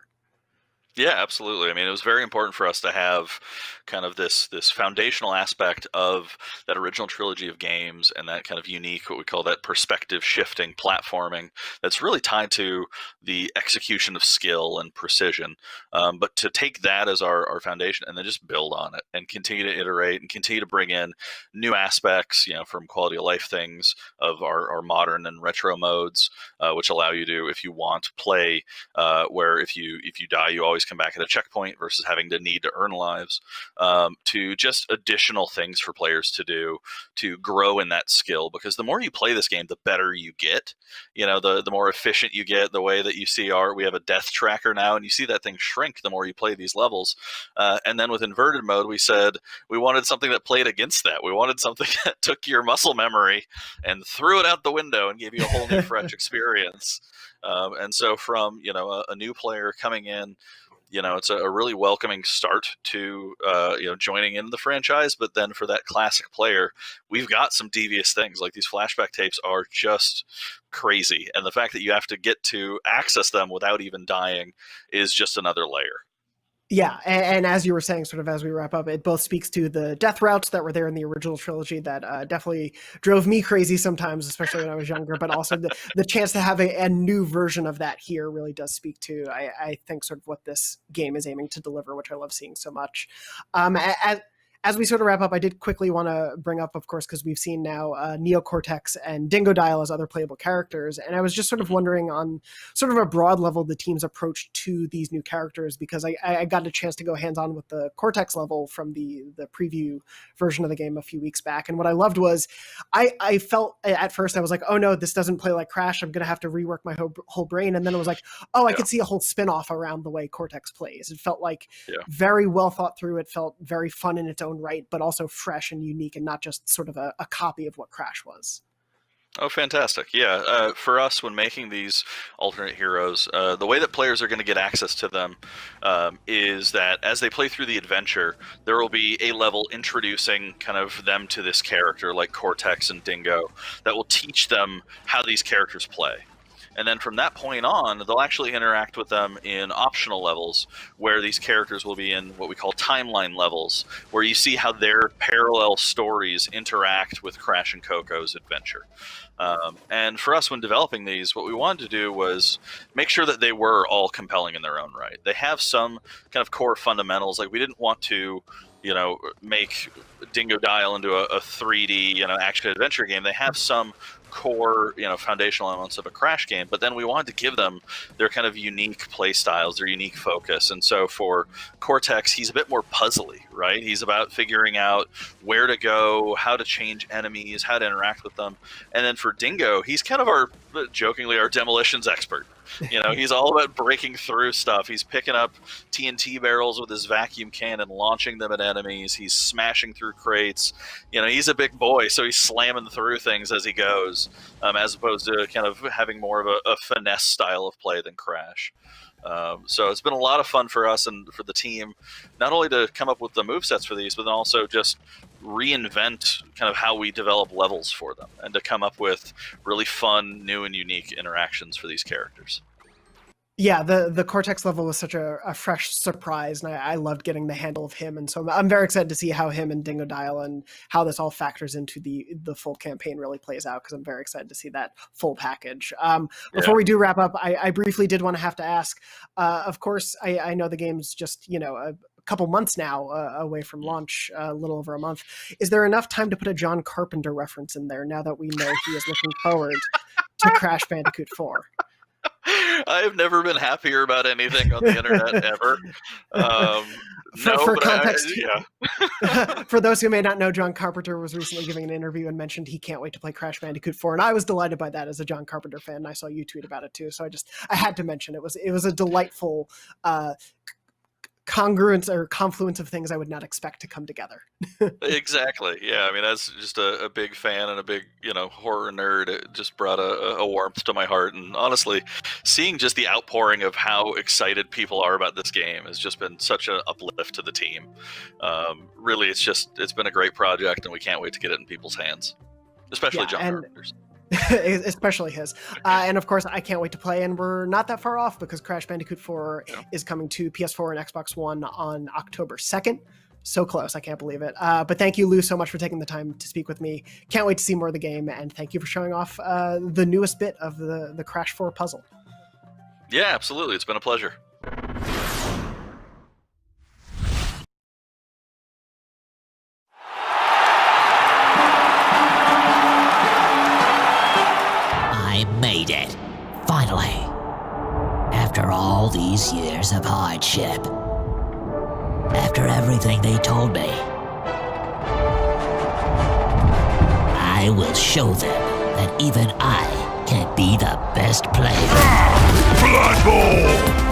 Yeah, absolutely. I mean, it was very important for us to have kind of this foundational aspect of that original trilogy of games, and that kind of unique, what we call that perspective shifting platforming, that's really tied to the execution of skill and precision. But to take that as our foundation, and then just build on it and continue to iterate and continue to bring in new aspects, from quality of life things of our modern and retro modes, which allow you to, if you want, play where if you die, you always come back at a checkpoint versus having to need to earn lives, to just additional things for players to do to grow in that skill. Because the more you play this game, the better you get. The more efficient you get. The way that you see we have a death tracker now, and you see that thing shrink the more you play these levels. And then with inverted mode, we said we wanted something that played against that. We wanted something that took your muscle memory and threw it out the window and gave you a whole new fresh experience. And so from a new player coming in, it's a really welcoming start to joining in the franchise. But then for that classic player, we've got some devious things. Like these flashback tapes are just crazy, and the fact that you have to get to access them without even dying is just another layer. Yeah, and as you were saying, sort of as we wrap up, it both speaks to the death routes that were there in the original trilogy that definitely drove me crazy sometimes, especially when I was younger, but also the chance to have a new version of that here really does speak to, I think, sort of what this game is aiming to deliver, which I love seeing so much. As we sort of wrap up, I did quickly want to bring up, of course, because we've seen now Neocortex and Dingodile as other playable characters. And I was just sort of wondering on sort of a broad level, the team's approach to these new characters, because I got a chance to go hands-on with the Cortex level from the preview version of the game a few weeks back. And what I loved was I felt at first, I was like, oh no, this doesn't play like Crash. I'm going to have to rework my whole brain. And then it was like, oh, I could see a whole spin-off around the way Cortex plays. It felt like very well thought through. It felt very fun in its own right, but also fresh and unique and not just sort of a copy of what Crash was. Oh, fantastic. Yeah. For us, when making these alternate heroes, the way that players are going to get access to them is that as they play through the adventure, there will be a level introducing kind of them to this character like Cortex and Dingo that will teach them how these characters play. And then from that point on, they'll actually interact with them in optional levels where these characters will be in what we call timeline levels, where you see how their parallel stories interact with Crash and Coco's adventure. And for us, when developing these, what we wanted to do was make sure that they were all compelling in their own right. They have some kind of core fundamentals. Like we didn't want to make Dingodile into a 3D, action adventure game. They have some core, foundational elements of a Crash game, but then we wanted to give them their kind of unique play styles, their unique focus. And so for Cortex, he's a bit more puzzly, right? He's about figuring out where to go, how to change enemies, how to interact with them. And then for Dingo, he's kind of jokingly our demolitions expert. He's all about breaking through stuff. He's picking up TNT barrels with his vacuum cannon, launching them at enemies. He's smashing through crates. He's a big boy, so he's slamming through things as he goes, as opposed to kind of having more of a finesse style of play than Crash. So it's been a lot of fun for us and for the team, not only to come up with the movesets for these, but then also just reinvent kind of how we develop levels for them and to come up with really fun, new and unique interactions for these characters. Yeah, the Cortex level was such a fresh surprise, and I loved getting the handle of him. And so I'm very excited to see how him and Dingodile and how this all factors into the full campaign really plays out, because I'm very excited to see that full package. Before we do wrap up, I briefly did want to have to ask, of course, I know the game's just, a couple months now away from launch, a little over a month. Is there enough time to put a John Carpenter reference in there now that we know he is looking forward to Crash Bandicoot 4? I have never been happier about anything on the internet ever. For context, for those who may not know, John Carpenter was recently giving an interview and mentioned he can't wait to play Crash Bandicoot 4, and I was delighted by that as a John Carpenter fan. And I saw you tweet about it too, so I had to mention it was a delightful congruence or confluence of things I would not expect to come together. Exactly. Yeah. I mean, as just a big fan and a big, horror nerd, it just brought a warmth to my heart. And honestly, seeing just the outpouring of how excited people are about this game has just been such an uplift to the team. Really, it's been a great project, and we can't wait to get it in people's hands, especially John Carpenter's. Especially his. And of course, I can't wait to play, and we're not that far off because Crash Bandicoot 4 is coming to PS4 and Xbox One on October 2nd. So close, I can't believe it. But thank you, Lou, so much for taking the time to speak with me. Can't wait to see more of the game, and thank you for showing off the newest bit of the Crash 4 puzzle. Yeah, absolutely. It's been a pleasure. I made it. Finally. After all these these years of hardship. After everything they told me, I will show them that even I can be the best player. Blood Bowl!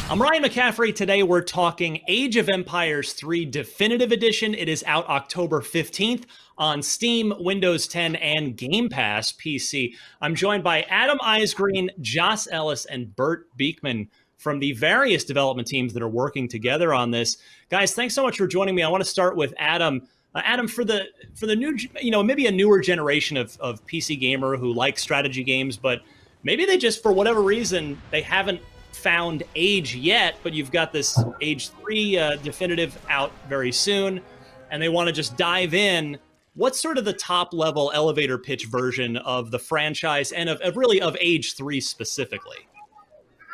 I'm Ryan McCaffrey. Today we're talking Age of Empires 3 Definitive Edition. It is out October 15th on Steam, Windows 10, and Game Pass PC. I'm joined by Adam Eisgreen, Joss Ellis, and Bert Beekman from the various development teams that are working together on this. Guys, thanks so much for joining me. I want to start with Adam. Adam, for the new, maybe a newer generation of PC gamer who likes strategy games, but maybe they just, for whatever reason, they haven't found Age yet, but you've got this Age 3 definitive out very soon, and they want to just dive in. What's sort of the top level elevator pitch version of the franchise and of Age 3 specifically?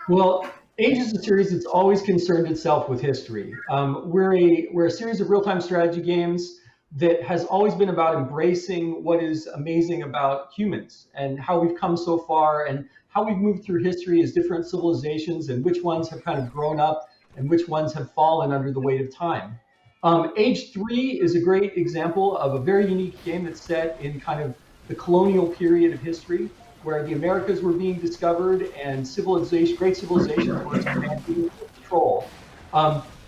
Well, Age is a series that's always concerned itself with history. We're a series of real-time strategy games that has always been about embracing what is amazing about humans and how we've come so far and how we've moved through history as different civilizations and which ones have kind of grown up and which ones have fallen under the weight of time. Age 3 is a great example of a very unique game that's set in kind of the colonial period of history where the Americas were being discovered and great civilizations were expanding with control.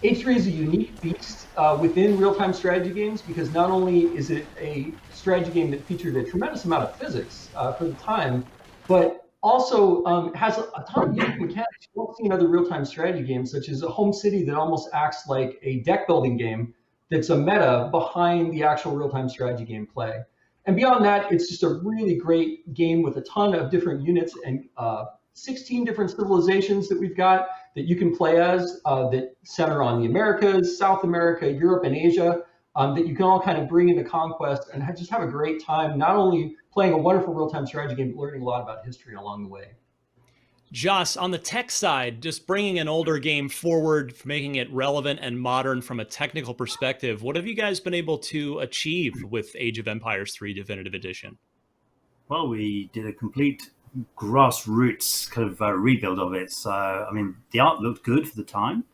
Age 3 is a unique beast within real-time strategy games because not only is it a strategy game that featured a tremendous amount of physics for the time, but also has a ton of unique mechanics you don't see in other real-time strategy games, such as a home city that almost acts like a deck-building game that's a meta behind the actual real-time strategy game play. And beyond that, it's just a really great game with a ton of different units and 16 different civilizations that we've got that you can play as that center on the Americas, South America, Europe, and Asia, that you can all kind of bring into Conquest and just have a great time, not only playing a wonderful real-time strategy game, but learning a lot about history along the way. Joss, on the tech side, just bringing an older game forward, making it relevant and modern from a technical perspective, what have you guys been able to achieve with Age of Empires 3 Definitive Edition? Well, we did a complete grassroots kind of rebuild of it. So, I mean, the art looked good for the time,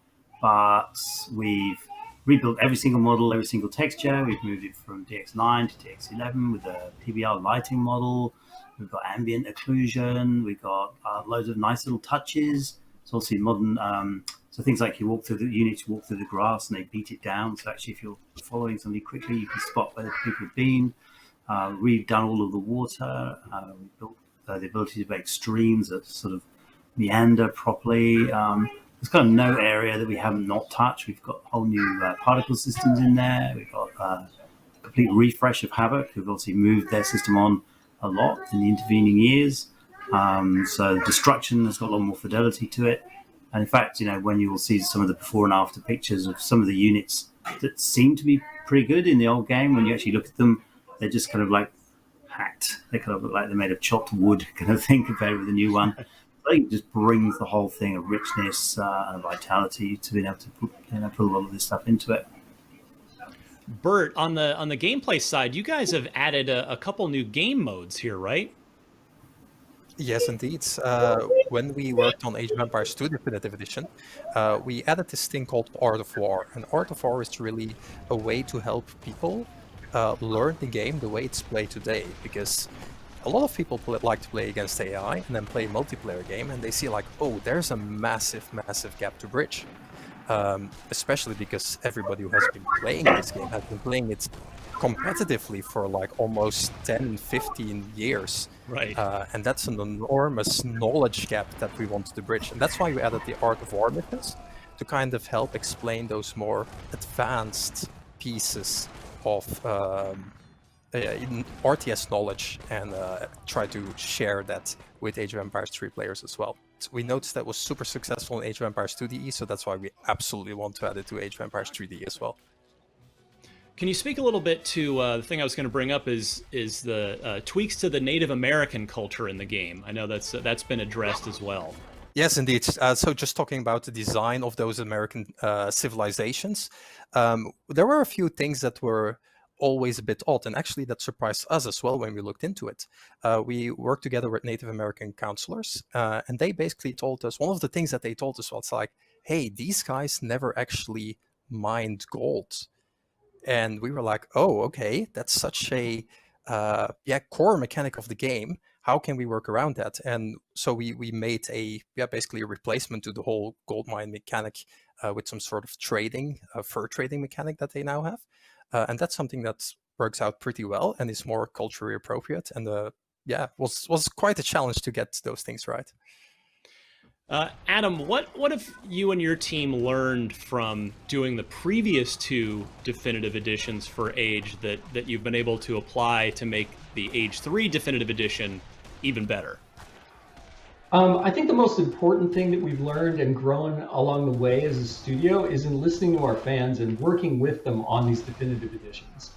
but we've rebuilt every single model, every single texture. We've moved it from DX9 to DX11 with a PBR lighting model. We've got ambient occlusion. We've got loads of nice little touches. It's also modern. So things like you walk through the units, you walk through the grass, and they beat it down. So actually, if you're following somebody quickly, you can spot where the people have been. We've done all of the water. We built the ability to make streams that sort of meander properly. There's kind of no area that we haven't not touched. We've got whole new particle systems in there. We've got a complete refresh of Havoc, who've obviously moved their system on a lot in the intervening years. So destruction has got a lot more fidelity to it. And in fact, when you will see some of the before and after pictures of some of the units that seem to be pretty good in the old game, when you actually look at them, they're just kind of like hacked. They kind of look like they're made of chopped wood kind of thing compared with the new one. I think it just brings the whole thing a richness and vitality to being able to put a lot of this stuff into it. Bert, on the gameplay side, you guys have added a couple new game modes here, right? Yes, indeed. When we worked on Age of Empires 2 Definitive Edition, we added this thing called Art of War. And Art of War is really a way to help people learn the game the way it's played today. Because a lot of people like to play against AI and then play a multiplayer game, and they see like, oh, there's a massive, massive gap to bridge. Especially because everybody who has been playing this game has been playing it competitively for like almost 10, 15 years. Right. And that's an enormous knowledge gap that we wanted to bridge. And that's why we added the Art of War missions to kind of help explain those more advanced pieces of RTS knowledge and try to share that with Age of Empires 3 players as well. So we noticed that was super successful in Age of Empires 2DE, so that's why we absolutely want to add it to Age of Empires 3D as well. Can you speak a little bit to the thing I was going to bring up is the tweaks to the Native American culture in the game? I know that's been addressed as well. Yes, indeed. So just talking about the design of those American civilizations, there were a few things that were always a bit odd, and actually that surprised us as well when we looked into it. We worked together with Native American counselors, and they basically told us, one of the things that they told us was like, hey, these guys never actually mined gold. And we were like, oh, okay, that's such a core mechanic of the game. How can we work around that? And so we made basically a replacement to the whole gold mine mechanic with some sort of fur trading mechanic that they now have. And that's something that works out pretty well and is more culturally appropriate. And was quite a challenge to get those things right. Adam, what have you and your team learned from doing the previous two definitive editions for Age that you've been able to apply to make the Age 3 definitive edition even better? I think the most important thing that we've learned and grown along the way as a studio is in listening to our fans and working with them on these definitive editions.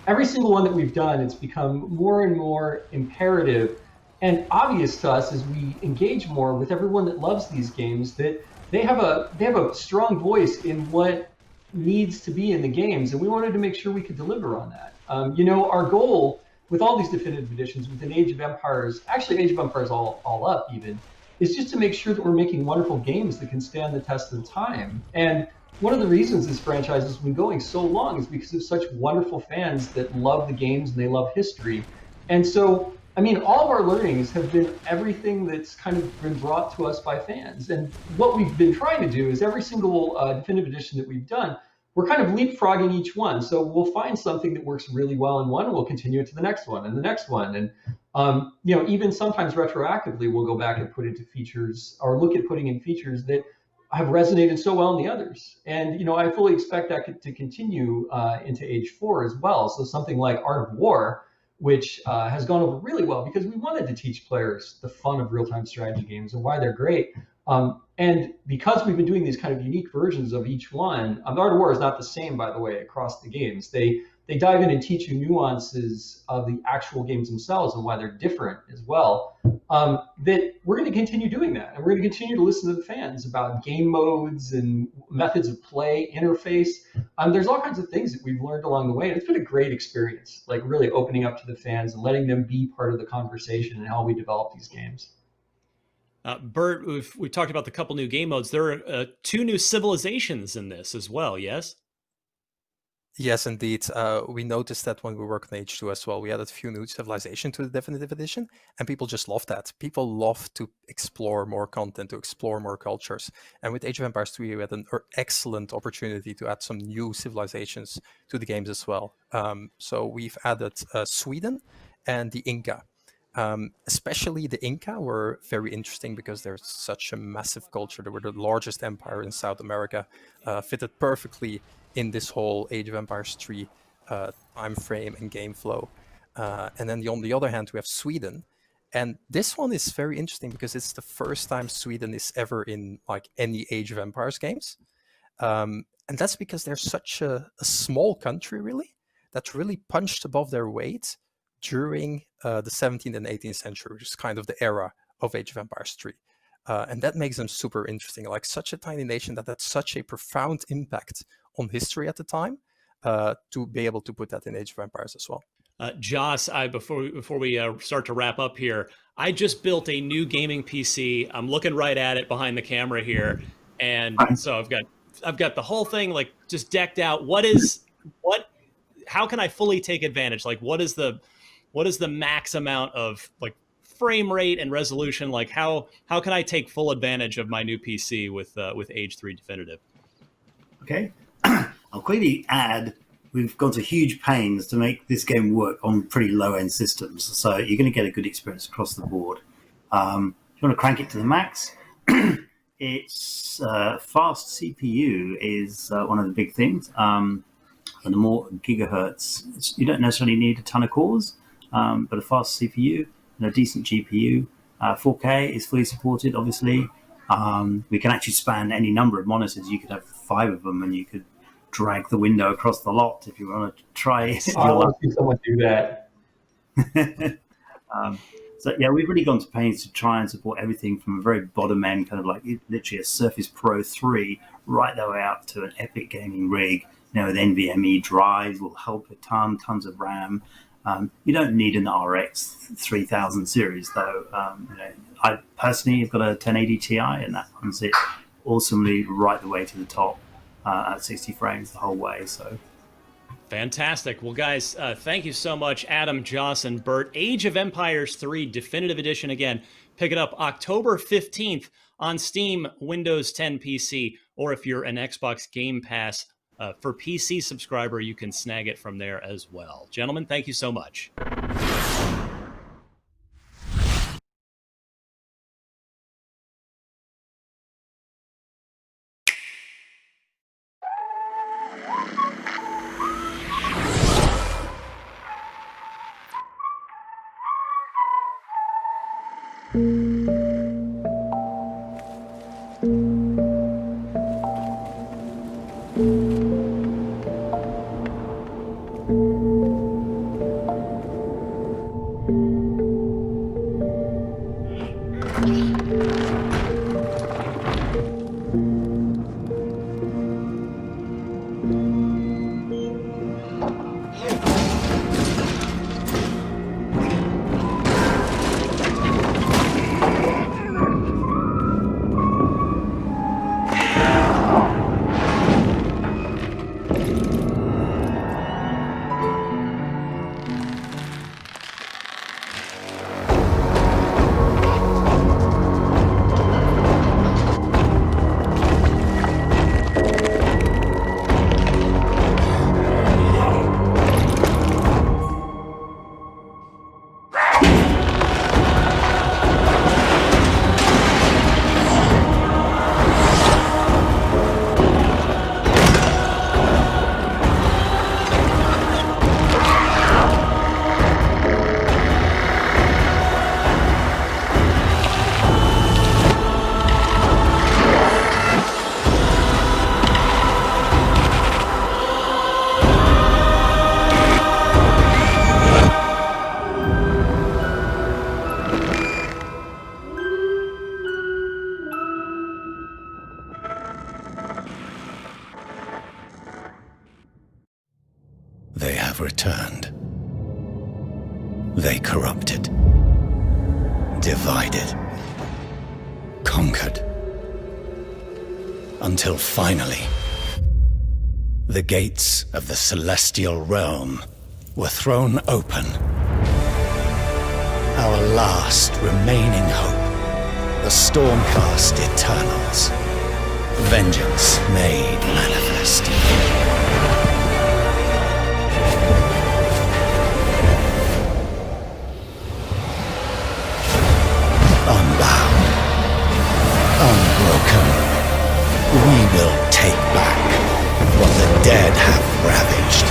Every single one that we've done, it's become more and more imperative and obvious to us as we engage more with everyone that loves these games that they have a strong voice in what needs to be in the games, and we wanted to make sure we could deliver on that. Our goal with all these definitive editions, within Age of Empires, actually Age of Empires all up even, is just to make sure that we're making wonderful games that can stand the test of time. And one of the reasons this franchise has been going so long is because of such wonderful fans that love the games and they love history. And so, all of our learnings have been everything that's kind of been brought to us by fans. And what we've been trying to do is every single definitive edition that we've done, we're kind of leapfrogging each one. So we'll find something that works really well in one, and we'll continue it to the next one and the next one. And even sometimes retroactively, we'll go back and put into features or look at putting in features that have resonated so well in the others. And I fully expect that to continue into Age 4 as well. So something like Art of War, which has gone over really well because we wanted to teach players the fun of real-time strategy games and why they're great. And because we've been doing these kind of unique versions of each one, Art of War is not the same, by the way, across the games. They dive in and teach you nuances of the actual games themselves and why they're different as well. That we're going to continue doing that. And we're going to continue to listen to the fans about game modes and methods of play, interface. There's all kinds of things that we've learned along the way. And it's been a great experience, like really opening up to the fans and letting them be part of the conversation and how we develop these games. Bert, we talked about the couple new game modes. There are 2 new civilizations in this as well, yes? Yes, indeed. We noticed that when we worked on Age 2 as well, we added a few new civilizations to the definitive edition, and people just love that. People love to explore more content, to explore more cultures. And with Age of Empires 3, we had an excellent opportunity to add some new civilizations to the games as well. So we've added Sweden and the Inca. Especially the Inca were very interesting because they're such a massive culture. They were the largest empire in South America, fitted perfectly in this whole Age of Empires 3 time frame and game flow. And then on the other hand, we have Sweden. And this one is very interesting because it's the first time Sweden is ever in like any Age of Empires games. And that's because they're such a small country, really, that really punched above their weight during the 17th and 18th century, which is kind of the era of Age of Empires 3. And that makes them super interesting. Like such a tiny nation that had such a profound impact on history at the time, to be able to put that in Age of Empires as well. Joss, before we start to wrap up here, I just built a new gaming PC. I'm looking right at it behind the camera here, and so I've got the whole thing like just decked out. How can I fully take advantage? Like, what is the max amount of like frame rate and resolution? Like, how can I take full advantage of my new PC with Age 3 Definitive? Okay, I'll quickly add. We've gone to huge pains to make this game work on pretty low-end systems, so you're going to get a good experience across the board. If you want to crank it to the max, it's fast CPU is one of the big things. And the more gigahertz, you don't necessarily need a ton of cores, but a fast CPU and a decent GPU. 4K is fully supported, obviously. We can actually span any number of monitors. You could have 5 of them, and you could drag the window across the lot if you want to try. I want to see someone do that. So yeah, we've really gone to pains to try and support everything from a very bottom end, kind of like literally a Surface Pro 3, right the way up to an epic gaming rig. With NVMe drives will help a ton, tons of RAM. You don't need an RX 3000 series though. I personally have got a 1080 Ti, and that runs it awesomely right the way to the top. At 60 frames the whole way. So fantastic. Well, guys, thank you so much, Adam, Joss, and Bert. Age of Empires 3 Definitive Edition. Again, pick it up October 15th on Steam, Windows 10 PC, or if you're an Xbox Game Pass for PC subscriber, you can snag it from there as well. Gentlemen, thank you so much. They have returned. They corrupted, divided, conquered, until finally, the gates of the celestial realm were thrown open. Our last remaining hope, the Stormcast Eternals. Vengeance made manifest. Unbound, unbroken, we will take back what the dead have ravaged.